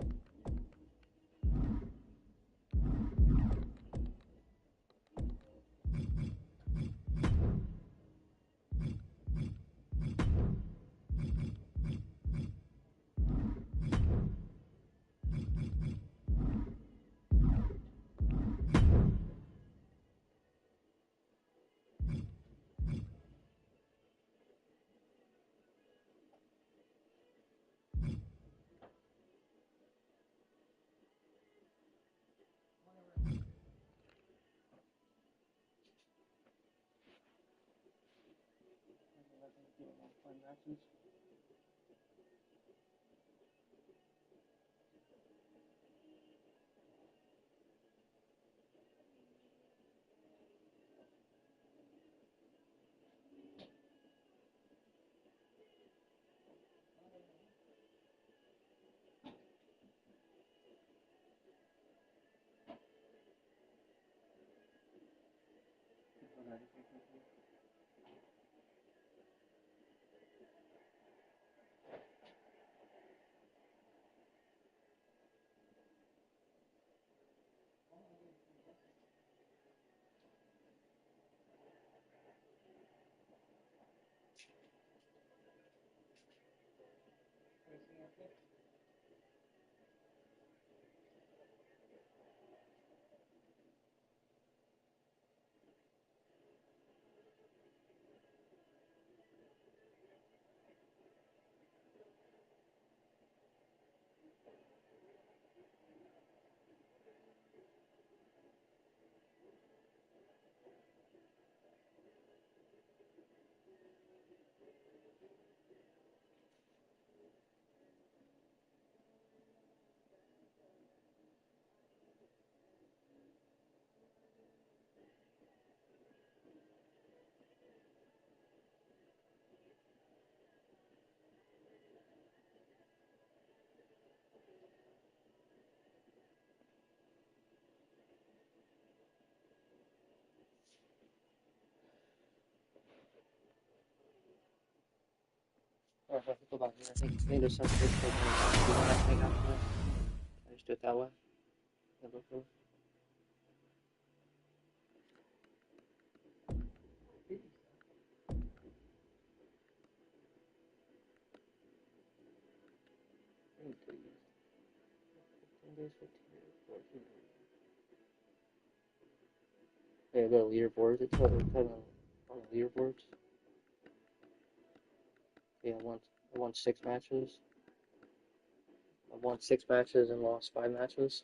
Or if I go back here, I think there's some space for you want to hang out there. I just do it that way. That look cool. Yeah, go to leaderboards. It's on the leaderboards. Yeah, I won 6 matches. I won 6 matches and lost 5 matches.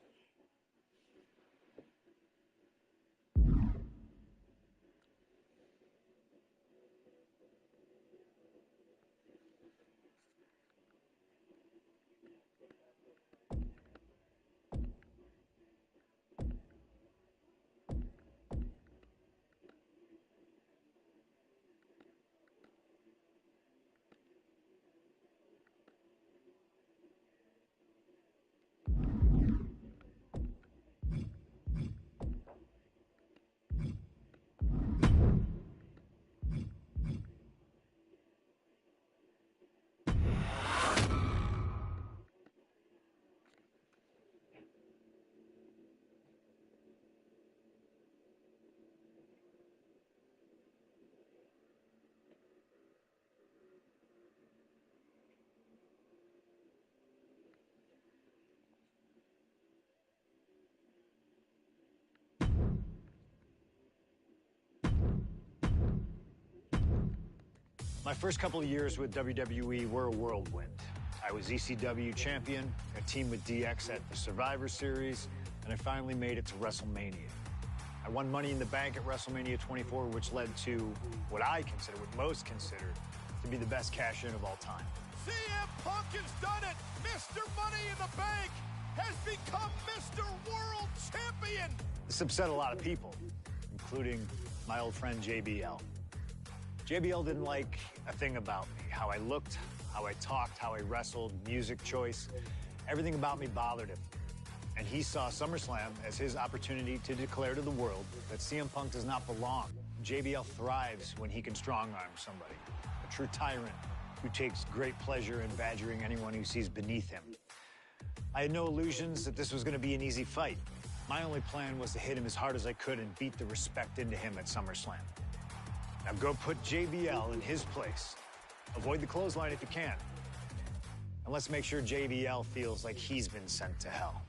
My first couple of years with WWE were a whirlwind. I was ECW champion, a team with DX at the Survivor Series, and I finally made it to WrestleMania. I won Money in the Bank at WrestleMania 24, which led to what most consider to be the best cash-in of all time. CM Punk has done it! Mr. Money in the Bank has become Mr. World Champion! This upset a lot of people, including my old friend JBL. JBL didn't like a thing about me. How I looked, how I talked, how I wrestled, music choice. Everything about me bothered him. And he saw SummerSlam as his opportunity to declare to the world that CM Punk does not belong. JBL thrives when he can strong-arm somebody. A true tyrant who takes great pleasure in badgering anyone who sees beneath him. I had no illusions that this was going to be an easy fight. My only plan was to hit him as hard as I could and beat the respect into him at SummerSlam. Now go put JBL in his place. Avoid the clothesline if you can. And let's make sure JBL feels like he's been sent to hell.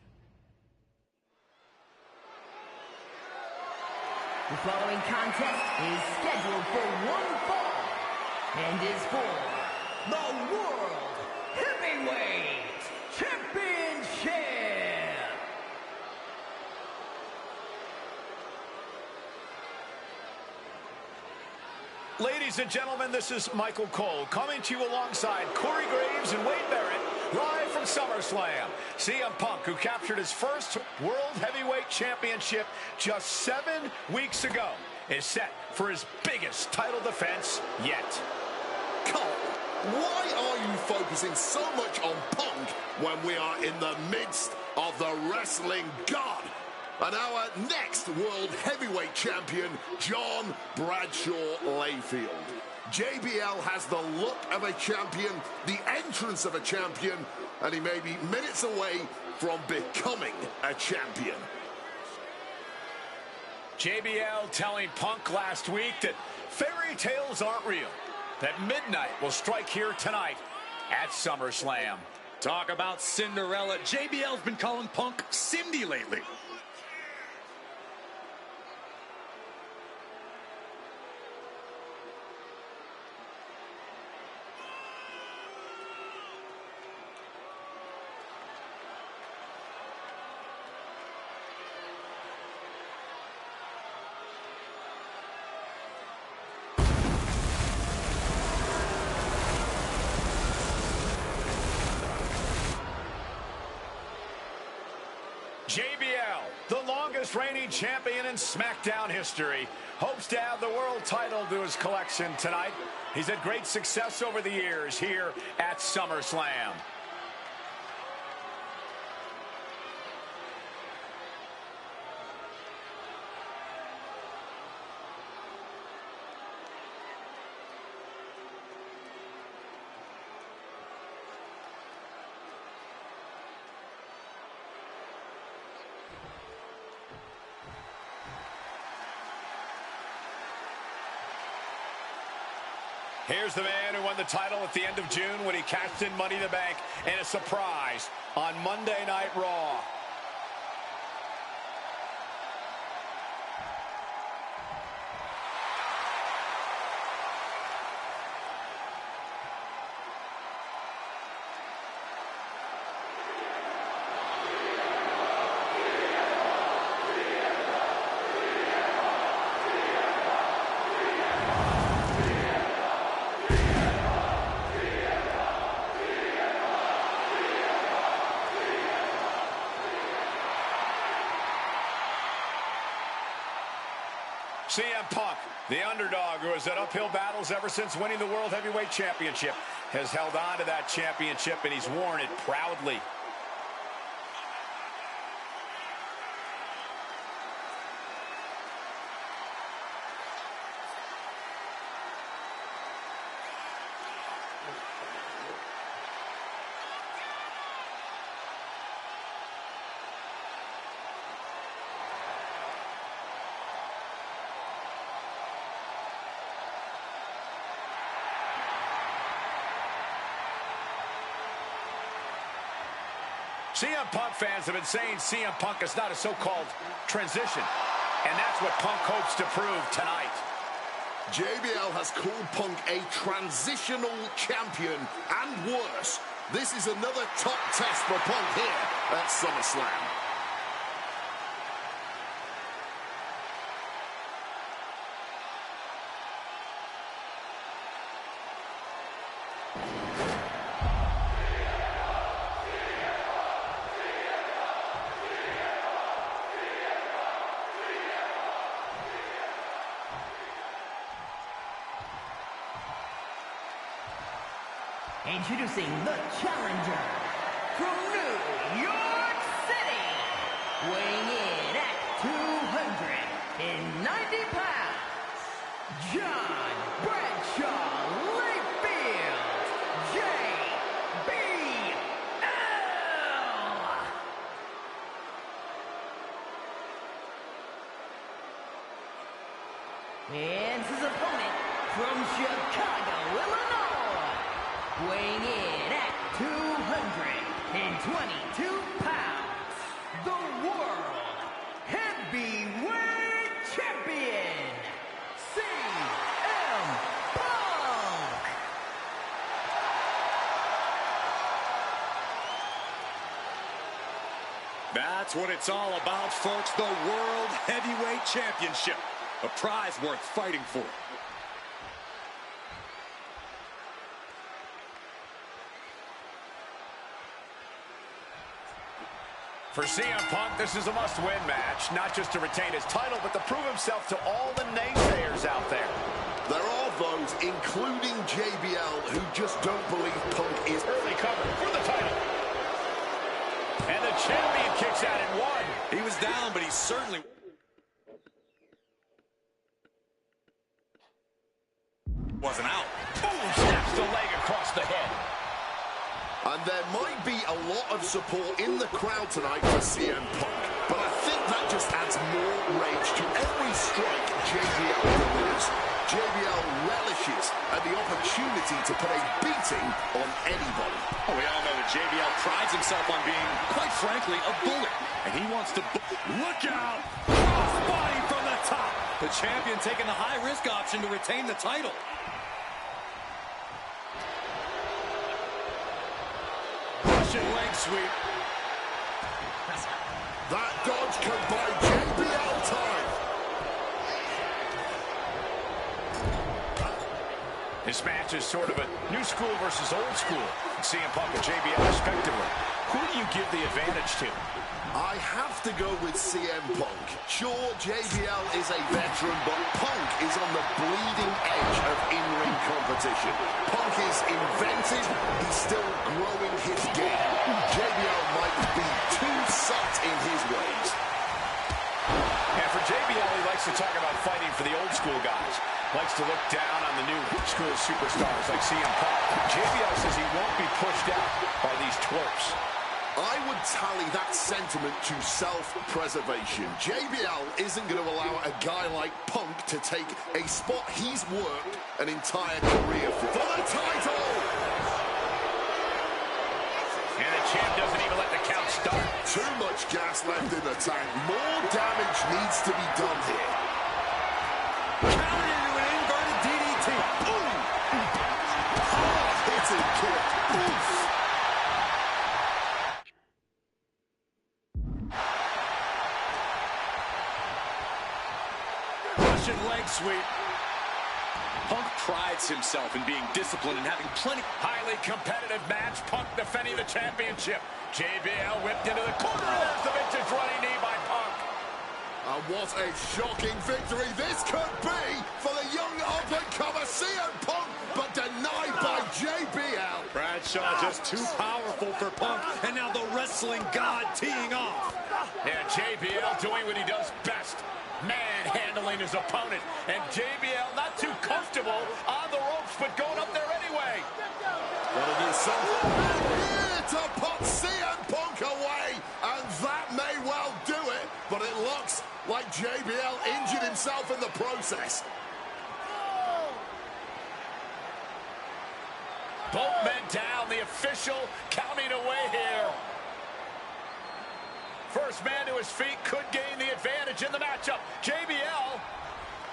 The following contest is scheduled for one fall and is for the World Heavyweight Championship. Ladies and gentlemen, this is Michael Cole coming to you alongside Corey Graves and Wade Barrett, live from SummerSlam. CM Punk, who captured his first World Heavyweight Championship just 7 weeks ago, is set for his biggest title defense yet. Cole, why are you focusing so much on Punk when we are in the midst of the wrestling god? And our next World Heavyweight Champion, John Bradshaw Layfield. JBL has the look of a champion, the entrance of a champion, and he may be minutes away from becoming a champion. JBL telling Punk last week that fairy tales aren't real, that midnight will strike here tonight at SummerSlam. Talk about Cinderella. JBL's been calling Punk Cindy lately. JBL, the longest reigning champion in SmackDown history, hopes to add the world title to his collection tonight. He's had great success over the years here at SummerSlam. Here's the man who won the title at the end of June when he cashed in Money in the Bank in a surprise on Monday Night Raw. CM Punk, the underdog who has had uphill battles ever since winning the World Heavyweight Championship, has held on to that championship, and he's worn it proudly. CM Punk fans have been saying CM Punk is not a so-called transition, and that's what Punk hopes to prove tonight. JBL has called Punk a transitional champion, and worse. This is another top test for Punk here at SummerSlam. Introducing the challenger from New York City, weighing in at 290 pounds, John Bradshaw Layfield, JBL. And his opponent from Chicago, Illinois, weighing in at 222 pounds, the World Heavyweight Champion, CM Punk. That's what it's all about, folks. The World Heavyweight Championship. A prize worth fighting for. For CM Punk, this is a must-win match, not just to retain his title, but to prove himself to all the naysayers out there. There are those, including JBL, who just don't believe Punk is... Early cover for the title. And the champion kicks out in one. He was down, but he certainly... wasn't out. Boom! Snaps the leg across the head. And there might be a lot of support in the crowd tonight for CM Punk, but I think that just adds more rage to every strike JBL delivers. JBL relishes at the opportunity to put a beating on anybody. Oh, we all know that JBL prides himself on being, quite frankly, a bullet. And he wants to... Look out! Crossbody from the top! The champion taking the high-risk option to retain the title. Leg sweep. That dodge could buy JBL time. This match is sort of a new school versus old school. CM Punk and JBL respectively. Who do you give the advantage to? I have to go with CM Punk. Sure, JBL is a veteran, but Punk is on the bleeding edge of in-ring competition. Punk is inventive. He's still growing his game. JBL might be too set in his ways. And for JBL, he likes to talk about fighting for the old school guys. Likes to look down on the new school superstars like CM Punk. JBL says he won't be pushed out by these twerps. I would tally that sentiment to self-preservation. JBL isn't going to allow a guy like Punk to take a spot he's worked an entire career for the title. And the champ doesn't even let the count start. Too much gas left in the tank. More damage needs to be done here. Count into an inverted DDT. Boom! Hard-hitting kick. Oof. Russian leg sweep. Punk prides himself in being disciplined and having plenty. Highly competitive match. Punk defending the championship. JBL whipped into the corner. There's the vintage running knee by Punk. And what a shocking victory this could be for the young up-and-comer CM Punk, but denied by JBL. Bradshaw just too powerful for Punk, and now the wrestling god teeing off. Yeah, JBL doing what he does best. Manhandling his opponent. And JBL not too comfortable on the ropes, but going up there anyway. Gonna do something here to put CM Punk away, and that may well do it, but it looks like JBL injured himself in the process. Both men down, the official counting away here. First man to his feet could gain the advantage in the matchup. JBL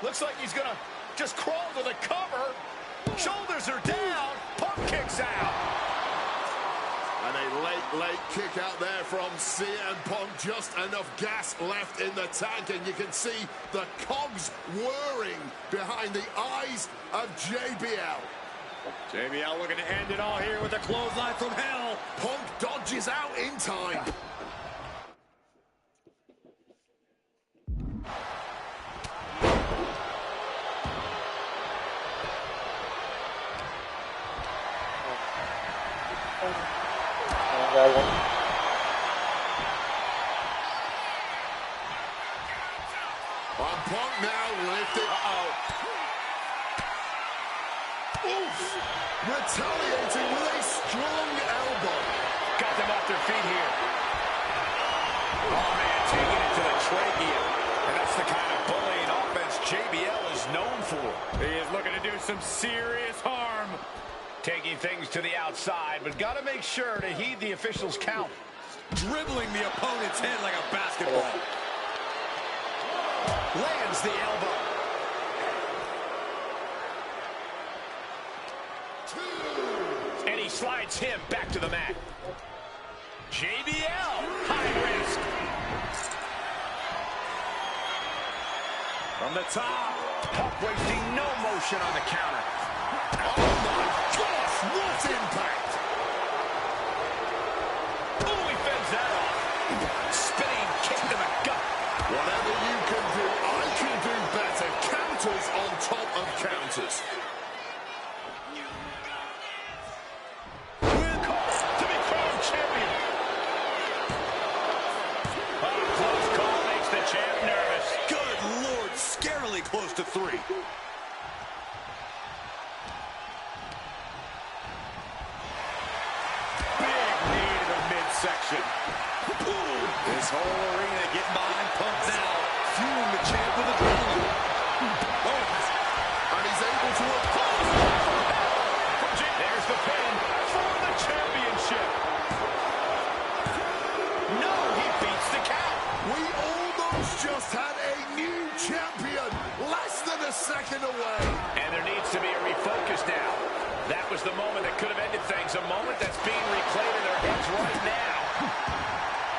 looks like he's gonna just crawl to the cover. Shoulders are down. Punk kicks out. And a late kick out there from CM Punk. Just enough gas left in the tank, and you can see the cogs whirring behind the eyes of JBL. JBL looking to end it all here with a clothesline from hell. Punk dodges out in time. On Punk now lifted. Oof! Retaliating with a strong elbow. Got them off their feet here. Oh, man, taking it to the trachea. And that's the kind of bullying offense JBL is known for. He is looking to do some serious harm. Taking things to the outside, but got to make sure to heed the official's count. Dribbling the opponent's head like a basketball. Lands the elbow. And he slides him back to the mat. JBL, high risk. From the top, Punk wasting no motion on the counter. Oh my gosh, what impact! Oh, he fends that off. Spinning kick to the gut. Whatever you can do, I can do better. Counters on top of counters. Will Cole to be crowned champion. Oh, close call makes the champ nervous. Good Lord, scarily close to 3. Section. This whole arena getting behind Punk now, fueling the champ with adrenaline. Oh, and he's able to oppose. There's the pin for the championship. No, he beats the count. We almost just had a new champion, less than a second away. And there needs to be a refocus now. That was the moment that could have ended things, a moment that's being replayed in their heads right now.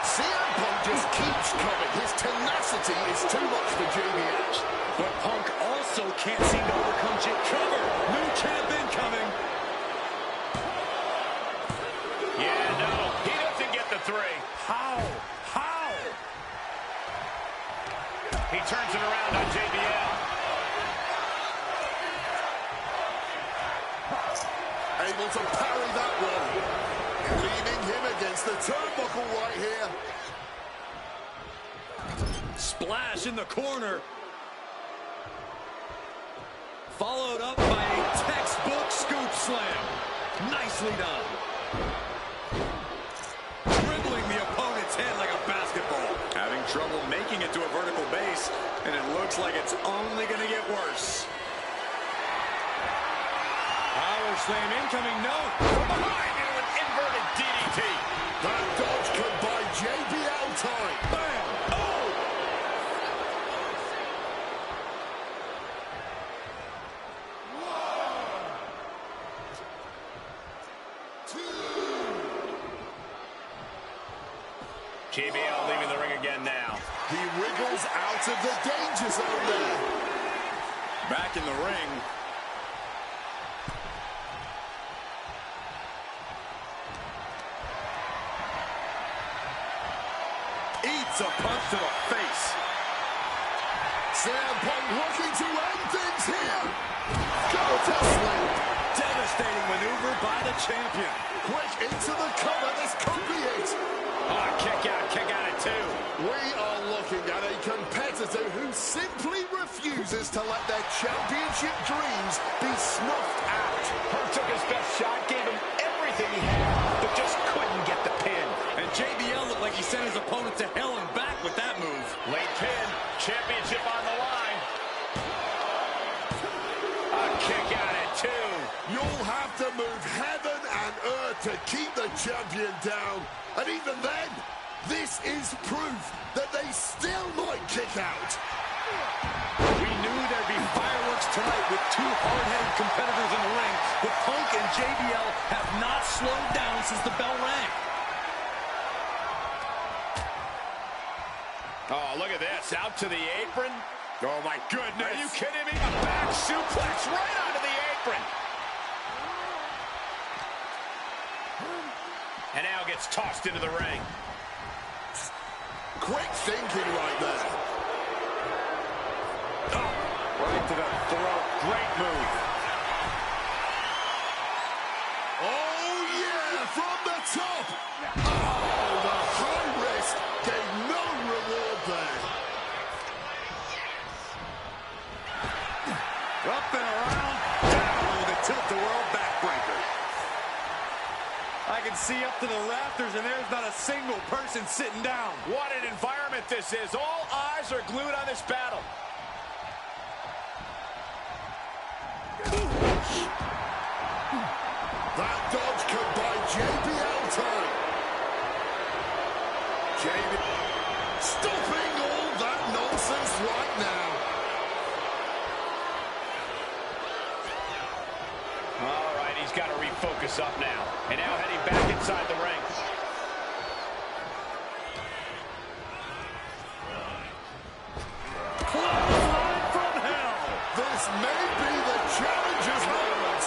CM Punk just keeps coming. His tenacity is too much for JBL. But Punk also can't seem to overcome Jake. Cover. New champ incoming. Yeah, no, he doesn't get the 3. How? He turns it around on JBL. Able to parry that one. Leaning him against the turnbuckle right here. Splash in the corner. Followed up by a textbook scoop slam. Nicely done. Dribbling face, and it looks like it's only going to get worse. Power slam incoming, no. From behind into an inverted DDT. That dodge could buy JBL time. Bam! Oh! JBL leaving the ring again now. He wriggles out of the danger zone there. Back in the ring. Eats a punch to the face. CM Punk looking to end things here. Got to sleep. Devastating maneuver by the champion. Quick into the cover. This could be it. Oh, kick out at two. We are looking at a competitor who simply refuses to let their championship dreams be snuffed out. Punk took his best shot, gave him everything he had, but just couldn't get the pin. And JBL looked like he sent his opponent to hell and back with that move. Late pin, championship on the line. A kick out at two. You'll have to move heaven and earth to keep the champion down. And even then, this is proof that they still might kick out. We knew there'd be fireworks tonight with two hard-headed competitors in the ring, but Punk and JBL have not slowed down since the bell rang. Oh, look at this. Out to the apron. Oh, my goodness. Are you kidding me? A back suplex right onto the apron. And now gets tossed into the ring. Quick thinking right there. Oh, right to the throat. Great move. Oh, yeah, from the top. Oh, the high risk gave no reward there. Up and around, down with a tilt-the-world backbreaker. I can see up to the rafters, and there's not a single person sitting down. What an environment this is. All eyes are glued on this battle. That dodge could buy JBL time. JBL stopping all that nonsense right now. All right, he's got to refocus up now. And now heading back inside the ring. Clothesline from hell. This may be the challenger's moment.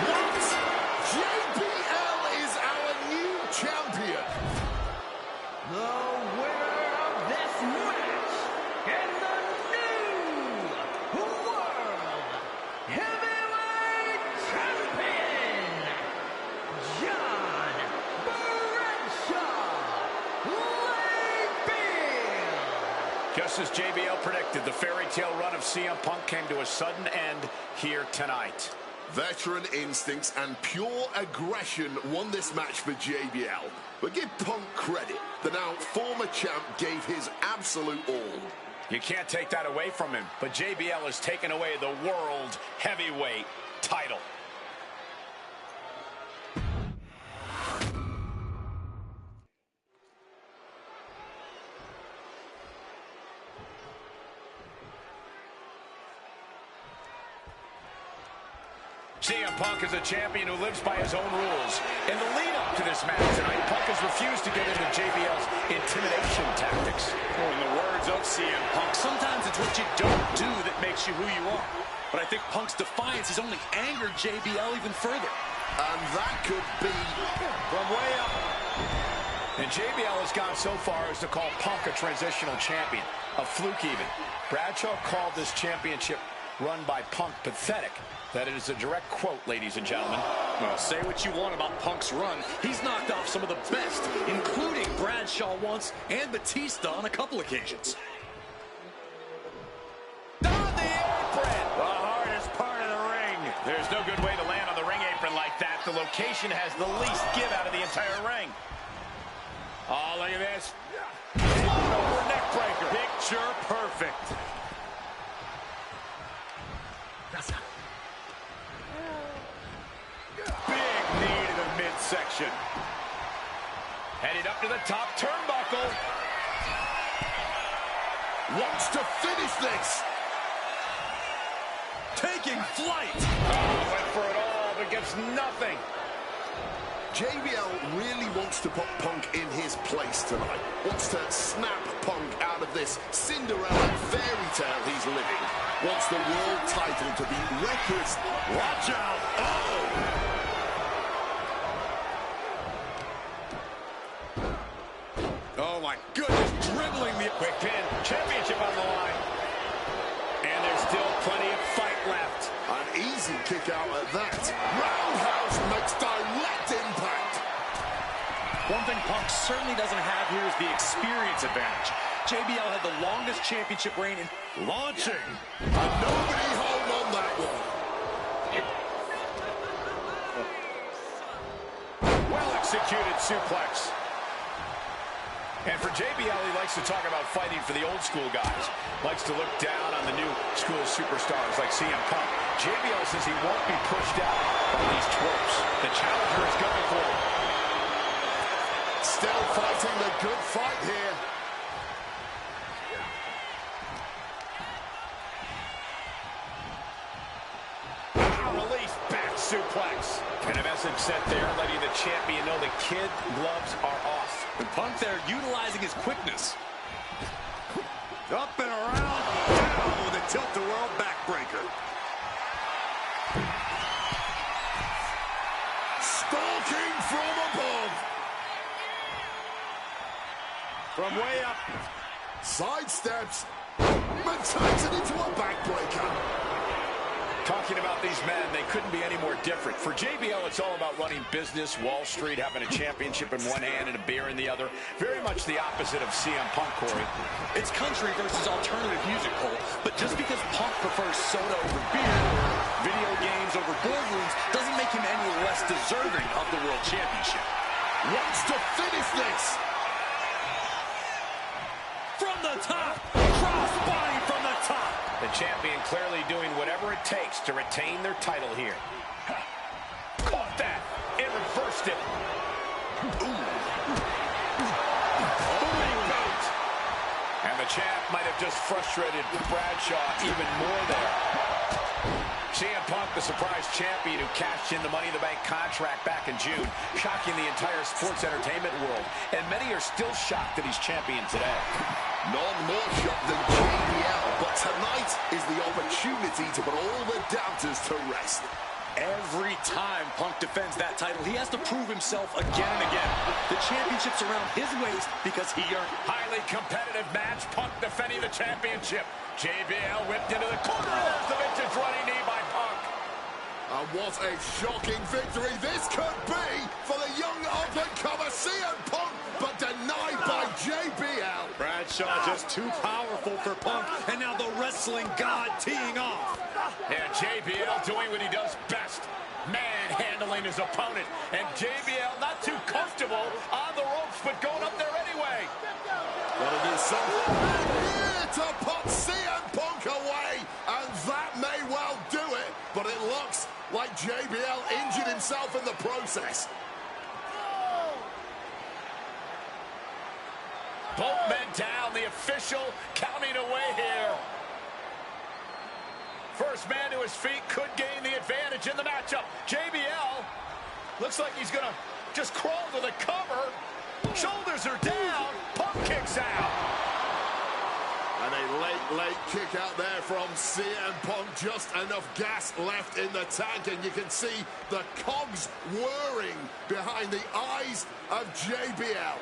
What? JBL is our new champion. The winner of this match and the new World Heavyweight Champion, John Bradshaw Layfield. Just as JBL predicted, the fairy tale run of CM Punk came to a sudden end here tonight. Veteran instincts and pure aggression won this match for JBL. But give Punk credit. The now former champ gave his absolute all. You can't take that away from him, but JBL has taken away the World Heavyweight title. CM Punk is a champion who lives by his own rules. In the lead-up to this match tonight, Punk has refused to get into JBL's intimidation tactics. In the words of CM Punk, sometimes it's what you don't do that makes you who you are. But I think Punk's defiance has only angered JBL even further. And that could be from way up. And JBL has gone so far as to call Punk a transitional champion, a fluke even. Bradshaw called this championship run by Punk pathetic. That is a direct quote, ladies and gentlemen. Well, say what you want about Punk's run. He's knocked off some of the best, including Bradshaw once and Batista on a couple occasions. On the apron! The hardest part of the ring. There's no good way to land on the ring apron like that. The location has the least give out of the entire ring. Oh, look at this. Float over neck breaker. Picture perfect. Big knee to the midsection. Headed up to the top turnbuckle. Wants to finish this. Taking flight. Oh, went for it all, but gets nothing. JBL really wants to put Punk in his place tonight. Wants to snap Punk out of this Cinderella fairy tale he's living. Wants the world title to be records. Watch out. Oh! Oh, my goodness. Dribbling the quick pin. Championship on the line. And there's still plenty of fight left. An easy kick out at that. Roundhouse makes direct impact. One thing Punk certainly doesn't have here is the experience advantage. JBL had the longest championship reign in launching. And nobody home on that one. Well-executed suplex. And for JBL, he likes to talk about fighting for the old school guys. Likes to look down on the new school superstars like CM Punk. JBL says he won't be pushed out by these twerps. The challenger is going for it. Still fighting the good fight here. Release back suplex. And a message sent there, letting the champion know the kid gloves are off. And Punk there utilizing his quickness. Up and around, down with a tilt-a-whirl backbreaker. Stalking from above. From way up. Sidesteps. And takes it into a backbreaker. Talking about these men, they couldn't be any more different. For JBL, it's all about running business, Wall Street, having a championship in one hand and a beer in the other. Very much the opposite of CM Punk, Corey. It's country versus alternative music, Cole. But just because Punk prefers soda over beer or video games over boardrooms doesn't make him any less deserving of the World Championship. Wants to finish this. From the top, crossbody from the top. The champion clearly doing whatever it takes to retain their title here. Caught that and reversed it. And the champ might have just frustrated Bradshaw even more there. CM Punk, the surprise champion who cashed in the Money in the Bank contract back in June, shocking the entire sports entertainment world. And many are still shocked that he's champion today. None more shocked than JBL, but tonight is the opportunity to put all the doubters to rest. Every time Punk defends that title, he has to prove himself again and again. The championship's around his waist because he earned it. Highly competitive match. Punk defending the championship. JBL whipped into the corner. There's the vintage running knee by Punk. And what a shocking victory this could be for the young up-and-comer CM Punk, but denied by JBL. Bradshaw just too powerful for Punk, and now the wrestling god teeing off. And JBL doing what he does best, manhandling his opponent. And JBL not too comfortable on the ropes, but going up there anyway. Gotta do something here to put CM Punk away, and that may well do it, but it looks like JBL injured himself in the process. Both men down, the official counting away here. First man to his feet could gain the advantage in the matchup. JBL looks like he's gonna just crawl to the cover. Shoulders are down. Punk kicks out. And a late kick out there from CM Punk. Just enough gas left in the tank, and you can see the cogs whirring behind the eyes of JBL.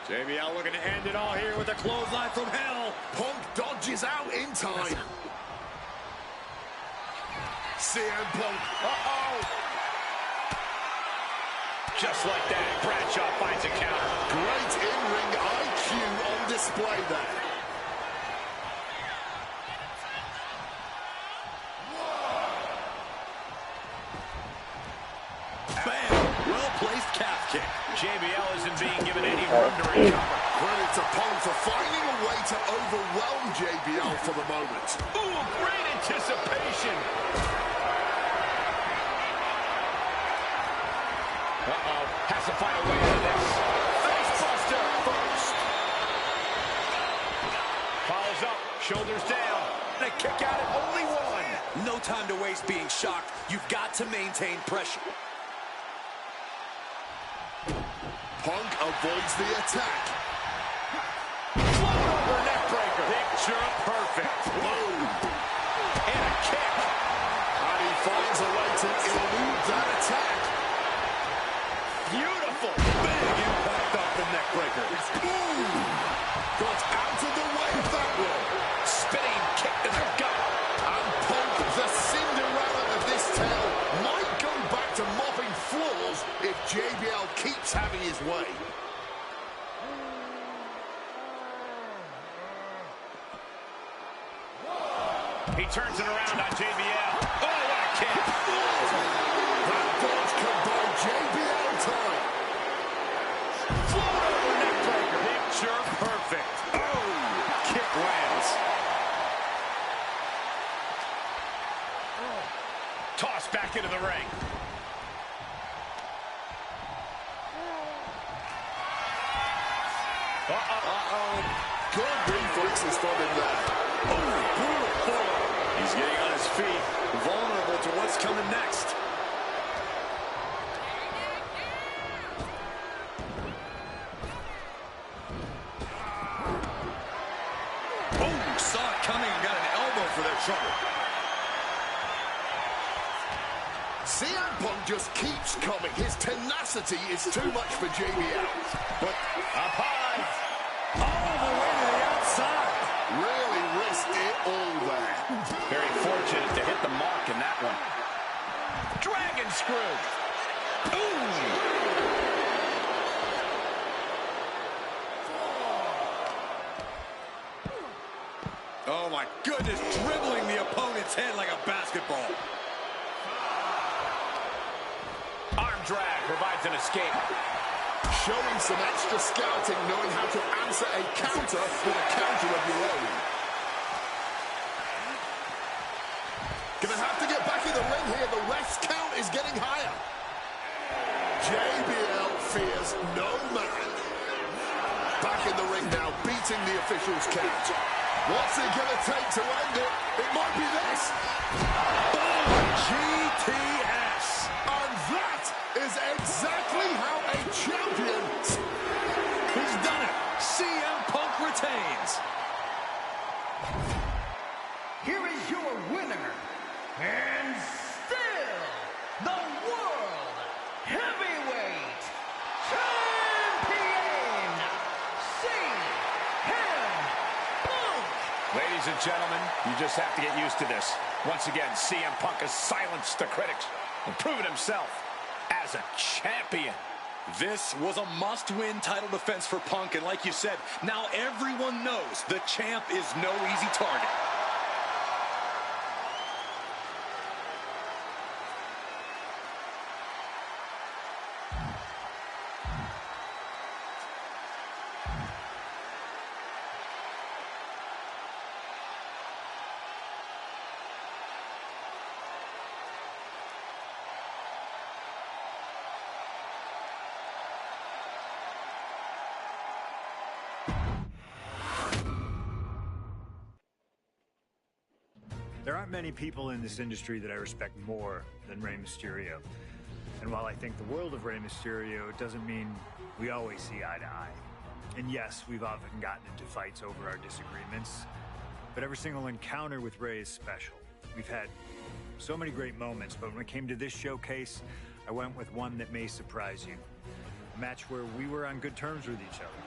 JBL looking to end it all here with a clothesline from hell. Punk dodges out in time. CM Punk. Uh-oh. Just like that, Bradshaw finds a counter. Great in-ring IQ on display there. Bam! Well-placed calf kick. JBL isn't being given any room to recover. Credit to Punk for finding a way to overwhelm JBL for the moment. Ooh, great anticipation. Uh-oh, has to find a way out of this. Facebuster first. Follows up, shoulders down. And a kick out at only one. No time to waste being shocked. You've got to maintain pressure. Punk avoids the attack. Float over neckbreaker. Picture perfect. Boom. And a kick. And he finds a way to elude that attack. Beautiful. Big impact off the neckbreaker. Ooh. Got out of the way of that one. Spinning kick to the gut. And Punk, the Cinderella of this tale, might go back to mopping floors if JBL keeps having his way. He turns it around on JBL. Oh, what a kick. That dodge could buy JBL time. Float over neckbreaker. Picture perfect. Oh, kick lands. Toss back into the ring. Good reflexes from him there. Oh, brutal forearm. He's getting on his feet, vulnerable to what's coming next. Oh, saw it coming and got an elbow for their trouble. CM Punk just keeps coming. His tenacity is too much for JBL. But up high. All the way to the outside. Really risked it all there. Very fortunate to hit the mark in that one. Dragon screw. Ooh. Oh, my goodness, dribbling the opponent's head like a basketball. Arm drag provides an escape. Showing some extra scouting, knowing how to answer a counter with a counter of your own. Gonna have to get back in the ring here. The ref's count is getting higher. JBL fears no man. Back in the ring now, beating the official's count. What's it gonna take to end it? It might be this. Boom! GTS. And that is exactly how a champion. He's done it. CM Punk retains. Here is your winner, and still the World Heavyweight Champion, CM Punk. Ladies and gentlemen, you just have to get used to this. Once again, CM Punk has silenced the critics and proven himself as a champion. This was a must-win title defense for Punk, and like you said, now everyone knows the champ is no easy target. There aren't many people in this industry that I respect more than Rey Mysterio. And while I think the world of Rey Mysterio, it doesn't mean we always see eye to eye. And yes, we've often gotten into fights over our disagreements, but every single encounter with Rey is special. We've had so many great moments, but when it came to this showcase, I went with one that may surprise you. A match where we were on good terms with each other,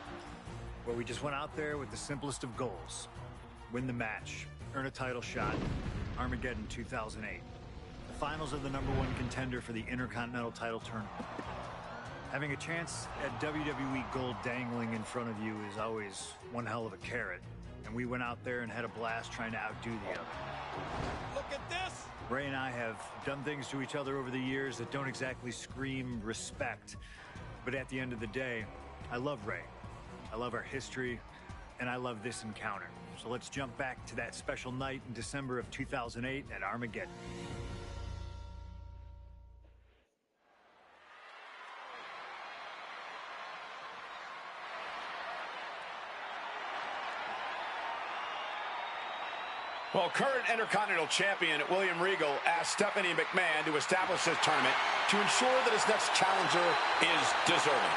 where we just went out there with the simplest of goals. Win the match, earn a title shot, Armageddon 2008. The finals of the #1 contender for the Intercontinental title tournament. Having a chance at WWE gold dangling in front of you is always one hell of a carrot, and we went out there and had a blast trying to outdo the other. Look at this! Rey and I have done things to each other over the years that don't exactly scream respect, but at the end of the day, I love Rey. I love our history, and I love this encounter. So let's jump back to that special night in December of 2008 at Armageddon. Well, current Intercontinental Champion William Regal asked Stephanie McMahon to establish this tournament to ensure that his next challenger is deserving.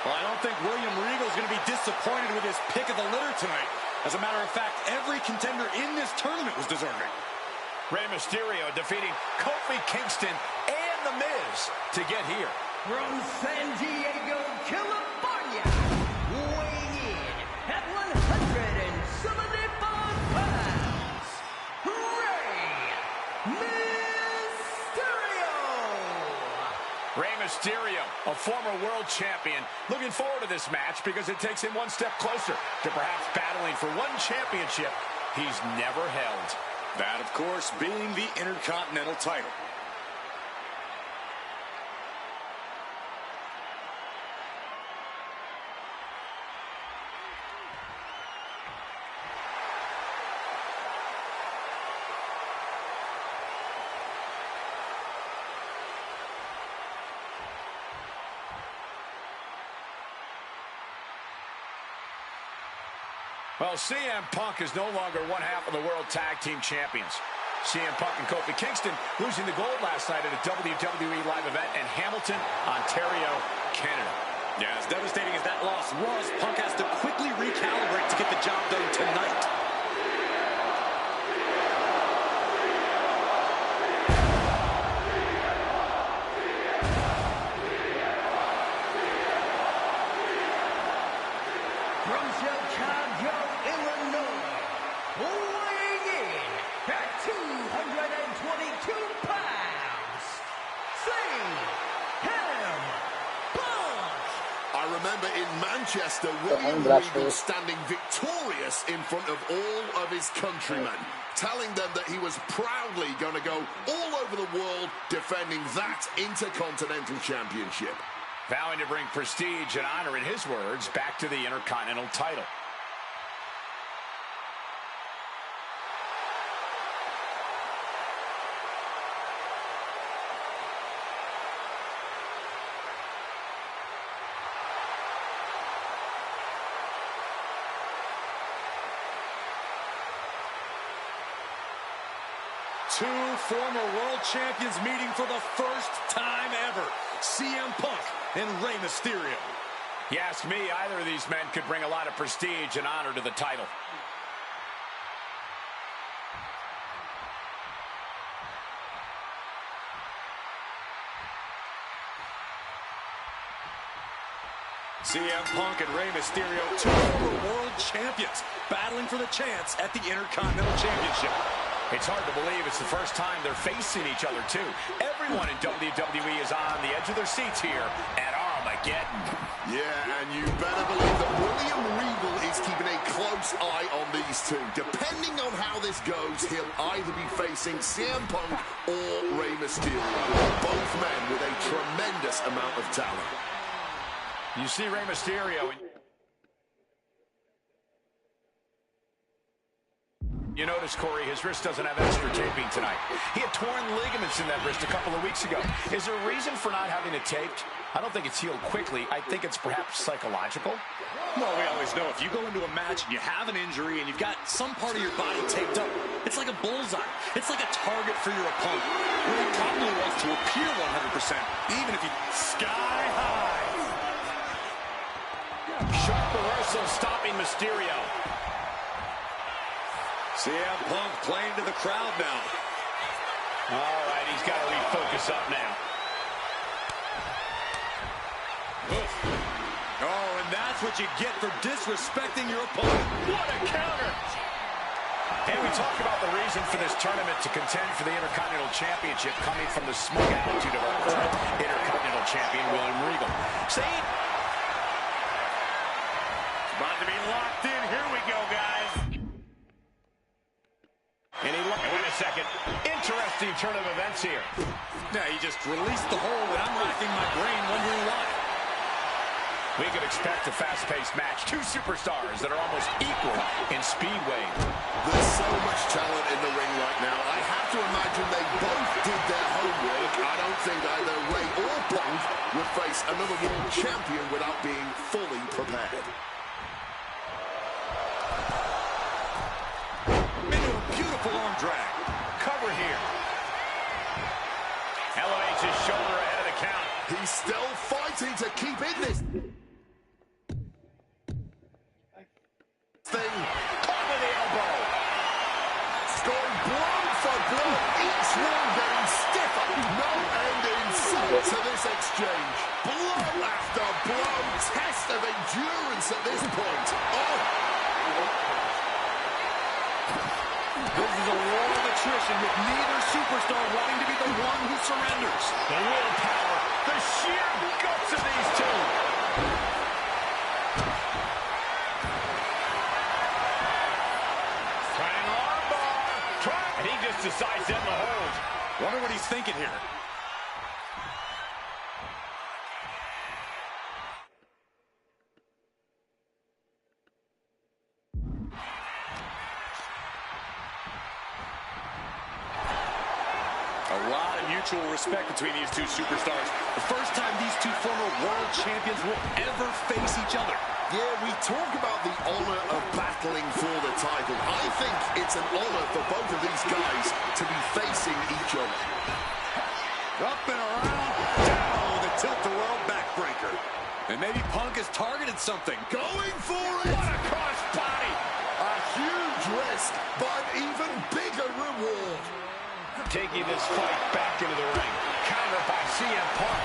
Well, I don't think William Regal is going to be disappointed with his pick of the litter tonight. As a matter of fact, every contender in this tournament was deserving. Rey Mysterio defeating Kofi Kingston and The Miz to get here. From San Diego, California, weighing in at 175 pounds, Rey Mysterio! Rey Mysterio, a former world champion, looking forward to this match because it takes him one step closer to perhaps battling for one championship he's never held. That, of course, being the Intercontinental title. Well, CM Punk is no longer one half of the World Tag Team Champions. CM Punk and Kofi Kingston losing the gold last night at a WWE live event in Hamilton, Ontario, Canada. Yeah, as devastating as that loss was, Punk has to quickly recalibrate to get the job done tonight. From Chicago, Illinois, weighing in at 222 pounds, CM Punk! I remember in Manchester, William Regal standing victorious in front of all of his countrymen, telling them that he was proudly going to go all over the world defending that Intercontinental Championship. Vowing to bring prestige and honor, in his words, back to the Intercontinental title. Two former world champions meeting for the first time ever. CM Punk and Rey Mysterio. You ask me, either of these men could bring a lot of prestige and honor to the title. CM Punk and Rey Mysterio, two former world champions, battling for the chance at the Intercontinental Championship. It's hard to believe it's the first time they're facing each other, too. Everyone in WWE is on the edge of their seats here at Armageddon. Yeah, and you better believe that William Regal is keeping a close eye on these two. Depending on how this goes, he'll either be facing CM Punk or Rey Mysterio. Both men with a tremendous amount of talent. You see Rey Mysterio. You notice, Corey, his wrist doesn't have extra taping tonight. He had torn ligaments in that wrist a couple of weeks ago. Is there a reason for not having it taped? I don't think it's healed quickly. I think it's perhaps psychological. Well, we always know if you go into a match and you have an injury and you've got some part of your body taped up, it's like a bullseye. It's like a target for your opponent. Well, he probably wants to appear 100%, even if you sky high. Sharp reversal stopping Mysterio. CM Punk playing to the crowd now. All right, he's got to refocus up now. Oof. Oh, and that's what you get for disrespecting your opponent. What a counter! And we talk about the reason for this tournament to contend for the Intercontinental Championship coming from the smug attitude of our current Intercontinental Champion, William Regal. Saying, About to be locked in. Here we go, guys. and wait a second. Interesting turn of events here. Yeah, he just released the hold, and I'm racking my brain wondering why. We could expect a fast-paced match. Two superstars that are almost equal in speed weight. There's so much talent in the ring right now. I have to imagine they both did their homework. I don't think either Ray or Punk would face another world champion without being fully prepared. Into a beautiful arm drag. Cover here. Elevates his shoulder ahead of the count. He's still fighting to keep in this thing. Caught with the elbow. Going blow for blow. Each one getting stiffer. No end in sight to this exchange. Blow after blow. Test of endurance at this point. Oh. This is a war of attrition with neither superstar wanting to be the one who surrenders. The willpower, the sheer guts of these two. Trying armbar. And he just decides to end the hold. Wonder what he's thinking here. A lot of mutual respect between these two superstars. The first time these two former world champions will ever face each other. Yeah, we talk about the honor of battling for the title. I think it's an honor for both of these guys to be facing each other. Up and around, down with a tilt-a-world backbreaker. And maybe Punk has targeted something. Going for it! What a cross body! A huge risk, but even bigger reward. Taking this fight back into the ring. Counter by CM Punk.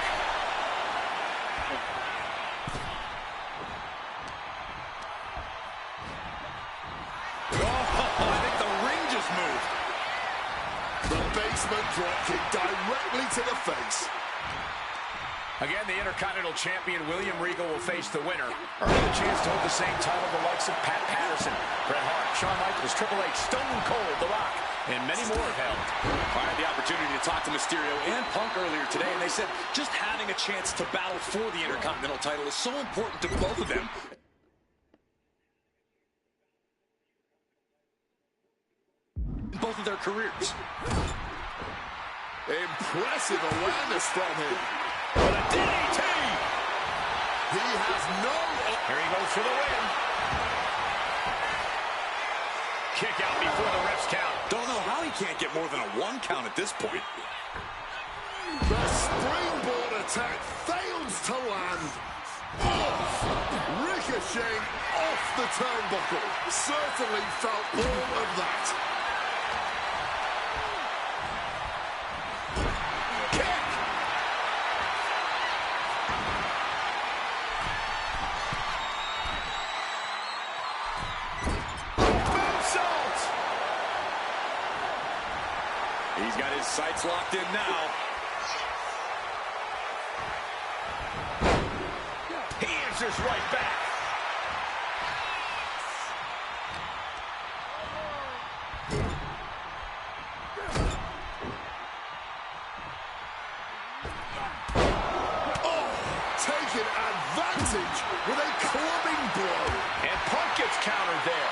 Oh, I think the ring just moved. The basement drop kick directly to the face. Again, the Intercontinental Champion William Regal will face the winner. Earning a chance to hold the same title the likes of Pat Patterson, Bret Hart, Shawn Michaels, Triple H, Stone Cold, The Rock, and many more have held. I had the opportunity to talk to Mysterio and Punk earlier today, and they said just having a chance to battle for the Intercontinental title is so important to both of them. In both of their careers. Impressive awareness from him. With a DDT! He has no... Here he goes for the win. Kick out before the ref's count. Don't know how he can't get more than a 1 count at this point. The springboard attack fails to land. Off. Ricocheting off the turnbuckle. Certainly felt all of that. He's got his sights locked in now. He answers right back. Oh, taking advantage with a clubbing blow. And Punk gets countered there.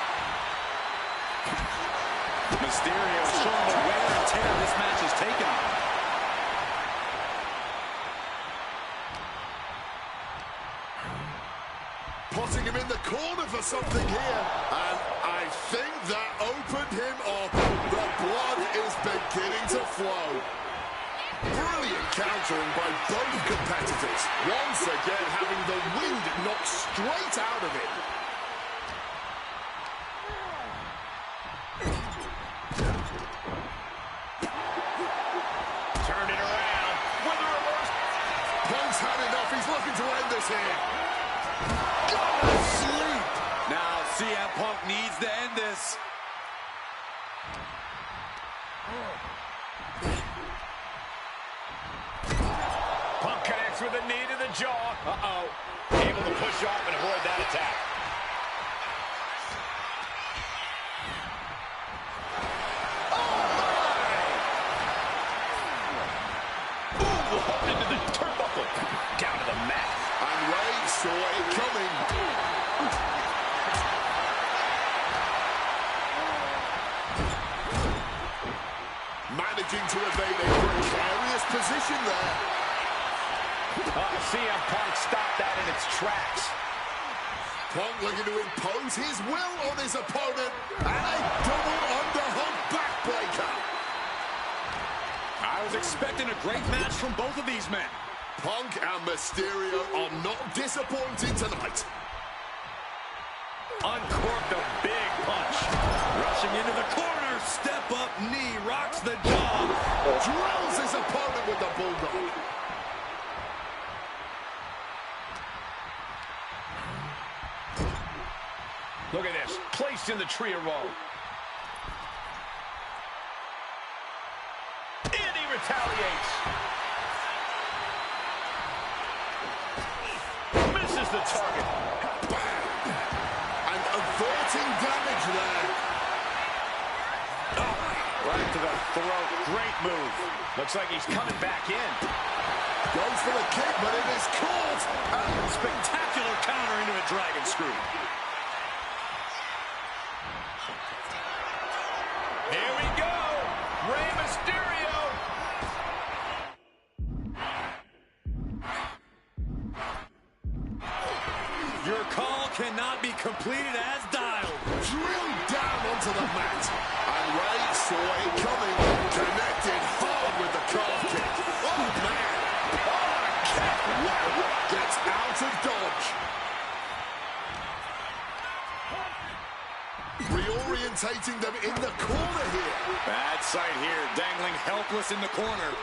Mysterio showing the wear and tear this match has taken on. Putting him in the corner for something here. And I think that opened him up. The blood is beginning to flow. Brilliant countering by both competitors. Once again having the wind knocked straight out of it. Turned it around with a reverse. Punk's had enough. He's looking to end this here. Go to sleep. Now CM Punk needs to end this. Punk connects with a knee to the jaw. Uh-oh. Able to push off and avoid that attack. And Ray saw it Managing to evade a precarious position there. CM Punk stopped that in its tracks. Punk looking to impose his will on his opponent. And a double underhook backbreaker. I was expecting a great match from both of these men. Punk and Mysterio are not disappointing tonight. Uncorked a big punch. Rushing into the corner. Step up knee. Rocks the jaw. Drills his opponent with the bulldog. Look at this. Placed in the trio roll. And he retaliates. Misses the target. And averting damage there. Right to the throat. Great move. Looks like he's coming back in. Goes for the kick, but it is caught. And spectacular counter into a dragon screw. Here we go. Rey Mysterio. Your call cannot be completed as dialed. Drilled down onto the mat. And Rey saw it coming. Connected hard with the calf kick. Oh, man. Oh, kick. Wow. Gets out of dodge. Reorientating them in the corner here. Bad sight here. Dangling helpless in the corner.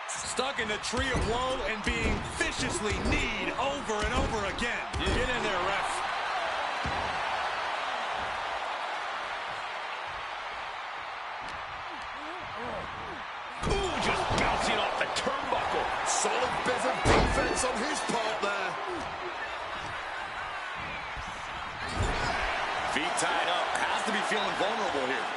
Stuck in the tree of woe and being viciously kneed over and over again. Get in there, ref. Ooh, just bouncing off the turnbuckle. Solid bit of defense on his part there. Feet tied up. Has to be feeling vulnerable here.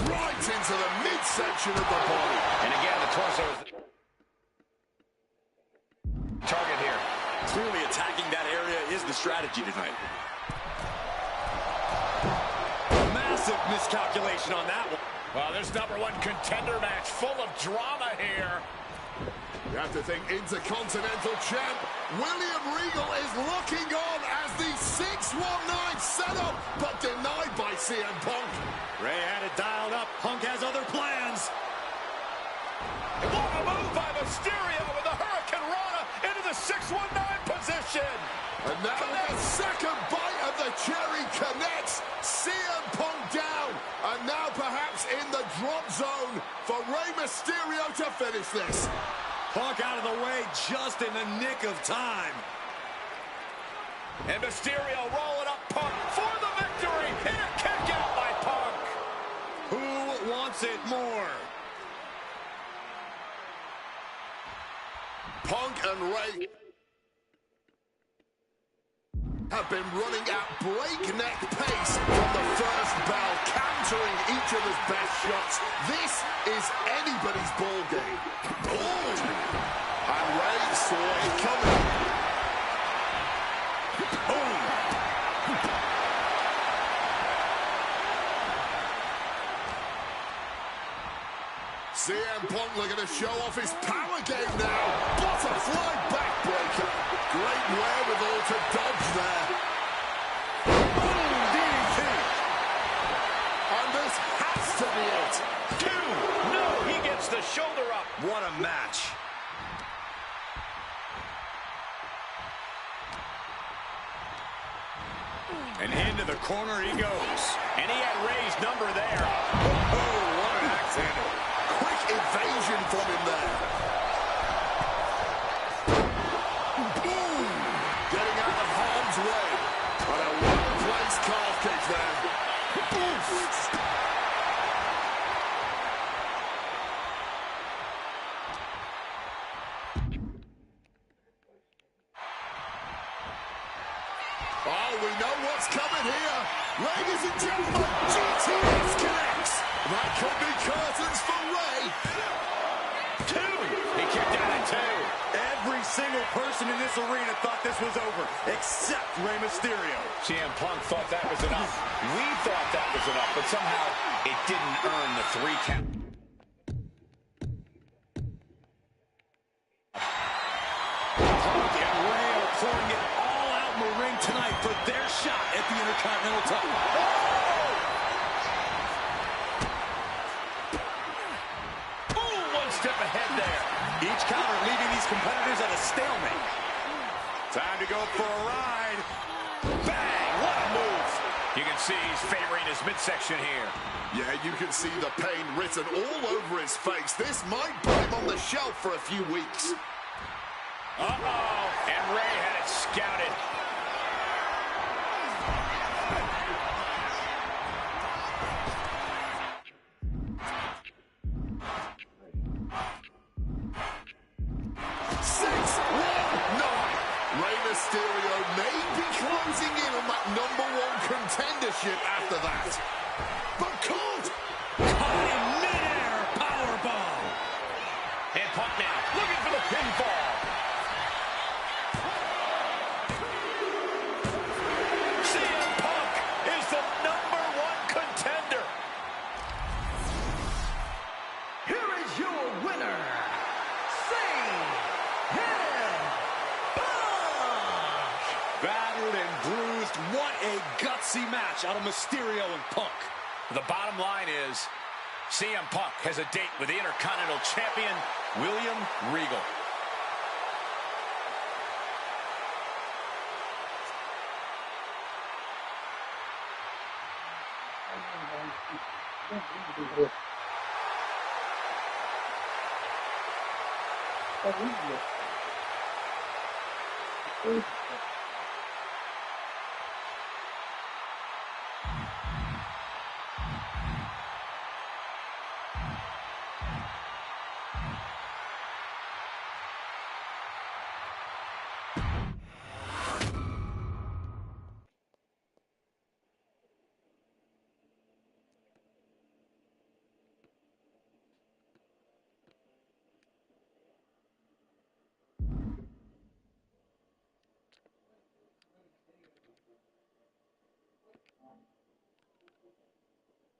Right into the midsection of the body. And again, the torso is the target here. Clearly attacking that area is the strategy tonight. Massive miscalculation on that one. Well, this #1 contender match full of drama here. You have to think Intercontinental Champ William Regal is looking on as the 619 setup, but denied by CM Punk. Rey had it dialed up. Punk has other plans. What a move by Mysterio with the Hurricane Rana into the 619 position. And now the second bite of the cherry connects. CM Punk down. And now perhaps in the drop zone for Rey Mysterio to finish this. Punk out of the way just in the nick of time. And Mysterio rolling up Punk for the victory. And a kick out by Punk. Who wants it more? Punk and Rey have been running at breakneck pace from the first bell, countering each other's best shots. This is anybody's ball game. Oh! And Rey saw it coming. Oh! CM Punk looking to show off his power game now. Butterfly backbreaker. Great wherewithal to dodge there. Boom, DDT. And this has to be it. 2. No, he gets the shoulder up. What a match. And into the corner he goes. And he had Rey's number there. Oh, what an axe handle. Quick evasion from him there. Boom! Getting out of harm's way. But a well-placed calf kick there. Oof! Oh, we know what's coming here. Ladies and gentlemen, GTS connects. That could be curtains for Rey. two. He kicked out at two. Every single person in this arena thought this was over, except Rey Mysterio. CM Punk thought that was enough. We thought that was enough, but somehow it didn't earn the 3 count. Punk and Rey are pouring it all out in the ring tonight for their shot at the Intercontinental title. One step ahead there. Each counter leaving these competitors at a stalemate. Time to go for a ride. Bang! What a move! You can see he's favoring his midsection here. Yeah, you can see the pain written all over his face. This might put him on the shelf for a few weeks. Uh-oh. And Rey had it scouted. Rey Mysterio may be closing in on that #1 contendership after that. But caught in midair powerbomb. And Punk now looking for the pinfall. CM Punk is the #1 contender. Here is your winner, Battered and bruised. What a gutsy match out of Mysterio and Punk. The bottom line is CM Punk has a date with the Intercontinental Champion, William Regal. Thank you.